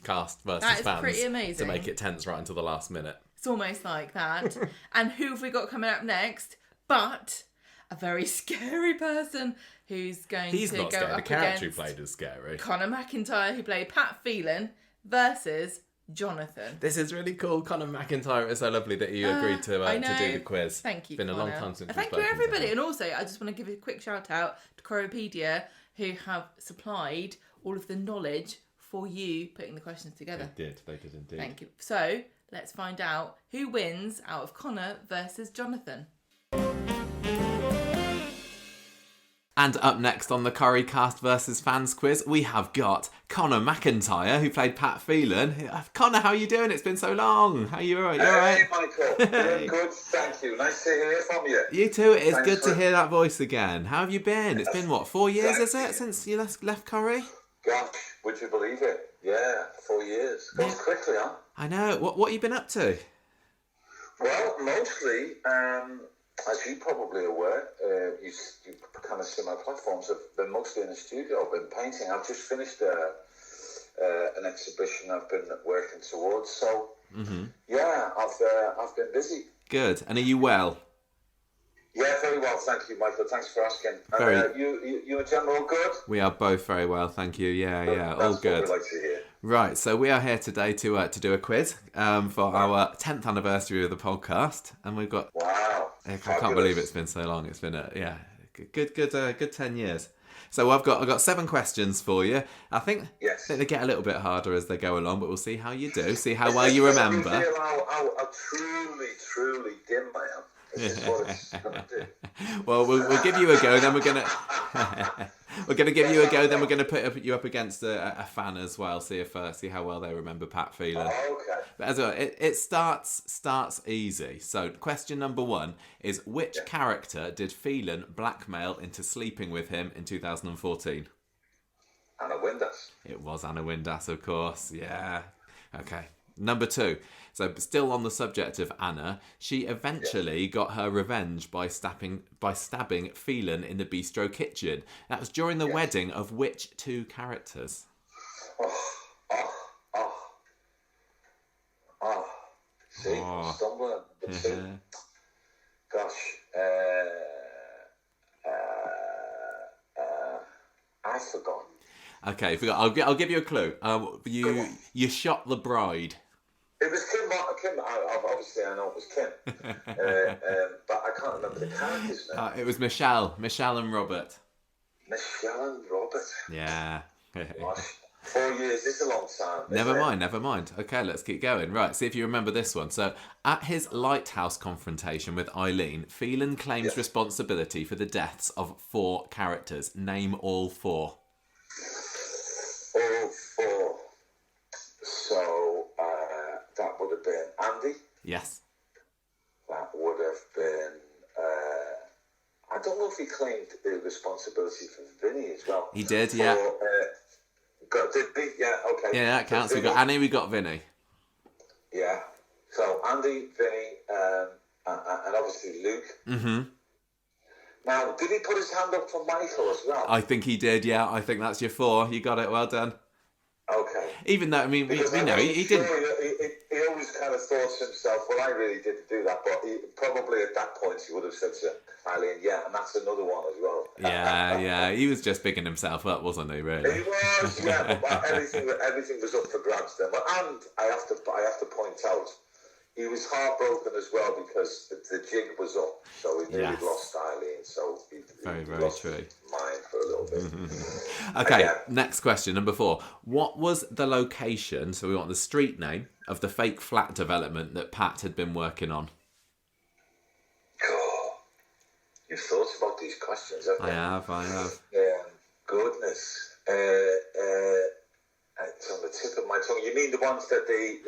cast versus fans pretty amazing. To make it tense right until the last minute. It's almost like that. And who have we got coming up next? But a very scary person who's going He's to not go scary. up The character against who played is scary. Conor McIntyre, who played Pat Phelan, versus Jonathan. This is really cool. Conor McIntyre, it's so lovely that you agreed to do the quiz. Thank you, It's been a long Connor. time since we've Thank you, spoken to everybody. her. And also, I just want to give a quick shout out to Corriepedia, who have supplied all of the knowledge for you putting the questions together. They did indeed. Thank you. So, let's find out who wins out of Connor versus Jonathan. And up next on the Corrie Cast versus Fans quiz, we have got Conor McIntyre, who played Pat Phelan. Conor, how are you doing? It's been so long. How are you? All right? Hey, Michael. Doing good, thank you. Nice to hear from you. You too. It's good to hear that voice again. How have you been? It's been, 4 years, is it, since you left Corrie? Gosh, would you believe it? Yeah, 4 years. Goes quickly, huh? I know. What have you been up to? Well, mostly, as you probably aware, you kind of see my platforms. I've been mostly in the studio. I've been painting. I've just finished an exhibition I've been working towards. So, yeah, I've been busy. Good. And are you well? Yeah, very well. Thank you, Michael. Thanks for asking. And you in general good? We are both very well, thank you. Yeah, all good. That's what we like to hear. Right, so we are here today to do a quiz for our 10th anniversary of the podcast, and we've got. Wow! I can't believe it's been so long. It's been good 10 years. So I've got 7 questions for you. I think they get a little bit harder as they go along, but we'll see how you do. See how well you remember. You feel how truly dim I am. This is what it's gonna do. Well, we'll give you a go. Then we're gonna give you a go. Then we're gonna put you up against a fan as well. See how well they remember Pat Phelan. Oh, okay. But as well, it starts easy. So question number 1 is, which character did Phelan blackmail into sleeping with him in 2014? Anna Windass. It was Anna Windass, of course. Yeah. Okay. Number 2. So still on the subject of Anna, she eventually got her revenge by stabbing Phelan in the bistro kitchen. That was during the wedding of which 2 characters? See, I'm stumbling. Gosh, I've forgotten. Okay, I'll give you a clue. You shot the bride. It was Kim. Obviously, I know it was Kim, but I can't remember the character's name. It was Michelle and Robert. Michelle and Robert. Yeah. Gosh, 4 years. This is a long time. Never mind. Okay, let's keep going. Right, see if you remember this one. So, at his lighthouse confrontation with Eileen, Phelan claims responsibility for the deaths of 4 characters. Name all 4. All 4. So, that would have been Andy. Yes. That would have been. I don't know if he claimed the responsibility for Vinny as well. He did, yeah. Did he? Yeah, okay. Yeah, that counts. We got Annie, we got Vinny. Yeah. So Andy, Vinny, and obviously Luke. Mm-hmm. Now, did he put his hand up for Michael as well? I think he did, yeah. I think that's your 4. You got it, well done. Okay. Even though, I mean, we know he didn't. He always kind of thought to himself, well, I really didn't do that, but probably at that point he would have said to Eileen, yeah, and that's another one as well. Yeah, he was just bigging himself up, wasn't he, really? He was, yeah, but everything was up for grabs then. And I have to point out, he was heartbroken as well because the jig was up, so he nearly lost Eileen, so he very lost true. his mind for a little bit. Okay, next question, number 4. What was the location, so we want the street name, of the fake flat development that Pat had been working on? God, you've thought about these questions, haven't you? I have. Goodness. It's on the tip of my tongue. You mean the ones that they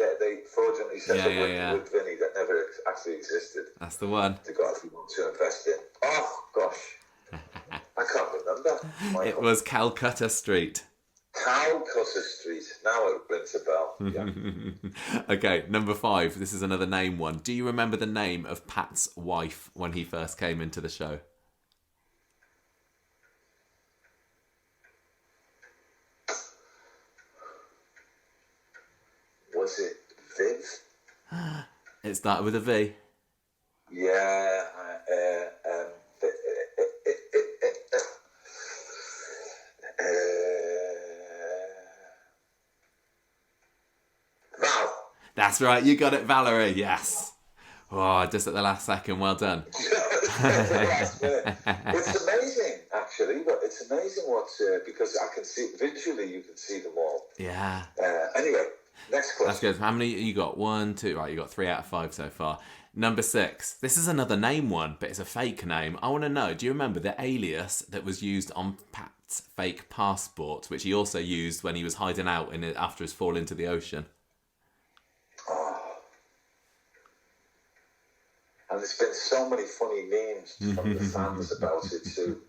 fraudulently said with Vinny that never actually existed? That's the one. To go if you want to invest in. Oh, gosh. I can't remember. Michael. It was Calcutta Street. Calcutta Street. Now it rings a bell. Yeah. Okay, number 5. This is another name one. Do you remember the name of Pat's wife when he first came into the show? Was it Viv? It started with a V. Yeah. Val. That's right, you got it, Valerie. Yes. Oh, just at the last second. Well done. It's amazing, actually. But it's amazing what because I can see visually. You can see them all. Yeah. Anyway, next question. That's good. How many you got? 1, 2. Right, you got 3 out of 5 so far. Number 6. This is another name one, but it's a fake name. I want to know. Do you remember the alias that was used on Pat's fake passport, which he also used when he was hiding out in it after his fall into the ocean? And there's been so many funny memes from the fans about it too.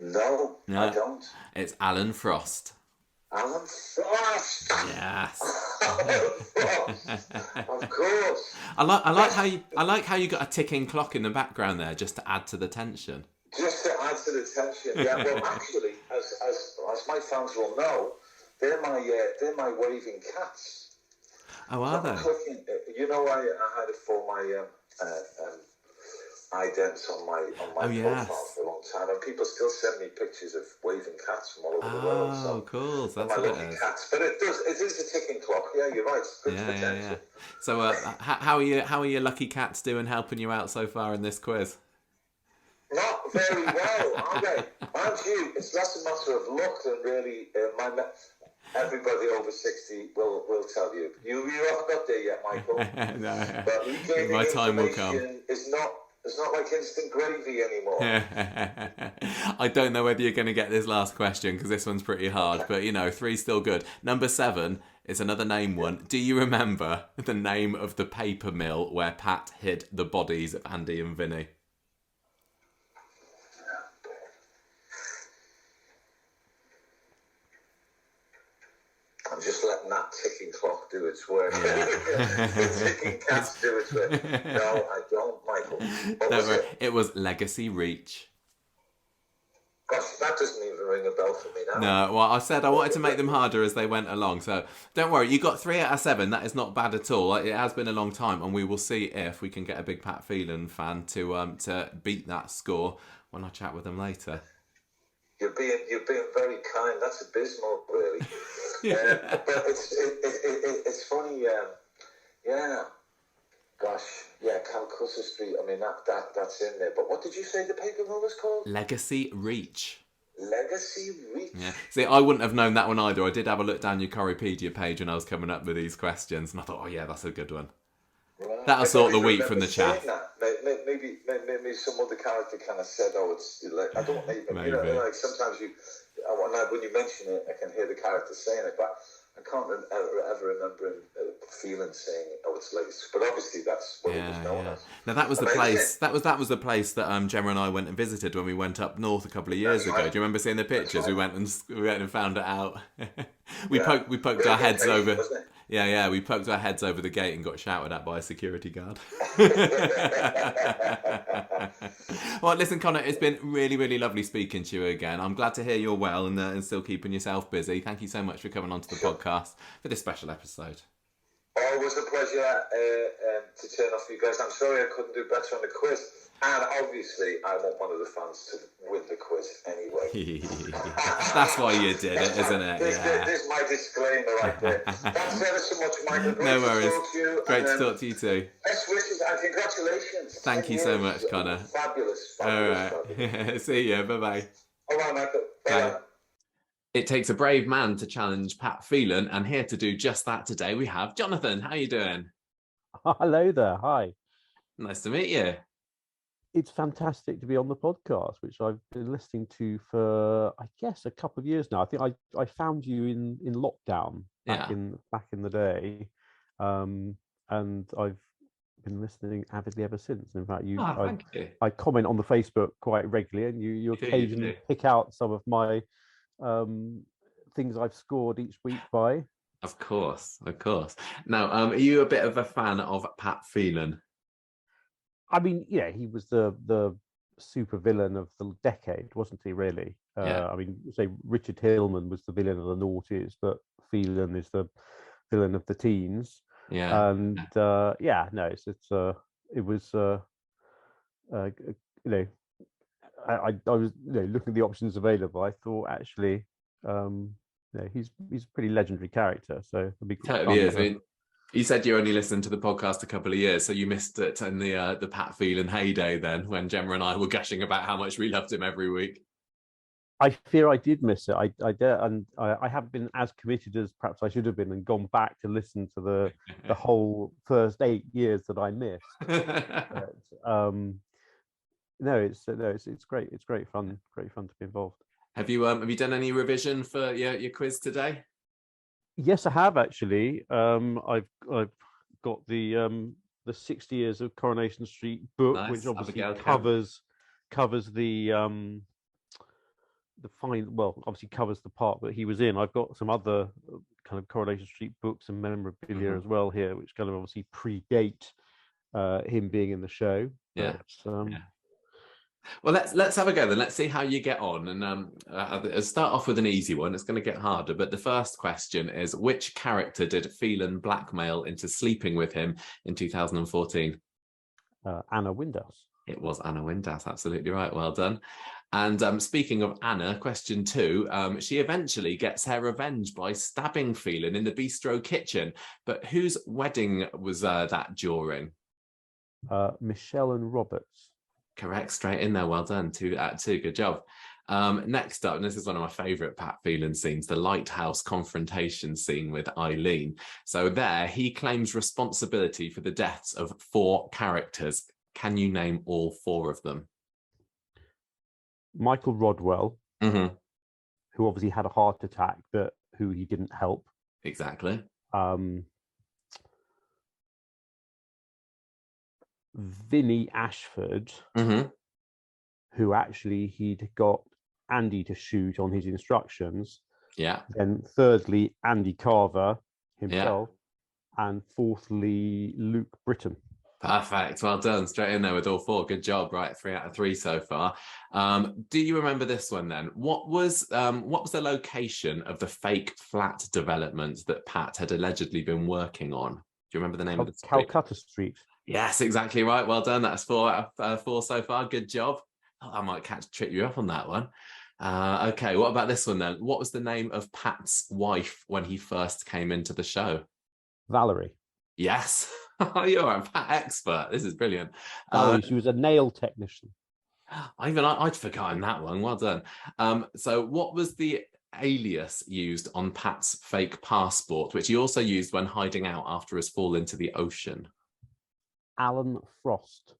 No, I don't. It's Alan Frost. Alan Frost. Yes. Of course. I like how you got a ticking clock in the background there, just to add to the tension. Just to add to the tension, yeah. Well, actually, as my fans will know, they're my waving cats. Oh, are they? Clicking, I had it for my idents on my profile for a long time, and people still send me pictures of waving cats from all over the world. Oh, cool! So that's my what lucky it is. Cats, but it is a ticking clock. Yeah, you're right. It's good potential. Yeah. So, how are your lucky cats doing, helping you out so far in this quiz? Not very well, are they? Mind you, it's less a matter of luck than really everybody over 60 will tell you. You haven't got there yet, Michael. No. But regaining My time will come. It's not like instant gravy anymore. I don't know whether you're going to get this last question because this one's pretty hard, but 3's still good. Number 7 is another name one. Do you remember the name of the paper mill where Pat hid the bodies of Andy and Vinny? I'm just letting that ticking clock do its work. The ticking cats do its work. No, I don't, Michael. It was Legacy Reach. Gosh, that doesn't even ring a bell for me now. No, well, I said I wanted to make them harder as they went along. So don't worry, you got 3 out of 7. That is not bad at all. It has been a long time, and we will see if we can get a big Pat Phelan fan to beat that score when I chat with them later. You're being very kind. That's abysmal, really. But it's funny. Yeah. Gosh. Yeah. Calcutta Street. I mean that's in there. But what did you say the paper mill was called? Legacy Reach. Legacy Reach. Yeah. See, I wouldn't have known that one either. I did have a look down your Corriepedia page when I was coming up with these questions, and I thought, oh yeah, that's a good one. Right. That'll sort the wheat from the chaff. Maybe some other character kind of said, "Oh, it's like I don't even." Maybe. Like sometimes when you mention it, I can hear the character saying it, but I can't ever remember feeling saying, "Oh, it's late." But obviously, that's what it was known as. Now that was the place. That was the place that Gemma and I went and visited when we went up north a couple of years ago. Do you remember seeing the pictures? Right. We went and found it out. We poked our heads over. Yeah, we poked our heads over the gate and got shouted at by a security guard. Well, listen, Connor, it's been really, really lovely speaking to you again. I'm glad to hear you're well and still keeping yourself busy. Thank you so much for coming onto the podcast for this special episode. Always a pleasure to turn off for you guys. I'm sorry I couldn't do better on the quiz. And obviously, I want one of the fans to win the quiz anyway. That's why you did it, isn't it? There's my disclaimer right there. Thanks ever so much, Michael. Great no worries. To talk to you. Great to talk to you too. Best wishes and congratulations. Thank you so much, Connor. Fabulous. All right. See you. Bye-bye. All right, Michael. Bye. It takes a brave man to challenge Pat Phelan, and here to do just that today we have Jonathan. How are you doing? Hello there. Hi. Nice to meet you. It's fantastic to be on the podcast, which I've been listening to for, I guess, a couple of years now. I think I found you in lockdown back in the day, and I've been listening avidly ever since. In fact, thank you. I comment on the Facebook quite regularly, and you occasionally pick out some of my things I've scored each week by. Of course. Now, are you a bit of a fan of Pat Phelan? I mean, yeah, he was the super villain of the decade, wasn't he, really? I mean, say Richard Hillman was the villain of the noughties, but Phelan is the villain of the teens. Yeah. And it was I was looking at the options available. I thought actually, he's a pretty legendary character. So it'd be totally is. I mean, you said you only listened to the podcast a couple of years, so you missed it in the Pat Phelan heyday then, when Gemma and I were gushing about how much we loved him every week. I fear I did miss it. I haven't been as committed as perhaps I should have been, and gone back to listen to the whole first 8 years that I missed. But, it's great. It's great fun to be involved. Have you done any revision for your quiz today? Yes, I have actually. I've got the 60 years of Coronation Street book, nice. Which obviously covers the obviously covers the part that he was in. I've got some other kind of Coronation Street books and memorabilia as well here, which kind of obviously predate him being in the show. Yeah. Well, let's have a go then. Let's see how you get on. And I'll start off with an easy one. It's going to get harder. But the first question is, which character did Phelan blackmail into sleeping with him in 2014? Anna Windass. It was Anna Windass. Absolutely right. Well done. And speaking of Anna, question 2, she eventually gets her revenge by stabbing Phelan in the bistro kitchen. But whose wedding was that during? Michelle and Roberts. Correct, straight in there. Well done. 2 out of 2. Good job. Next up, and this is one of my favourite Pat Phelan scenes, the lighthouse confrontation scene with Eileen. So there, he claims responsibility for the deaths of 4 characters. Can you name all 4 of them? Michael Rodwell, mm-hmm. who obviously had a heart attack, but who he didn't help. Exactly. Vinnie Ashford, mm-hmm. who actually he'd got Andy to shoot on his instructions. Yeah. Then thirdly, Andy Carver himself. Yeah. And fourthly, Luke Britton. Perfect. Well done. Straight in there with all 4. Good job. Right. 3 out of 3 so far. Do you remember this one then? What was the location of the fake flat development that Pat had allegedly been working on? Do you remember the name of the street? Calcutta Street. Yes, exactly right. Well done. That's 4 out of 4 so far. Good job. Oh, I might trick you up on that one. Okay. What about this one then? What was the name of Pat's wife when he first came into the show? Valerie. Yes. You're a Pat expert. This is brilliant. She was a nail technician. I'd forgotten that one. Well done. So what was the alias used on Pat's fake passport, which he also used when hiding out after his fall into the ocean? Alan Frost.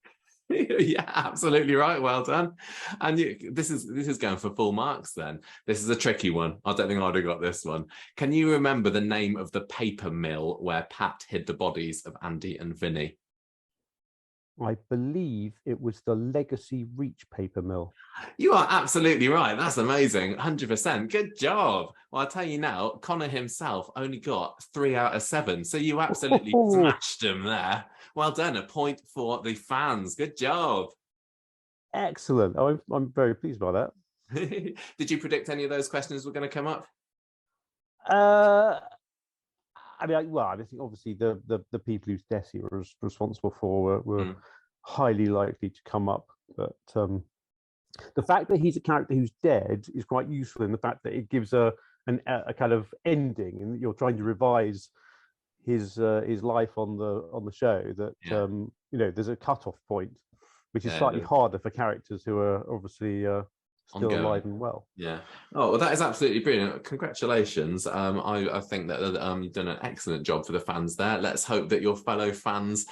Yeah, absolutely right. Well done. And this is going for full marks then. This is a tricky one. I don't think I'd have got this one. Can you remember the name of the paper mill where Pat hid the bodies of Andy and Vinnie? I believe it was the Legacy Reach paper mill. You are absolutely right. That's amazing. 100%. Good job. Well, I'll tell you now, Connor himself only got 3 out of 7. So you absolutely smashed him there. Well done. A point for the fans. Good job. Excellent. I'm very pleased by that. Did you predict any of those questions were going to come up? I think obviously the people whose deaths he was responsible for were highly likely to come up. But the fact that he's a character who's dead is quite useful in the fact that it gives a kind of ending, and you're trying to revise his life on the show. That there's a cutoff point, which is slightly harder for characters who are obviously still ongoing. Alive and well. Yeah. Oh, well, that is absolutely brilliant. Congratulations. I think that you've done an excellent job for the fans there. Let's hope that your fellow fans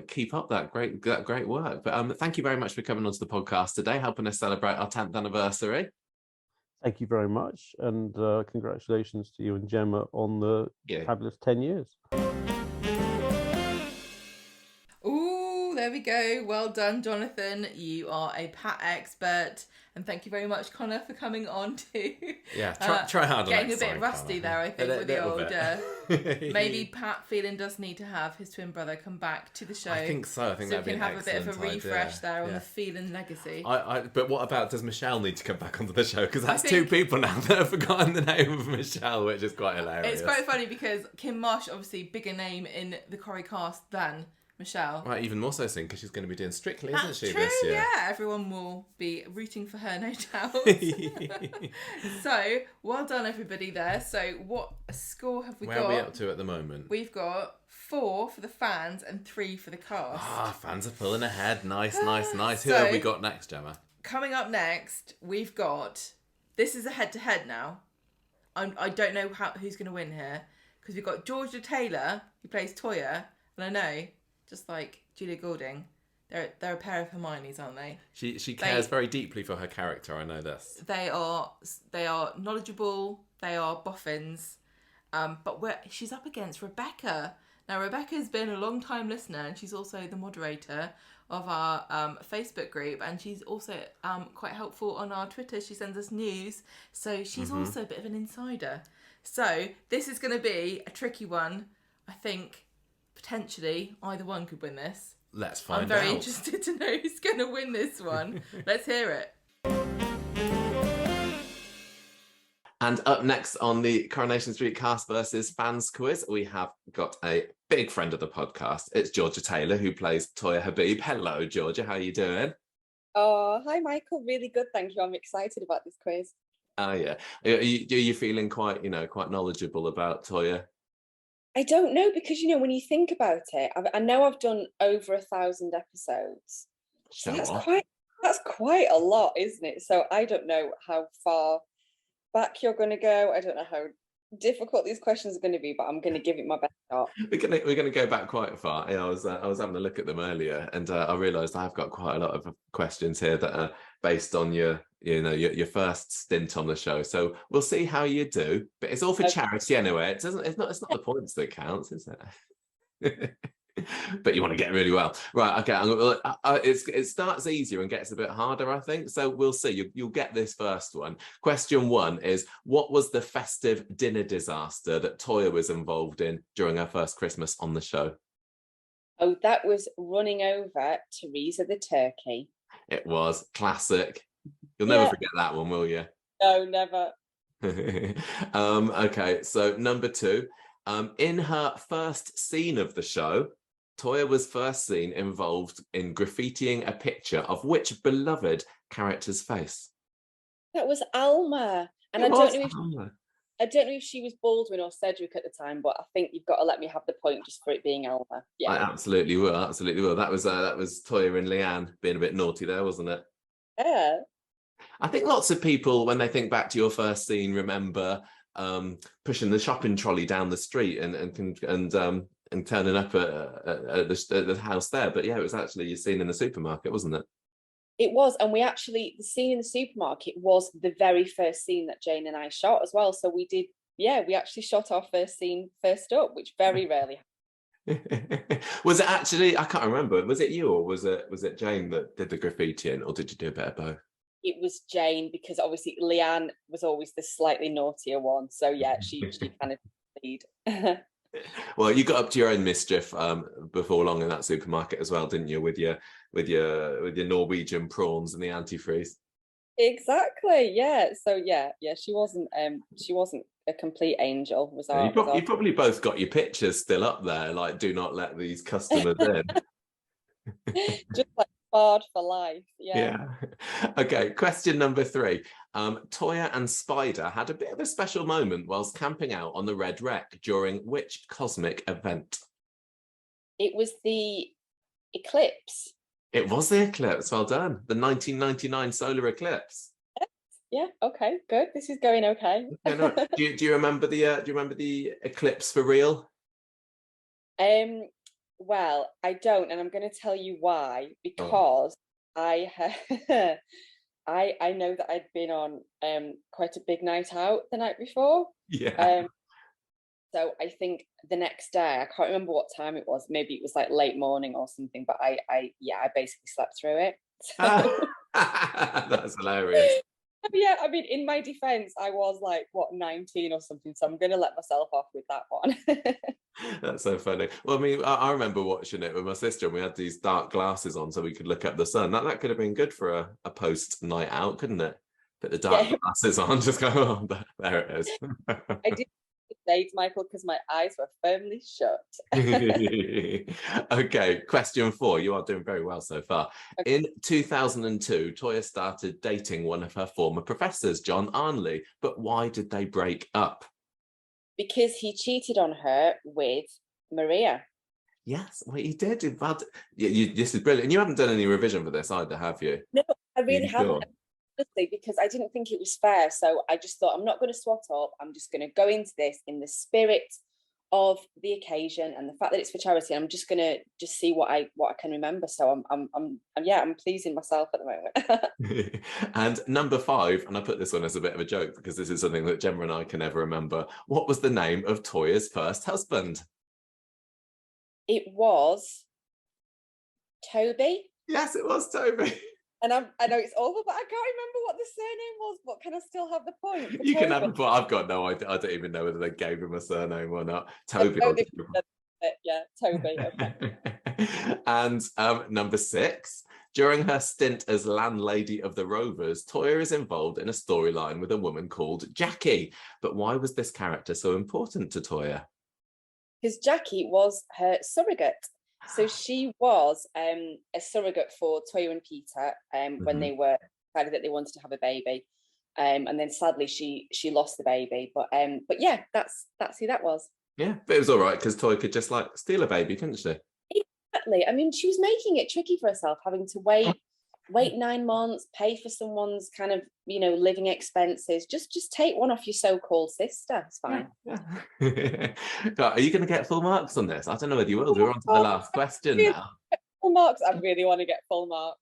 keep up that great work. But thank you very much for coming onto the podcast today, helping us celebrate our 10th anniversary. Thank you very much, and congratulations to you and Gemma on the fabulous 10 years. Ooh, there we go. Well done, Jonathan. You are a Pat expert. And thank you very much, Connor, for coming on too. Yeah, try hard. Getting a bit rusty there, I think, with the old. Maybe Pat Phelan does need to have his twin brother come back to the show. I think so. I think that'd be an excellent idea. So we can have a bit of a refresh there on the Phelan legacy. But what about, does Michelle need to come back onto the show? Because that's 2 people now that have forgotten the name of Michelle, which is quite hilarious. It's quite funny because Kim Marsh, obviously bigger name in the Corrie cast than Michelle. Right, even more so soon because she's going to be doing Strictly, That's isn't she, true, this year? Yeah, everyone will be rooting for her, no doubt. So, well done, everybody there. So, what score have we got? Where are we up to at the moment? We've got 4 for the fans and 3 for the cast. Fans are pulling ahead. Nice. Who So, have we got next, Gemma? Coming up next, we've got... This is a head-to-head now. I don't know who's going to win here. Because we've got Georgia Taylor, who plays Toya. And I know, just like Julia Goulding, they're a pair of Hermiones, aren't they? She cares very deeply for her character, I know this. They are knowledgeable, they are boffins. But she's up against Rebecca. Now, Rebecca's been a long-time listener, and she's also the moderator of our Facebook group, and she's also quite helpful on our Twitter. She sends us news, so she's also a bit of an insider. So this is going to be a tricky one. I think potentially either one could win this. Let's find out. I'm very interested to know who's going to win this one. Let's hear it. And up next on the Coronation Street Cast versus Fans quiz, we have got a big friend of the podcast. It's Georgia Taylor, who plays Toya Habib. Hello, Georgia. How are you doing? Oh, hi, Michael. Really good, thank you. I'm excited about this quiz. Oh, yeah. Are you feeling quite knowledgeable about Toya? I don't know, because, when you think about it, I know I've done over 1,000 episodes. So that's quite a lot, isn't it? So I don't know how far back you're going to go. I don't know how difficult these questions are going to be, but I'm going to give it my best shot. We're going to go back quite far. I was having a look at them earlier, and I realised I've got quite a lot of questions here that are based on your first stint on the show. So we'll see how you do. But it's all for charity anyway. It's not the points that counts, is it? But you want to get really well, right? Okay, it starts easier and gets a bit harder, I think. So we'll see. You'll get this first one. Question 1 is: what was the festive dinner disaster that Toya was involved in during her first Christmas on the show? Oh, that was running over Teresa the turkey. It was classic. You'll never forget that one, will you? No, never. Okay, so number 2. In her first scene of the show, Toya was first seen involved in graffitiing a picture of which beloved character's face? That was Alma. And I don't know if she was Baldwin or Cedric at the time, but I think you've got to let me have the point just for it being Alma. Yeah, I absolutely will. That was Toya and Leanne being a bit naughty there, wasn't it? Yeah. I think lots of people, when they think back to your first scene, remember pushing the shopping trolley down the street and turning up at the house there. But yeah, it was actually your scene in the supermarket, wasn't it? It was, and the scene in the supermarket was the very first scene that Jane and I shot as well. So we actually shot our first scene first up, which very rarely happens. Was it actually, I can't remember, was it you or was it Jane that did the graffitiing, or did you do a bit of both? It was Jane, because obviously Leanne was always the slightly naughtier one. So yeah, she kind of lead. Well, you got up to your own mischief before long in that supermarket as well, didn't you? With your Norwegian prawns and the antifreeze. Exactly. Yeah. So yeah. She wasn't a complete angel. You probably both got your pictures still up there, like "Do not let these customers in." Just like barred for life. Yeah. Okay. Question number 3. Toya and Spider had a bit of a special moment whilst camping out on the Red Wreck during which cosmic event? It was the eclipse. It was the eclipse. Well done. The 1999 solar eclipse. Yeah. Okay. Good. This is going okay. Do you remember the eclipse for real? Well, I don't, and I'm going to tell you why. Because I know that I'd been on quite a big night out the night before. Yeah. So I think the next day, I can't remember what time it was. Maybe it was like late morning or something. But I basically slept through it. So. That's hilarious. Yeah, I mean, in my defense, I was like 19 or something, so I'm going to let myself off with that one. That's so funny. Well, I mean, I remember watching it with my sister, and we had these dark glasses on so we could look at the sun. That could have been good for a post night out, couldn't it? Put the dark glasses on, just go, oh, there it is. I did shades, Michael, because my eyes were firmly shut. Okay, question 4. You are doing very well so far. Okay. In 2002, Toya started dating one of her former professors, John Arnley. But why did they break up? Because he cheated on her with Maria. Yes, well, he did. But this is brilliant. And you haven't done any revision for this either, have you? No, I really haven't. Sure? Because I didn't think it was fair. So I just thought, I'm not going to swat up. I'm just going to go into this in the spirit of the occasion and the fact that it's for charity. I'm just going to see what I can remember. So I'm pleasing myself at the moment. And number 5, and I put this one as a bit of a joke because this is something that Gemma and I can never remember. What was the name of Toya's first husband? It was Toby. Yes, it was Toby. And I know it's over, but I can't remember what the surname was. But can I still have the point? You Toby? Can have the point. I've got no idea. I don't even know whether they gave him a surname or not. Toby. Yeah, Toby. Okay. And number 6. During her stint as landlady of the Rovers, Toya is involved in a storyline with a woman called Jackie. But why was this character so important to Toya? Because Jackie was her surrogate. So she was a surrogate for Toya and Peter when they were decided that they wanted to have a baby. And then sadly she lost the baby. But yeah, that's who that was. Yeah, but it was all right because Toya could just steal a baby, couldn't she? Exactly. I mean, she was making it tricky for herself, having to wait 9 months, pay for someone's kind of, living expenses. Just take one off your so-called sister. It's fine. Yeah. Are you going to get full marks on this? I don't know whether you will. We're on to the last question now. Full marks? I really want to get full marks.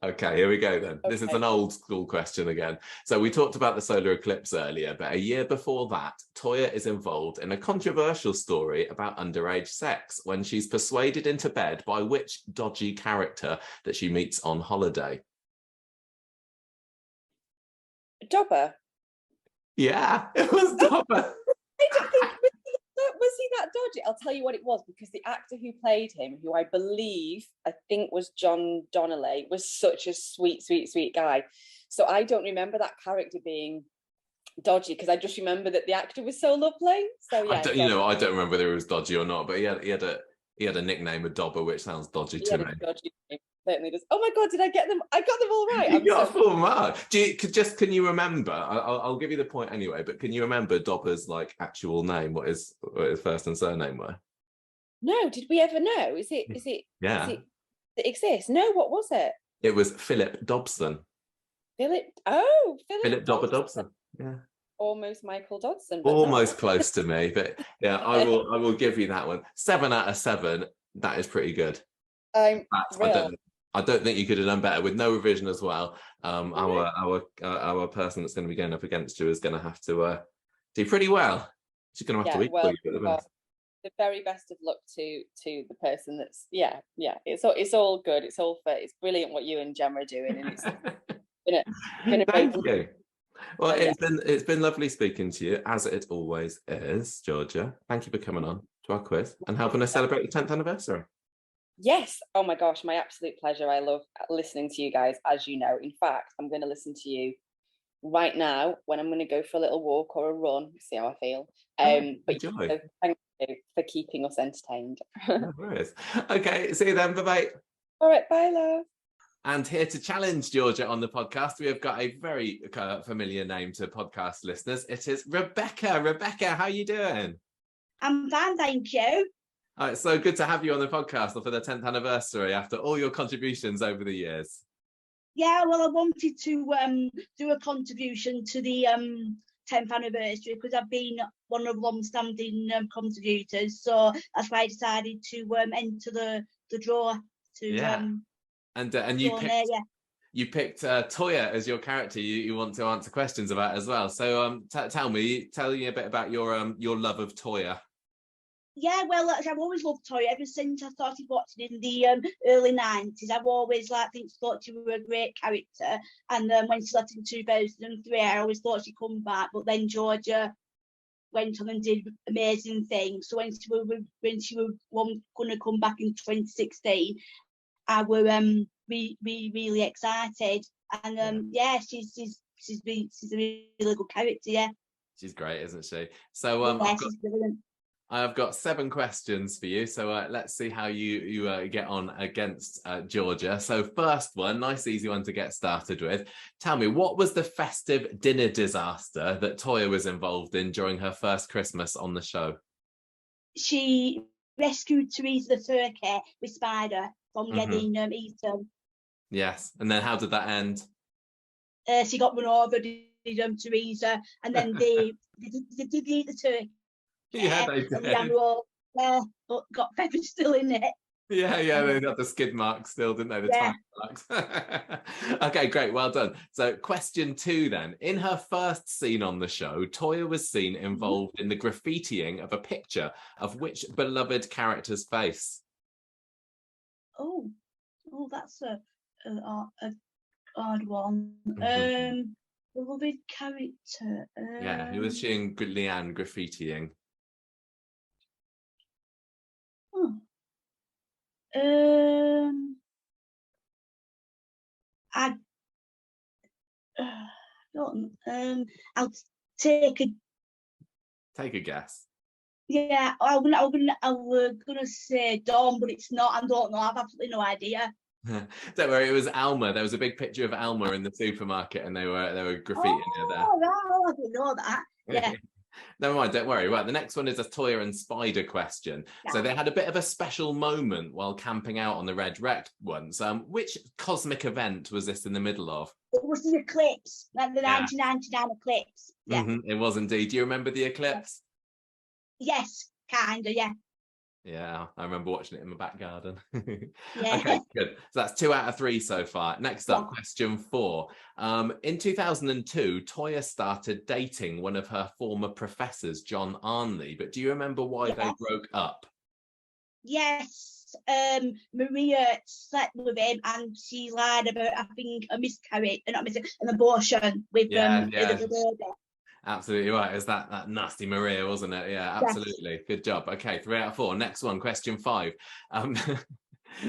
Okay, here we go then. Okay. This is an old school question again. So we talked about the solar eclipse earlier, but a year before that, Toya is involved in a controversial story about underage sex when she's persuaded into bed by which dodgy character that she meets on holiday? Dobber. Yeah, it was Dobber. I don't think was he that dodgy? I'll tell you what it was, because the actor who played him, who I think was John Donnelly, was such a sweet guy. So I don't remember that character being dodgy, because I just remember that the actor was so lovely. So yeah, I don't remember whether it was dodgy or not, but he had a nickname of Dobber, which sounds dodgy to me. Dodgy name. Certainly does. Oh my god, did I get them? I got them all right. You got a full mark. Can you remember? I'll give you the point anyway. But can you remember Dobber's actual name? What his first and surname were? No, did we ever know? Is it? Yeah. Does it exist? No, what was it? It was Philip Dobson. Philip Dobber Dobson. Yeah. Almost Michael Dodson. Almost close to me, but yeah, I will give you that one. 7 out of 7. That is pretty good. I don't think you could have done better with no revision as well. Our person that's going to be going up against you is going to have to do pretty well. She's going to have to equal you. The very best of luck to the person that's It's all good. It's all fair. It's brilliant what you and Gemma are doing, and it's been a Thank you. Well, it's been lovely speaking to you, as it always is, Georgia. Thank you for coming on to our quiz and helping us celebrate the 10th anniversary. Yes. Oh my gosh, my absolute pleasure. I love listening to you guys, as you know. In fact, I'm going to listen to you right now when I'm going to go for a little walk or a run, see how I feel. But thank you for keeping us entertained. No worries. Okay, see you then. Bye-bye. All right, bye, love. And here to challenge Georgia on the podcast, we have got a very familiar name to podcast listeners. It is Rebecca. Rebecca, how are you doing? I'm fine, thank you. It's so good to have you on the podcast for the 10th anniversary after all your contributions over the years. Yeah, well, I wanted to do a contribution to the 10th anniversary because I've been one of the long-standing contributors, so that's why I decided to enter the draw to and you picked Toya as your character you want to answer questions about as well. So tell me a bit about your love of Toya. Yeah, well, I've always loved Toya ever since I started watching in the early 90s. I've always thought she was a great character, and when she left in 2003, I always thought she'd come back. But then Georgia went on and did amazing things. So when she was going to come back in 2016, I were really excited. And she's a really good character. Yeah. She's great, isn't she? So she's brilliant. I've got 7 questions for you. So let's see how you get on against Georgia. So first one, nice easy one to get started with. Tell me, what was the festive dinner disaster that Toya was involved in during her first Christmas on the show? She rescued Teresa the turkey with Spider from getting eaten. Yes, and then how did that end? She got run over, Teresa, and then they did eat the turkey. Yeah, they did. And the animal, but got pepper still in it. Yeah, they got the skid marks still, didn't they? The time marks. Okay, great, well done. So question 2 then. In her first scene on the show, Toya was seen involved in the graffitiing of a picture of which beloved character's face? Oh, that's a hard one. Beloved character. Yeah, who was she in Leanne graffitiing? I don't. I'll take a guess. Yeah, I was gonna say Dawn, but it's not. I don't know. I've absolutely no idea. Don't worry, it was Alma. There was a big picture of Alma in the supermarket, and they were graffitiing her there. Oh, no, I didn't know that. Yeah. Never mind, don't worry. Right, the next one is a Toya and Spider question. Yeah. So they had a bit of a special moment while camping out on the Red Wreck once. Which cosmic event was this in the middle of? It was the eclipse, like the 1999 eclipse. Yeah. It was indeed. Do you remember the eclipse? Yes, kinda, yeah. Yeah, I remember watching it in my back garden. Yeah. Okay, good. So that's 2 out of 3 so far. Next up, question 4. In 2002, Toya started dating one of her former professors, John Arnley. But do you remember why they broke up? Yes, Maria slept with him and she lied about, I think, a miscarriage, an abortion with the baby. Absolutely right. It's that nasty Maria, wasn't it? Yeah, absolutely. Yes. Good job. Okay, 3 out of 4. Next one, question 5.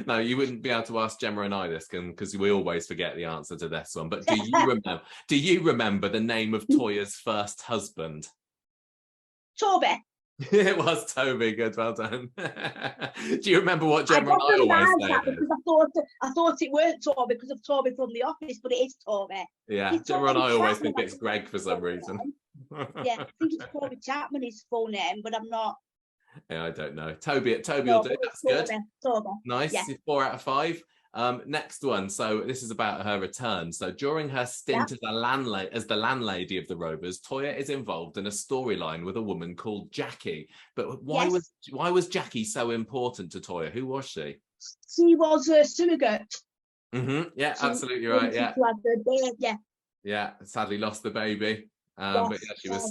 No, you wouldn't be able to ask Gemma and I this because we always forget the answer to this one. But do you remember the name of Toya's first husband? Toby. It was Toby. Good, well done. Do you remember what Gemma and I always say? Because I thought it weren't Toby because of Toby from The Office, but it is Toby. Yeah, Gemma and I always think it's Greg for some reason. Yeah, I think it's Toby Chapman, his full name, but I'm not. Yeah, I don't know. Toby will do. That's good. Toby. Nice. Yeah. 4 out of 5. Next one. So this is about her return. So during her stint as the landlady of the Rovers, Toya is involved in a storyline with a woman called Jackie. But why was Jackie so important to Toya? Who was she? She was a surrogate. Yeah, absolutely right. Yeah. Yeah. Sadly lost the baby. But yeah, she was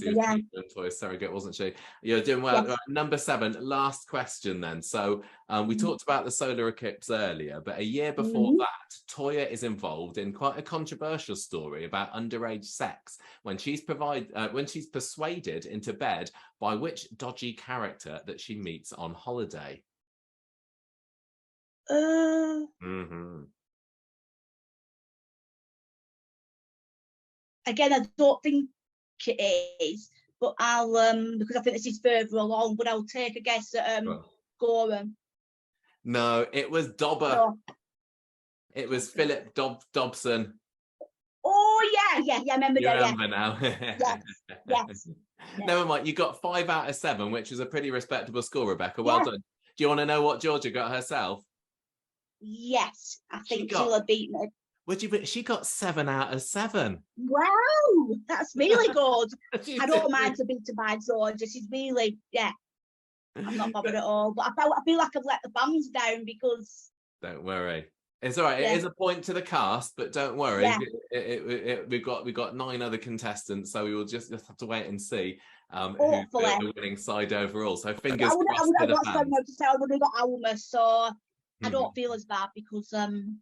Toya's surrogate, wasn't she? You're doing well. Right, number 7, last question then. So we talked about the solar eclipse earlier, but a year before that, Toya is involved in quite a controversial story about underage sex when she's persuaded into bed by which dodgy character that she meets on holiday? Again, I don't think it is, but I'll because I think this is further along, but I'll take a guess at Gorham. No, it was Dobber. No. It was Philip Dobson. Oh yeah, I remember. You remember now. Yes. Never mind. You got 5 out of 7, which is a pretty respectable score, Rebecca. Well done. Do you want to know what Georgia got herself? Yes, I think she'll have beaten me. She got 7 out of 7. Wow, that's really good. I don't mind to be beaten by Georgia. She's really, I'm not bothered at all. But I feel like I've let the fans down because. Don't worry, it's all right. It is a point to the cast, but don't worry. We've got 9 other contestants, so we will just have to wait and see who's the winning side overall. So fingers crossed for the fans. I would have got Alma, so. I don't feel as bad because don't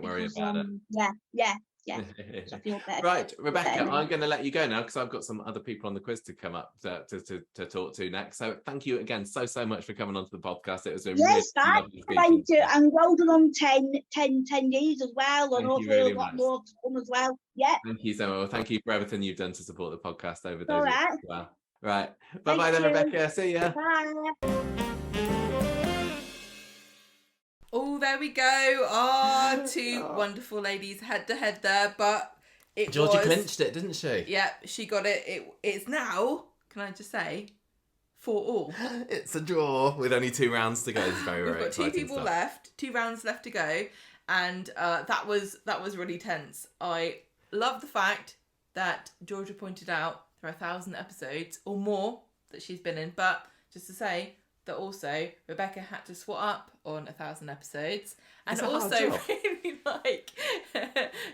worry about it. yeah, so I feel better. Right, Rebecca, I'm going to let you go now because I've got some other people on the quiz to come up to talk to next. So thank you again so much for coming onto the podcast. It was a really lovely speaking. Thank you, and well done on 10 years as well, and hopefully a lot more to come as well. Yeah. Thank you so much. Thank you for everything you've done to support the podcast over those All years right. as well. Right, bye-bye then, Rebecca. See ya. Bye. Oh, there we go. Two wonderful ladies head to head there, but Georgie clinched it, didn't she? Yeah, she got it. It's now, can I just say, 4-4. It's a draw with only 2 rounds to go. It's very, very We've got 2 people stuff. left, 2 rounds left to go, and that was really tense. I love the fact that Georgia pointed out there are 1,000 episodes or more that she's been in, but just to say that also Rebecca had to swat up on 1,000 episodes, and also really like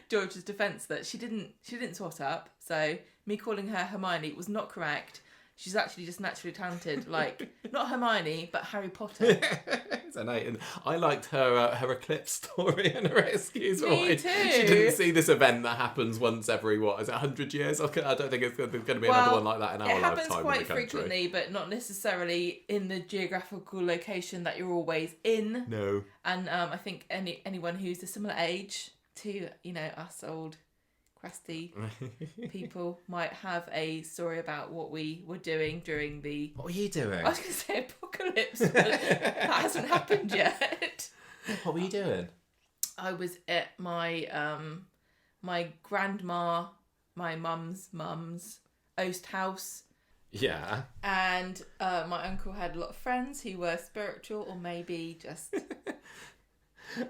George's defence that she didn't swat up. So me calling her Hermione was not correct. She's actually just naturally talented, like not Hermione, but Harry Potter. It's an 8, and I liked her eclipse story and her excuse Me why too. she didn't see this event that happens once every 100 years. I don't think it's going to be another one like that in our lifetime. It happens quite frequently, but not necessarily in the geographical location that you're always in. No. And I think anyone who's a similar age to us old crusty people might have a story about what we were doing during the... What were you doing? I was going to say apocalypse, but that hasn't happened yet. What were you doing? I was at my my grandma, my mum's oast house. Yeah. And my uncle had a lot of friends who were spiritual or maybe just...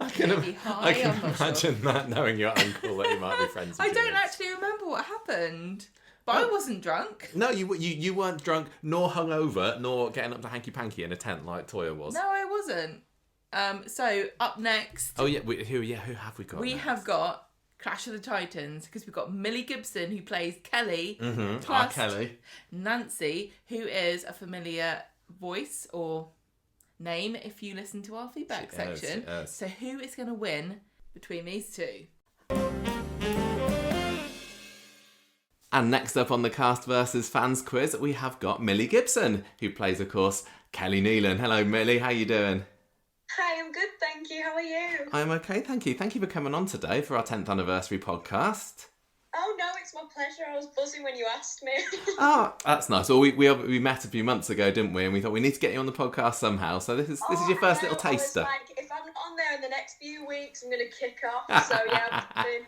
I can imagine that, knowing your uncle, that you might be friends with. I don't actually remember what happened, but I wasn't drunk. No, you weren't drunk, nor hungover, nor getting up to hanky panky in a tent like Toya was. No, I wasn't. So up next. Oh yeah, who have we got? We have got Clash of the Titans because we've got Millie Gibson who plays Kelly, plus Kelly, Nancy, who is a familiar voice or name if you listen to our feedback section. Yes. So who is going to win between these two? And next up on the Cast versus Fans quiz, we have got Millie Gibson, who plays, of course, Kelly Nealon. Hello, Millie. How you doing? Hi, I'm good, thank you. How are you? I'm okay, thank you. Thank you for coming on today for our 10th anniversary podcast. Oh no, it's my pleasure. I was buzzing when you asked me. Oh, that's nice. Well, we met a few months ago, didn't we? And we thought we need to get you on the podcast somehow. So this is your first little taster. I was like, if I'm not on there in the next few weeks, I'm going to kick off. So yeah, I'm in.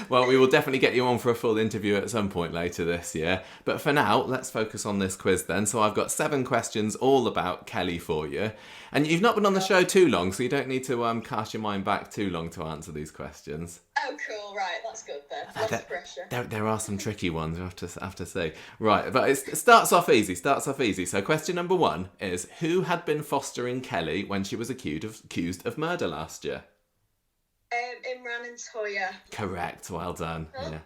Well, we will definitely get you on for a full interview at some point later this year. But for now, let's focus on this quiz then. So I've got 7 questions all about Kelly for you. And you've not been on the show too long, so you don't need to cast your mind back too long to answer these questions. Oh, cool. Right, that's good then. Less pressure. There are some tricky ones, I have to say. Right, but it starts off easy. So question number 1 is, who had been fostering Kelly when she was accused of murder last year? Imran and Toya. Correct. Well done. Huh?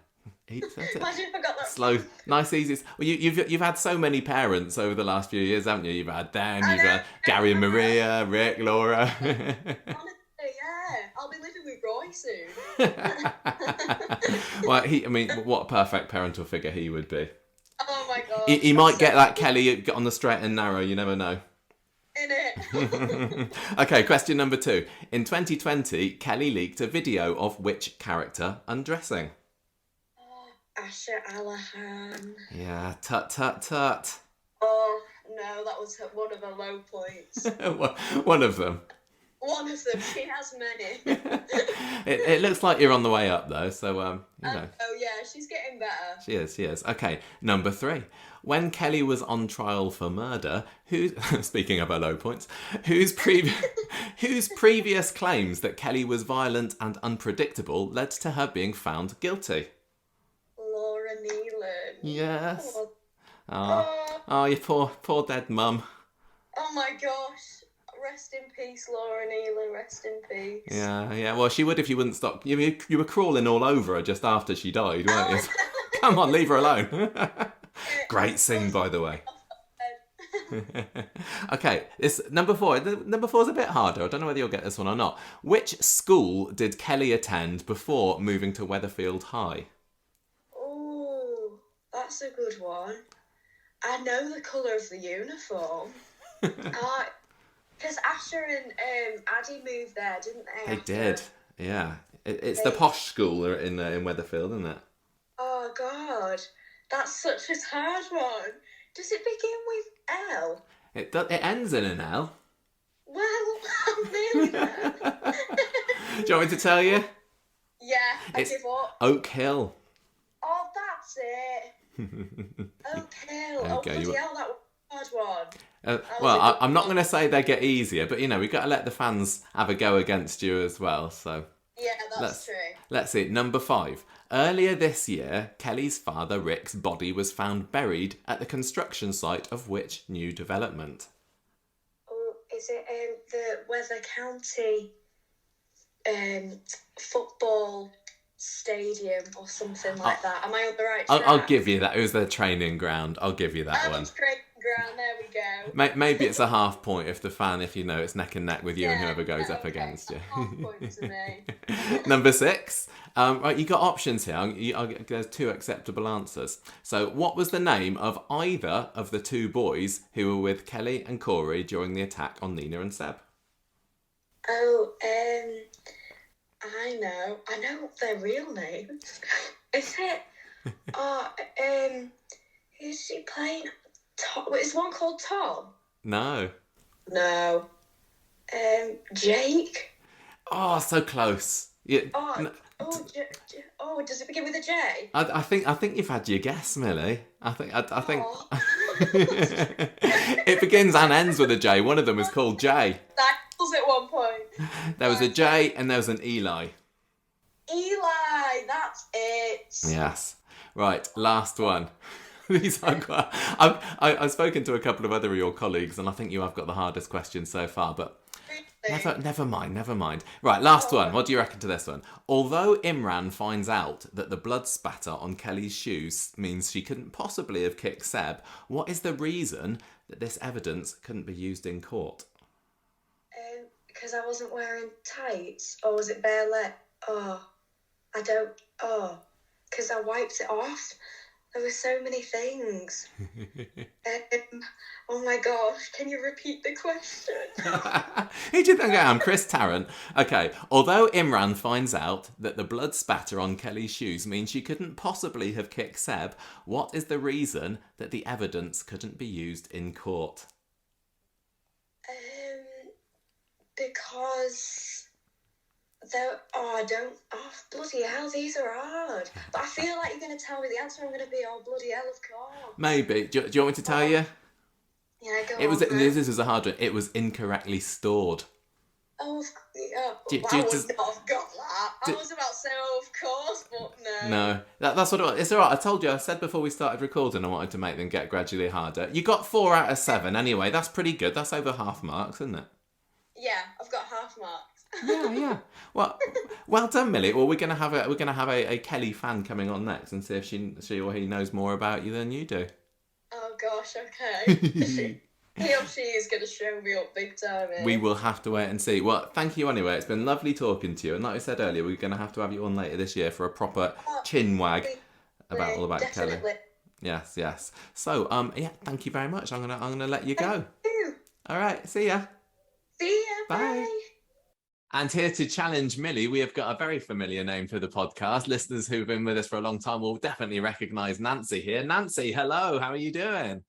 Yeah. Imagine if I got that. Slow, nice, easy. Well, you've had so many parents over the last few years, haven't you? You've had Dan, you've had Gary and Maria, Rick, Laura. Honestly, yeah. I'll be living with Roy soon. Well, what a perfect parental figure he would be. Oh my god. He might get that Kelly on the straight and narrow. You never know. In it. Okay, question number 2. In 2020, Kelly leaked a video of which character undressing? Asher Alahan. Yeah, tut. Oh, no, that was one of her low points. One of them. One of them. She has many. It looks like you're on the way up, though, so, you know. Oh, yeah, she's getting better. She is. Okay, number 3. When Kelly was on trial for murder, speaking of her low points, whose previous claims that Kelly was violent and unpredictable led to her being found guilty? Laura Nealon. Yes. Oh, your poor dead mum. Oh my gosh. Rest in peace, Laura Nealon. Rest in peace. Yeah. Well, she would if you wouldn't stop. You were crawling all over her just after she died, weren't you? Come on, leave her alone. Great scene, by the way. Okay, this number 4. Number 4 is a bit harder. I don't know whether you'll get this one or not. Which school did Kelly attend before moving to Weatherfield High? Oh, that's a good one. I know the colour of the uniform. Because Asher and Addie moved there, didn't they? They did, yeah. It's the posh school in Weatherfield, isn't it? Oh, God. That's such a hard one. Does it begin with L? It ends in an L. Well, I'm nearly there. Do you want me to tell you? Yeah, I give up. Oak Hill. Oh, that's it. Oak Hill. Oh, Okay, bloody hell, that was a hard one. Well, I'm not going to say they get easier, but we've got to let the fans have a go against you as well. So yeah, that's true. Let's see. Number 5. Earlier this year, Kelly's father Rick's body was found buried at the construction site of which new development? Oh, is it the Weather County football stadium or something like that? Am I on the right track? I'll give you that. It was their training ground. I'll give you that one. Training ground. There we go. Maybe it's a half point if it's neck and neck with you and whoever goes up against you. Half point to me. Number 6. Right, you got options here. There's 2 acceptable answers. So, what was the name of either of the 2 boys who were with Kelly and Corrie during the attack on Nina and Seb? Oh, I know their real names. Is it? Who's she playing? Tom? Is one called Tom? No. No. Jake. Oh, so close. Yeah. Does it begin with a J? I think you've had your guess, Millie. I think it begins and ends with a J. One of them is called J. That was at one point. There was a J and there was an Eli. Eli, that's it. Yes. Right, last one. These are quite... I've spoken to a couple of other of your colleagues, and I think you have got the hardest question so far, but never mind. Right, last one. What do you reckon to this one? Although Imran finds out that the blood spatter on Kelly's shoes means she couldn't possibly have kicked Seb, what is the reason that this evidence couldn't be used in court? Because I wasn't wearing tights, or was it bare leg? Because I wiped it off. There were so many things. Oh my gosh, can you repeat the question? Who do you think I am? Chris Tarrant. Okay, although Imran finds out that the blood spatter on Kelly's shoes means she couldn't possibly have kicked Seb, what is the reason that the evidence couldn't be used in court? Because... bloody hell, these are hard. But I feel like you're going to tell me the answer. I'm going to be, bloody hell, of course. Maybe. Do you want me to tell you? Yeah, go on. This was a hard one. It was incorrectly stored. I would not have got that. I was about to say, of course, but no. No, that's what it was. It's all right. I told you. I said before we started recording, I wanted to make them get gradually harder. You got 4 out of 7 anyway. That's pretty good. That's over half marks, isn't it? Yeah, I've got half marks. Yeah. Well done, Millie. Well, we're gonna have a Kelly fan coming on next and see if she or he knows more about you than you do. Oh gosh, okay. He or she is going to show me up big time. We will have to wait and see. Well, thank you anyway. It's been lovely talking to you. And like I said earlier, we're going to have you on later this year for a proper chin wag about definitely. Kelly. Yes. So, thank you very much. I'm gonna let you go. Thank you. All right. See ya. See ya. Bye. And here to challenge Millie, we have got a very familiar name for the podcast. Listeners who've been with us for a long time will definitely recognise Nancy here. Nancy, hello. How are you doing?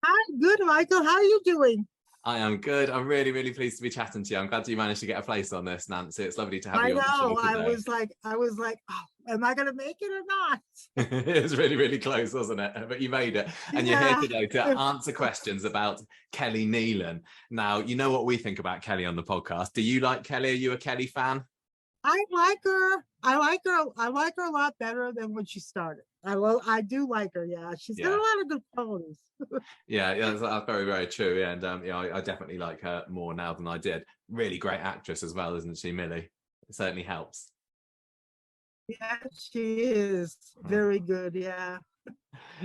I'm good, Michael. How are you doing? I am good. I'm really, really pleased to be chatting to you. I'm glad you managed to get a place on this, Nancy. It's lovely to have you on the show today. I was like, oh, am I going to make it or not? It was really, really close, wasn't it? But you made it. And you're here today to answer questions about Kelly Nealon. Now, you know what we think about Kelly on the podcast. Do you like Kelly? Are you a Kelly fan? I like her. I like her a lot better than when she started. I do like her. Yeah, she's got a lot of good qualities. Yeah, that's very, very true. Yeah, and I definitely like her more now than I did. Really great actress as well, isn't she, Millie? It certainly helps. Yeah, she is very good. Yeah.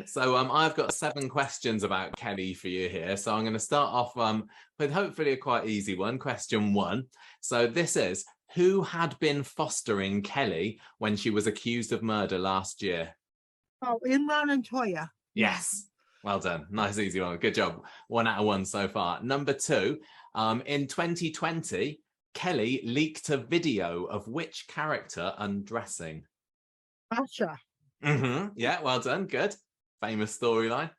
So I've got 7 questions about Kelly for you here. So I'm going to start off with hopefully a quite easy one. Question 1. So this is, who had been fostering Kelly when she was accused of murder last year? Oh, Imran and Toya. Yes. Well done. Nice, easy one. Good job. 1 out of 1 so far. Number 2, in 2020, Kelly leaked a video of which character undressing? Asha. Yeah, well done. Good. Famous storyline.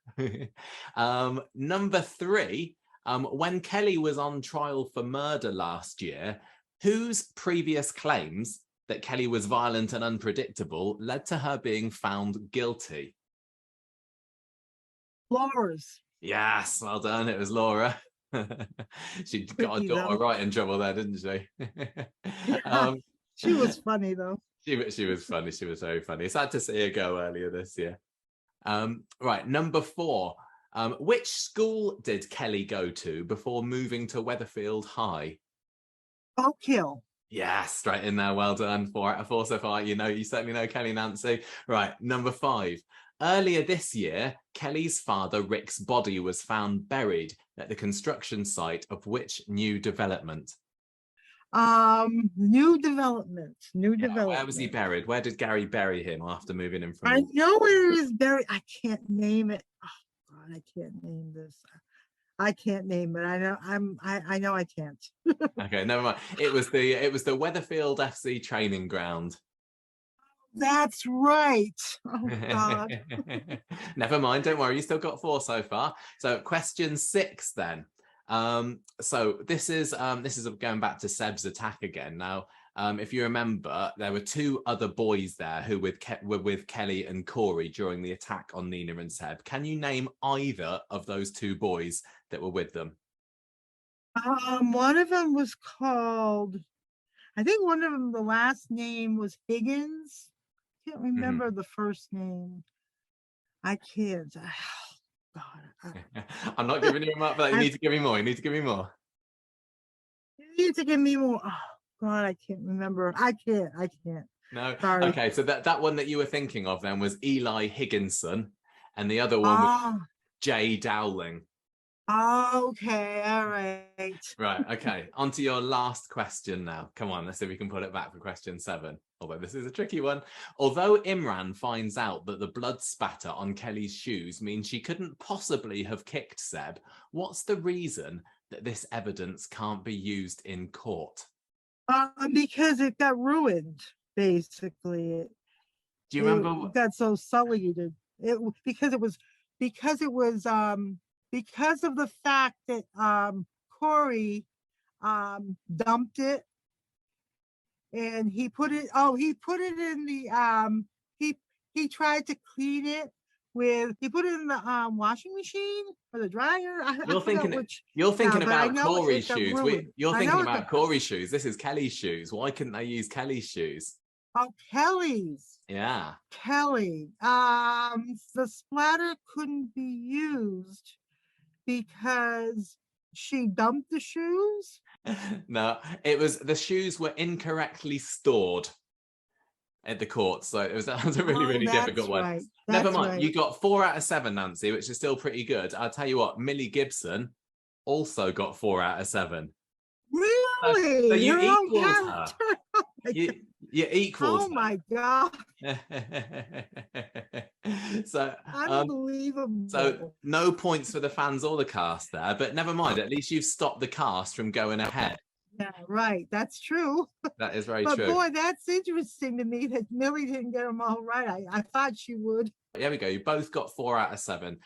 Number 3, when Kelly was on trial for murder last year, whose previous claims that Kelly was violent and unpredictable led to her being found guilty? Laura's. Yes, well done. It was Laura. She got her daughter right in trouble there, didn't she? She was funny though. She was funny. She was very funny. Sad to see her go earlier this year. Right, number 4. Which school did Kelly go to before moving to Weatherfield High? Oak Hill. Yes, straight in there. Well done. 4 out of 4 so far. You certainly know Kelly Nancy. Right, number 5. Earlier this year, Kelly's father Rick's body was found buried at the construction site of which new development? New development. Where was he buried? Where did Gary bury him after moving in from? I know where he was buried. I can't name it. Oh God, I can't name this. I can't name it. I know. I know I can't. Okay, never mind. It was the Weatherfield FC training ground. That's right. Oh God. Never mind. Don't worry. You still got 4 so far. So question 6 then. So this is going back to Seb's attack again. Now, if you remember, there were 2 other boys there who were with Kelly and Corrie during the attack on Nina and Seb. Can you name either of those 2 boys that were with them? One of them was called, I think one of them, the last name was Higgins. I can't remember the first name. I can't. Oh, God. I'm not giving you a mark for that. You need to give me more. You need to give me more. You need to give me more. Oh, God, I can't remember. I can't. No. Sorry. Okay, so that one that you were thinking of then was Eli Higginson, and the other one was Jay Dowling. Okay, all right. Right, okay. On to your last question now. Come on, let's see if we can put it back for question 7. Although this is a tricky one. Although Imran finds out that the blood spatter on Kelly's shoes means she couldn't possibly have kicked Seb, what's the reason that this evidence can't be used in court? Because it got ruined, basically. Do you remember? It got so sullied. Because of the fact that Corrie dumped it, and he put it in the he tried to clean it he put it in the washing machine or the dryer. You're thinking about Corrie's shoes. You're thinking about Corrie's shoes. This is Kelly's shoes. Why couldn't they use Kelly's shoes? Oh, Kelly's. Yeah. Kelly. The splatter couldn't be used because she dumped the shoes. No, it was the shoes were incorrectly stored at the court, so that was a really difficult one. Right. Never mind. Right. You got 4 out of 7, Nancy, which is still pretty good. I'll tell you what, Millie Gibson also got 4 out of 7. Really? So you equaled her. You equaled. Oh my God. So unbelievable. So no points for the fans or the cast there, but never mind. At least you've stopped the cast from going ahead. Yeah, right. That's true. That is very but true. But boy, that's interesting to me that Millie didn't get them all right. I thought she would. Here we go. You both got 4 out of 7.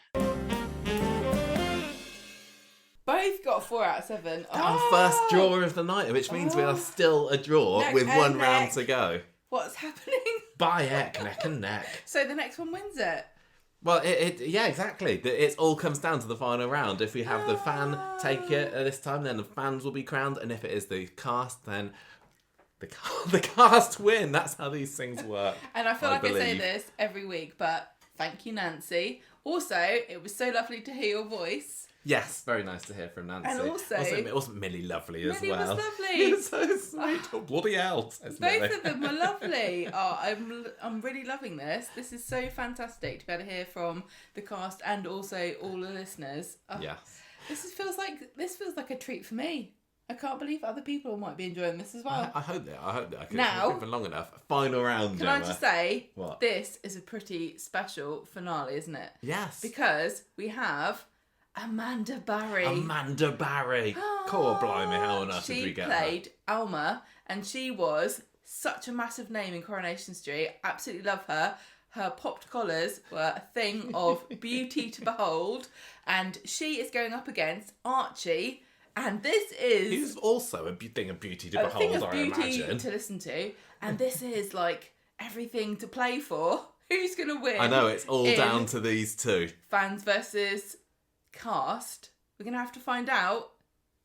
Both got 4 out of 7. Our first draw of the night, which means we are still a draw with 1 round to go. What's happening? By heck, neck and neck. So the next one wins it. Well, yeah, exactly. It all comes down to the final round. If we have the fan take it this time, then the fans will be crowned, and if it is the cast, then the cast win. That's how these things work. And I feel like I say this every week, but thank you, Nancy. Also, it was so lovely to hear your voice. Yes, very nice to hear from Nancy. And also wasn't Millie lovely as Millie well? was lovely. So sweet. Oh, bloody hell. Says Both Millie. of them were lovely. Oh, I'm really loving this. This is so fantastic to be able to hear from the cast and also all the listeners. Oh, yes. This feels like a treat for me. I can't believe other people might be enjoying this as well. I hope that. I could Now, have been long enough. Final round, Can Gemma. I just say, What? this is a pretty special finale, isn't it? Yes. Because we have Amanda Barry. Amanda Barry. Core blimey, how on earth did we get her? She played Alma, and she was such a massive name in Coronation Street. Absolutely love her. Her popped collars were a thing of beauty to behold, and she is going up against Archie. And this is... He's also a thing of beauty to behold, thing of I beauty imagine. to listen to. And this is like everything to play for. Who's going to win? I know, it's all down to these two. Fans versus cast. We're going to have to find out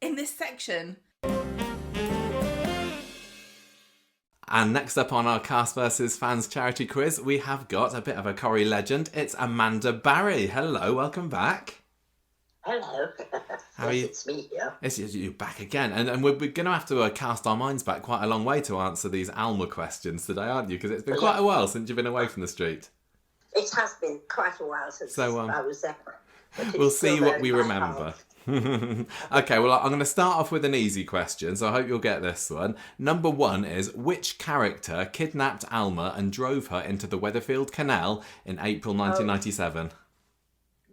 in this section. And next up on our Cast versus Fans charity quiz, we have got a bit of a Corrie legend. It's Amanda Barry. Hello, welcome back. Hello. How are you? It's me here. It's you back again. And we're going to have to cast our minds back quite a long way to answer these Alma questions today, aren't you? Because it's been quite a while since you've been away from the street. It has been quite a while since I was there. We'll see what we remember. Okay, well, I'm going to start off with an easy question, so I hope you'll get this one. Number 1 is, which character kidnapped Alma and drove her into the Weatherfield Canal in April 1997?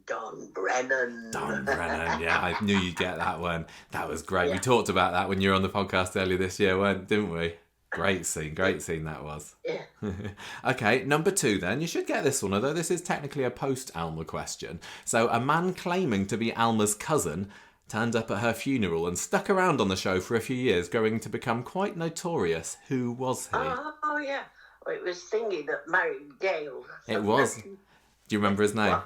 Don Brennan. Don Brennan, yeah, I knew you'd get that one. That was great. Yeah. We talked about that when you were on the podcast earlier this year, didn't we? Great scene that was. Yeah. Okay, number 2 then. You should get this one, although this is technically a post-Alma question. So, a man claiming to be Alma's cousin turned up at her funeral and stuck around on the show for a few years, growing to become quite notorious. Who was he? Oh yeah. Well, it was Thingy that married Gail. It was. Do you remember his name?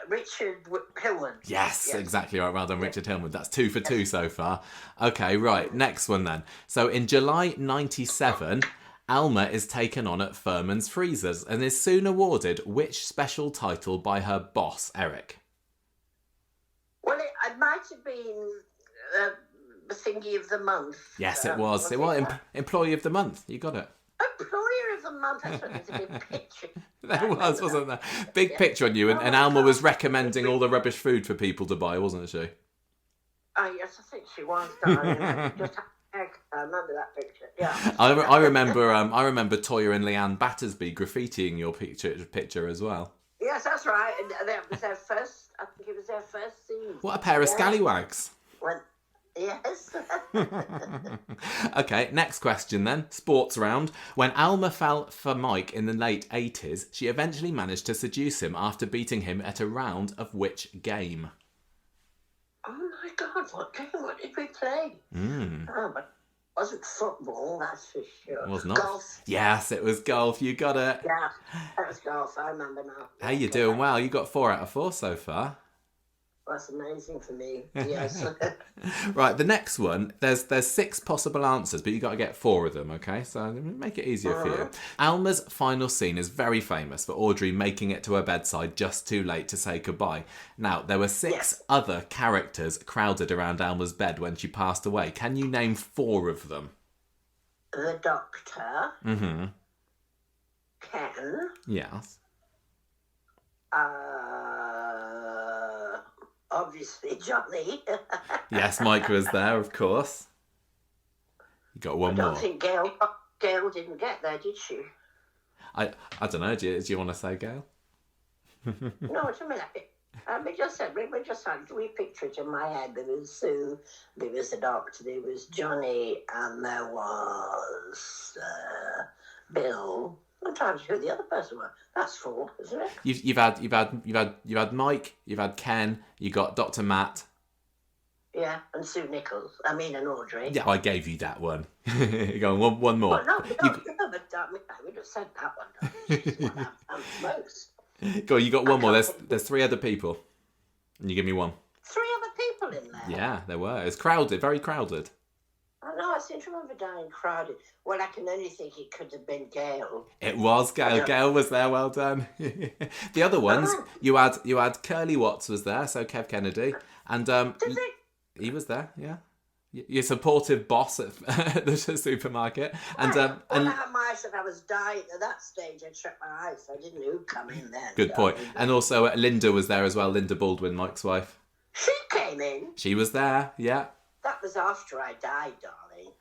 Richard Hillman. Yes, exactly right. Well done, Richard Hillman. That's 2 for 2 so far. Okay, right. Next one then. So in July 97, Alma is taken on at Furman's Freezers and is soon awarded which special title by her boss, Eric? Well, it might have been the Thingy of the Month. Yes, it was. It was Employee of the Month. You got it. Employer of the Month. That's what it's a big picture. There was, wasn't there? Big picture on you, and Alma was recommending all the rubbish food for people to buy, wasn't she? Oh yes, I think she was. Just I remember that picture. Yeah. I remember Toya and Leanne Battersby graffitiing your picture as well. Yes, that's right. And that was their first. I think it was their first scene. What a pair of scallywags! Yes. Okay, next question then. Sports round. When Alma fell for Mike in the late 80s, she eventually managed to seduce him after beating him at a round of which game? Oh my God, what game? What did we play? Oh, but it wasn't football, that's for sure. It was not. Golf. Yes, it was golf. You got it. Yeah, that was golf. I remember now. Hey, you're doing well. You got 4 out of 4 so far. That's amazing for me. Yes. Right, the next one, there's 6 possible answers, but you got to get 4 of them, okay? So make it easier for you. Alma's final scene is very famous for Audrey making it to her bedside just too late to say goodbye. Now, there were 6 other characters crowded around Alma's bed when she passed away. Can you name 4 of them? The Doctor. Mm-hmm. Ken. Yes. Obviously, Johnny. Yes, Mike was there, of course. You got one more. I don't think Gail didn't get there, did she? I don't know. Do you want to say Gail? No, wait a minute. We just had 3 pictures in my head. There was Sue, there was the Doctor, there was Johnny, and there was Bill. I'm trying to who the other person was. That's 4, isn't it? You've had Mike, you've had Ken, you got Dr. Matt. Yeah, and Sue Nichols. I mean, and Audrey. Yeah, I gave you that one. Go on, one more. Well, we just said that one. Most. Go on, you got one more. There's 3 other people, and you give me 1. 3 other people in there. Yeah, there were. It was crowded, very crowded. I know, I seem to remember dying crowded. Well, I can only think it could have been Gail. It was Gail. Gail was there. Well done. The other ones, you had Curly Watts was there, so Kev Kennedy, and he was there. Yeah, your supportive boss at the supermarket, and I said I was dying at that stage. I shut my eyes, so I didn't know who'd come in then. Good point. And also Linda was there as well. Linda Baldwin, Mike's wife. She came in. She was there. Yeah. That was after I died, darling.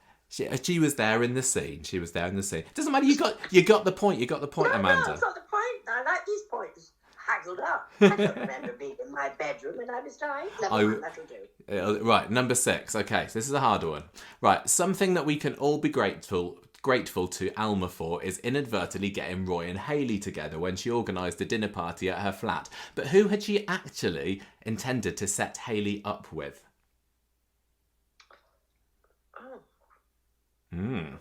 She was there in the scene. She was there in the scene. Doesn't matter. You got the point. You got the point, Amanda. No, it's not the point. I like these points. Haggled up. I don't remember being in my bedroom when I was dying. Never mind, that'll do. Right, number 6. Okay, so this is a harder one. Right, something that we can all be grateful to Alma for is inadvertently getting Roy and Hayley together when she organised a dinner party at her flat. But who had she actually intended to set Hayley up with? Who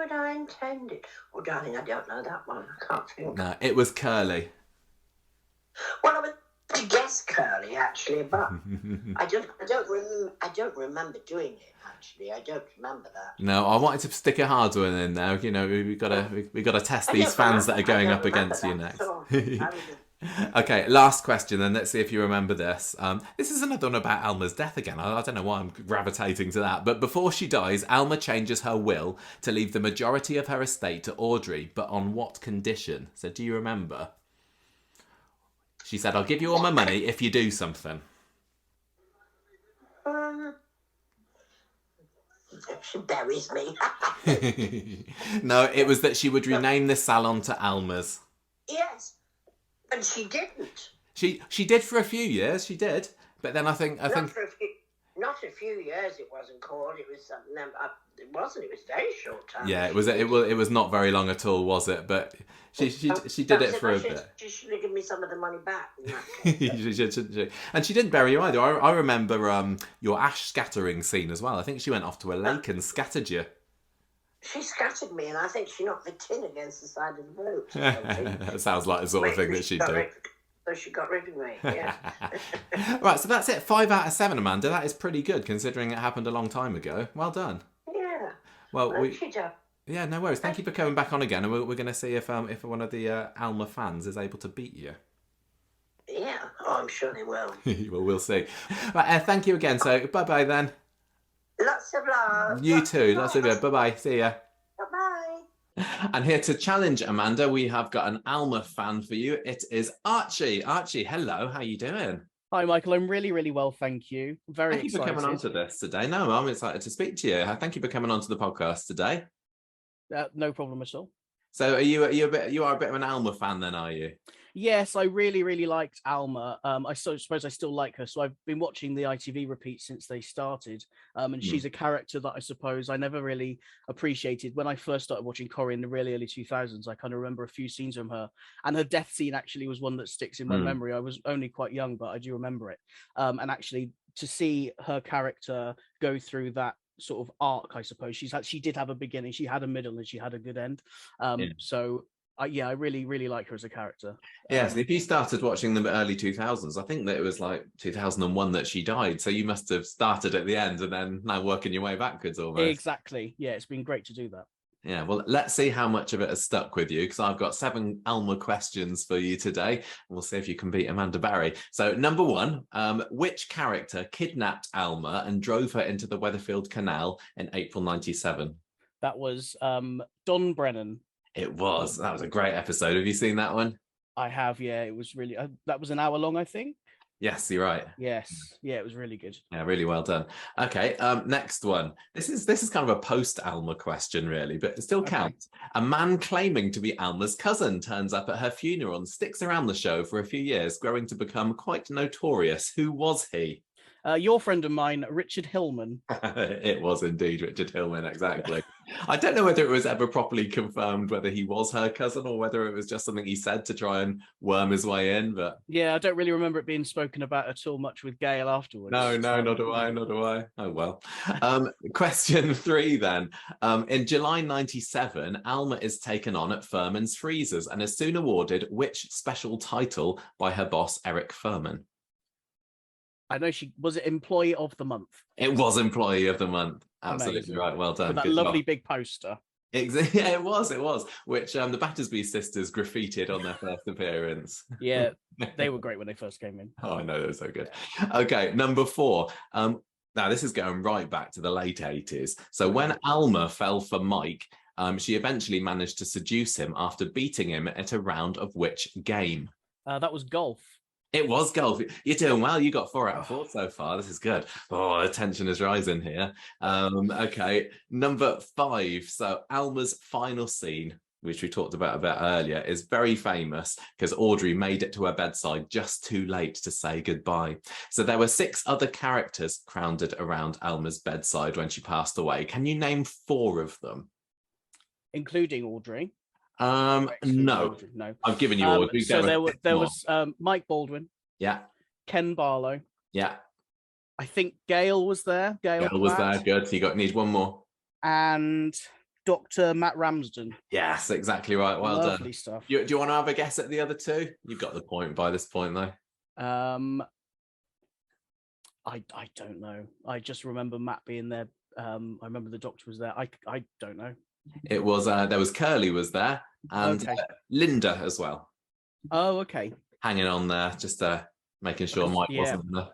had I intended? Oh, darling, I don't know that one. I can't think. No, it was Curly. Well, I was to guess Curly actually, but I don't remember doing it. Actually, I don't remember that. No, I wanted to stick a hard one in there. You know, we got to test these fans that are going up against you next. Okay, last question then. Let's see if you remember this. This is another one about Alma's death again. I don't know why I'm gravitating to that. But before she dies, Alma changes her will to leave the majority of her estate to Audrey. But on what condition? So do you remember? She said, I'll give you all my money if you do something. She buries me. No, it was that she would rename the salon to Alma's. Yes. And she didn't. She did for a few years. She did, but then I think not a few years. It wasn't called. It was something. It wasn't. It was a very short time. Yeah, it was not very long at all, was it? But she did it for a bit. She should have given me some of the money back. She. And she didn't bury you either. I remember your ash scattering scene as well. I think she went off to a lake and scattered you. She scattered me, and I think she knocked the tin against the side of the boat. That sounds like the sort of thing that she'd do. So she got rid of me, yeah. Right, so that's it. 5 out of 7, Amanda. That is pretty good, considering it happened a long time ago. Well done. Yeah. Well, yeah, no worries. Thank you for coming back on again, and we're going to see if one of the Alma fans is able to beat you. Yeah, I'm sure they will. Well, we'll see. Right, thank you again. So, bye-bye then. Lots of love. You too. Lots of love. Bye-bye. See ya. Bye-bye. And here to challenge Amanda, we have got an Alma fan for you. It is Archie. Archie, hello. How you doing? Hi, Michael. I'm really, really well, thank you. Very excited. Thank you for coming on to this today. No, I'm excited to speak to you. Thank you for coming on to the podcast today. No problem at all. So, you are a bit of an Alma fan then, are you? Yes, I really, really liked Alma. I suppose I still like her. So I've been watching the ITV repeats since they started. And she's a character that I suppose I never really appreciated. When I first started watching Corrie in the really early 2000s, I kind of remember a few scenes from her. And her death scene actually was one that sticks in my memory. I was only quite young, but I do remember it. And actually to see her character go through that sort of arc, I suppose. She did have a beginning, she had a middle, and she had a good end. So I really, really like her as a character. Yes, if you started watching the early 2000s, I think that it was like 2001 that she died. So you must have started at the end and then now working your way backwards almost. Exactly. Yeah, it's been great to do that. Yeah, well, let's see how much of it has stuck with you, because I've got 7 Alma questions for you today. We'll see if you can beat Amanda Barry. So, number 1, which character kidnapped Alma and drove her into the Weatherfield Canal in April 97? That was Don Brennan. It was. That was a great episode. Have you seen that one? I have, yeah. It was really... that was an hour long, I think. Yes, you're right. Yes. Yeah, it was really good. Yeah, really well done. Okay, next one. This is kind of a post-Alma question, really, but it still counts. Okay. A man claiming to be Alma's cousin turns up at her funeral and sticks around the show for a few years, growing to become quite notorious. Who was he? Your friend of mine, Richard Hillman. It was indeed Richard Hillman, exactly. I don't know whether it was ever properly confirmed whether he was her cousin or whether it was just something he said to try and worm his way in. But yeah, I don't really remember it being spoken about at all much with Gail afterwards. No, nor do I. Oh, well. Question 3 then. In July 97, Alma is taken on at Furman's Freezers and is soon awarded which special title by her boss, Eric Furman? I know she was it Employee of the Month. It was Employee of the Month. Absolutely Amazing. right. Well done. With that Good lovely job. big poster. Yeah, it was, which the Battersby sisters graffitied on their first appearance. Yeah, they were great when they first came in. Oh, I know, they were so good. Okay, number 4. Now, this is going right back to the late 80s. So when Alma fell for Mike, she eventually managed to seduce him after beating him at a round of which game? That was golf. It was golf. You're doing well. You got 4 out of 4 so far. This is good. Oh, the tension is rising here. Okay, number 5. So Alma's final scene, which we talked about a bit earlier, is very famous because Audrey made it to her bedside just too late to say goodbye. So there were 6 other characters crowded around Alma's bedside when she passed away. Can you name 4 of them? Including Audrey? No. Audrey, no. I've given you Audrey. So there was Mike Baldwin. Yeah. Ken Barlow. Yeah. I think Gail was there. Gail was there. Good. So you need one more. And Dr. Matt Ramsden. Yes, exactly right. Well done. Lovely stuff. Do you want to have a guess at the other 2? You've got the point by this point, though. I don't know. I just remember Matt being there. I remember the doctor was there. I don't know. It was there was Curly was there, and Linda as well. Oh, okay. Hanging on there, just making sure Mike wasn't there.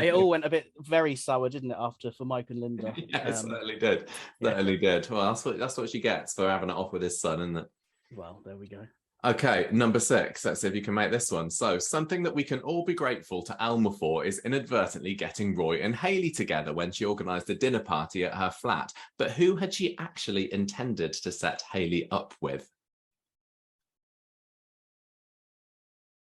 It all went a bit very sour, didn't it, after for Mike and Linda? Yeah, it certainly did. Certainly did. Well, that's what she gets for having it off with his son, isn't it? Well, there we go. Okay, number 6. Let's see if you can make this one. So, something that we can all be grateful to Alma for is inadvertently getting Roy and Hayley together when she organised a dinner party at her flat. But who had she actually intended to set Hayley up with?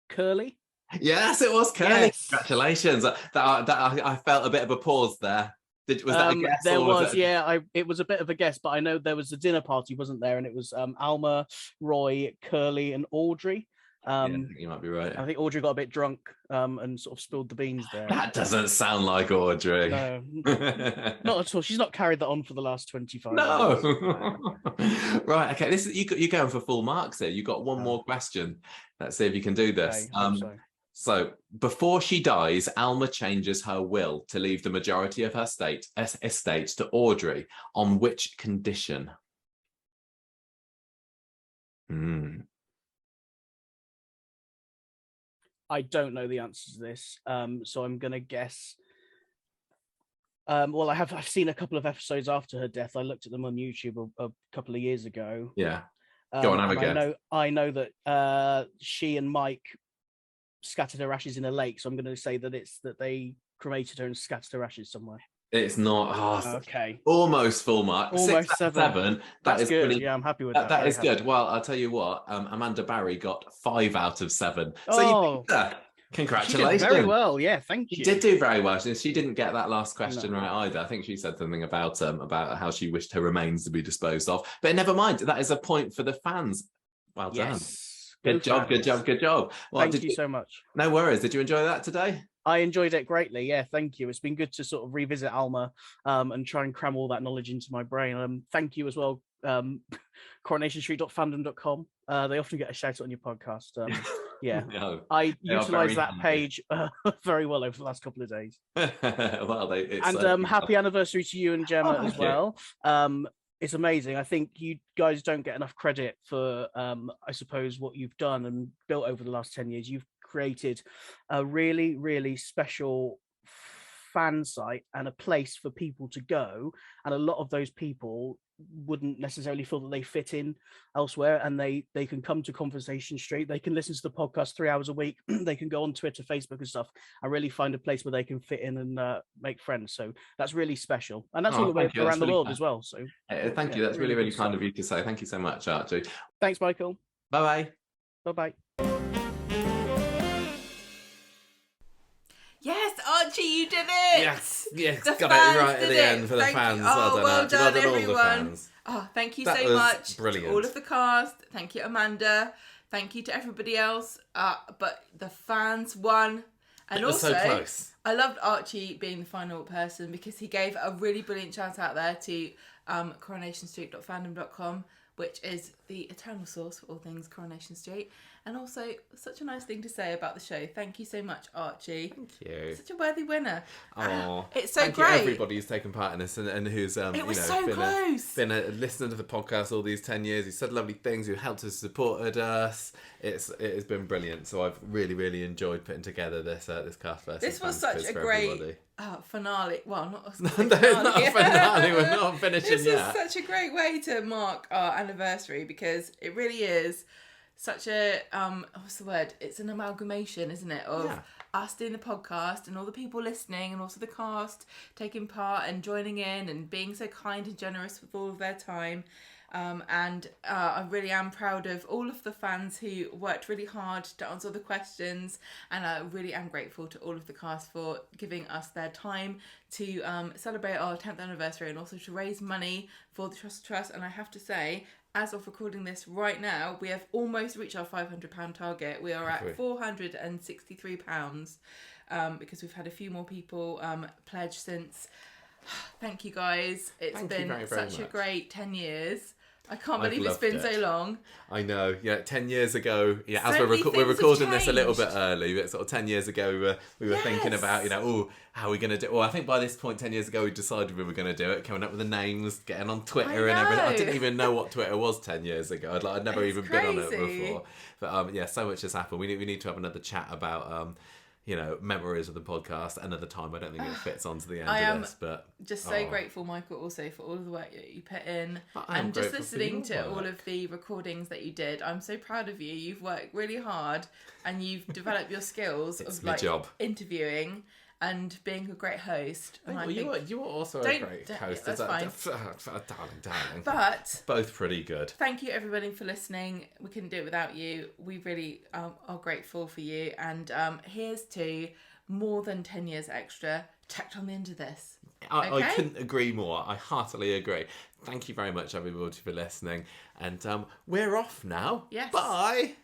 Curly? Yes, it was Curly. Yes. Congratulations. I felt a bit of a pause there. Was that a guess? There was, it was a bit of a guess, but I know there was a dinner party, wasn't there? And it was Alma, Roy, Curly, and Audrey. I think you might be right. I think Audrey got a bit drunk and sort of spilled the beans there. That doesn't sound like Audrey. No, not at all. She's not carried that on for the last 25 years. No. Right, okay. You're going for full marks here. You got one more question. Let's see if you can do this. Okay, So before she dies, Alma changes her will to leave the majority of her estate to Audrey. On which condition? I don't know the answer to this, so I'm going to guess. Well, I've seen a couple of episodes after her death. I looked at them on YouTube a couple of years ago. Yeah. Go on, have a guess. I know that she and Mike scattered her ashes in a lake, so I'm going to say that it's that they cremated her and scattered her ashes somewhere. It's not. Okay. Almost full mark. Almost 7. That's is good. Brilliant. Yeah, I'm happy with that. That is good. Well, I'll tell you what. Amanda Barry got 5 out of 7. So you beat her. Congratulations. She did very well. Yeah, thank you. She did do very well. She didn't get that last question right either. I think she said something about how she wished her remains to be disposed of. But never mind. That is a point for the fans. Well done. Good job. Well, thank you so much. No worries. Did you enjoy that today? I enjoyed it greatly. Yeah, thank you. It's been good to sort of revisit Alma and try and cram all that knowledge into my brain. Thank you as well, coronationsstreet.fandom.com. They often get a shout out on your podcast. Yeah, no, I utilised that page very well over the last couple of days. Well, happy anniversary to you and Gemma as well. It's amazing. I think you guys don't get enough credit for, I suppose, what you've done and built over the last 10 years. You've created a really, really special fan site and a place for people to go. And a lot of those people wouldn't necessarily feel that they fit in elsewhere, and they can come to Coronation Street, they can listen to the podcast 3 hours a week, they can go on Twitter, Facebook and stuff, and really find a place where they can fit in and make friends. So that's really special, and that's all the way around the world as well. So thank you. That's really kind of you to say. Thank you so much, Archie. Thanks, Michael. Bye bye. Yes, Archie, you did it! Yes, got it right at the end for the fans. Well done, everyone. All the fans. Oh, thank you so much. Brilliant. To all of the cast. Thank you, Amanda. Thank you to everybody else. But the fans won. And also, so close. I loved Archie being the final person because he gave a really brilliant shout out there to coronationsstreet.fandom.com, which is the eternal source for all things Coronation Street, and also such a nice thing to say about the show. Thank you so much, Archie. Thank you. Such a worthy winner. Oh, it's so thank great. You everybody who's taken part in this and who's it was so been a listener to the podcast all these 10 years. Who said lovely things. Who helped us, supported us. It has been brilliant. So I've really enjoyed putting together this cast versus. This was such a great finale. Well, not a finale. Not a finale. We're not finishing yet. This was such a great way to mark our anniversary, because it really is such a what's the word? It's an amalgamation, isn't it, of us doing the podcast and all the people listening, and also the cast taking part and joining in and being so kind and generous with all of their time. And I really am proud of all of the fans who worked really hard to answer the questions, and I really am grateful to all of the cast for giving us their time to celebrate our 10th anniversary and also to raise money for the Trust. And I have to say, as of recording this right now, we have almost reached our £500 target. We are at £463 because we've had a few more people pledge since. Thank you guys. It's been such a great 10 years. I can't believe it's been so long. I know. Yeah, 10 years ago. Yeah, as we're recording this a little bit early, but sort of 10 years ago, we were thinking about, how are we going to do it? Well, I think by this point, 10 years ago, we decided we were going to do it, coming up with the names, getting on Twitter and everything. I didn't even know what Twitter was 10 years ago. I'd never even been on it before. But so much has happened. We need to have another chat about memories of the podcast another time. I don't think it fits onto the end of this, but just so grateful, Michael, also for all of the work that you put in, and just listening to all of the recordings that you did. I'm so proud of you. You've worked really hard and you've developed your skills of interviewing and being a great host. And you were also a great host. That's fine. Darling. But both pretty good. Thank you everybody for listening. We couldn't do it without you. We really are grateful for you. And here's to more than 10 years extra tacked on the end of this. I couldn't agree more. I heartily agree. Thank you very much, everybody, for listening. And we're off now. Yes. Bye.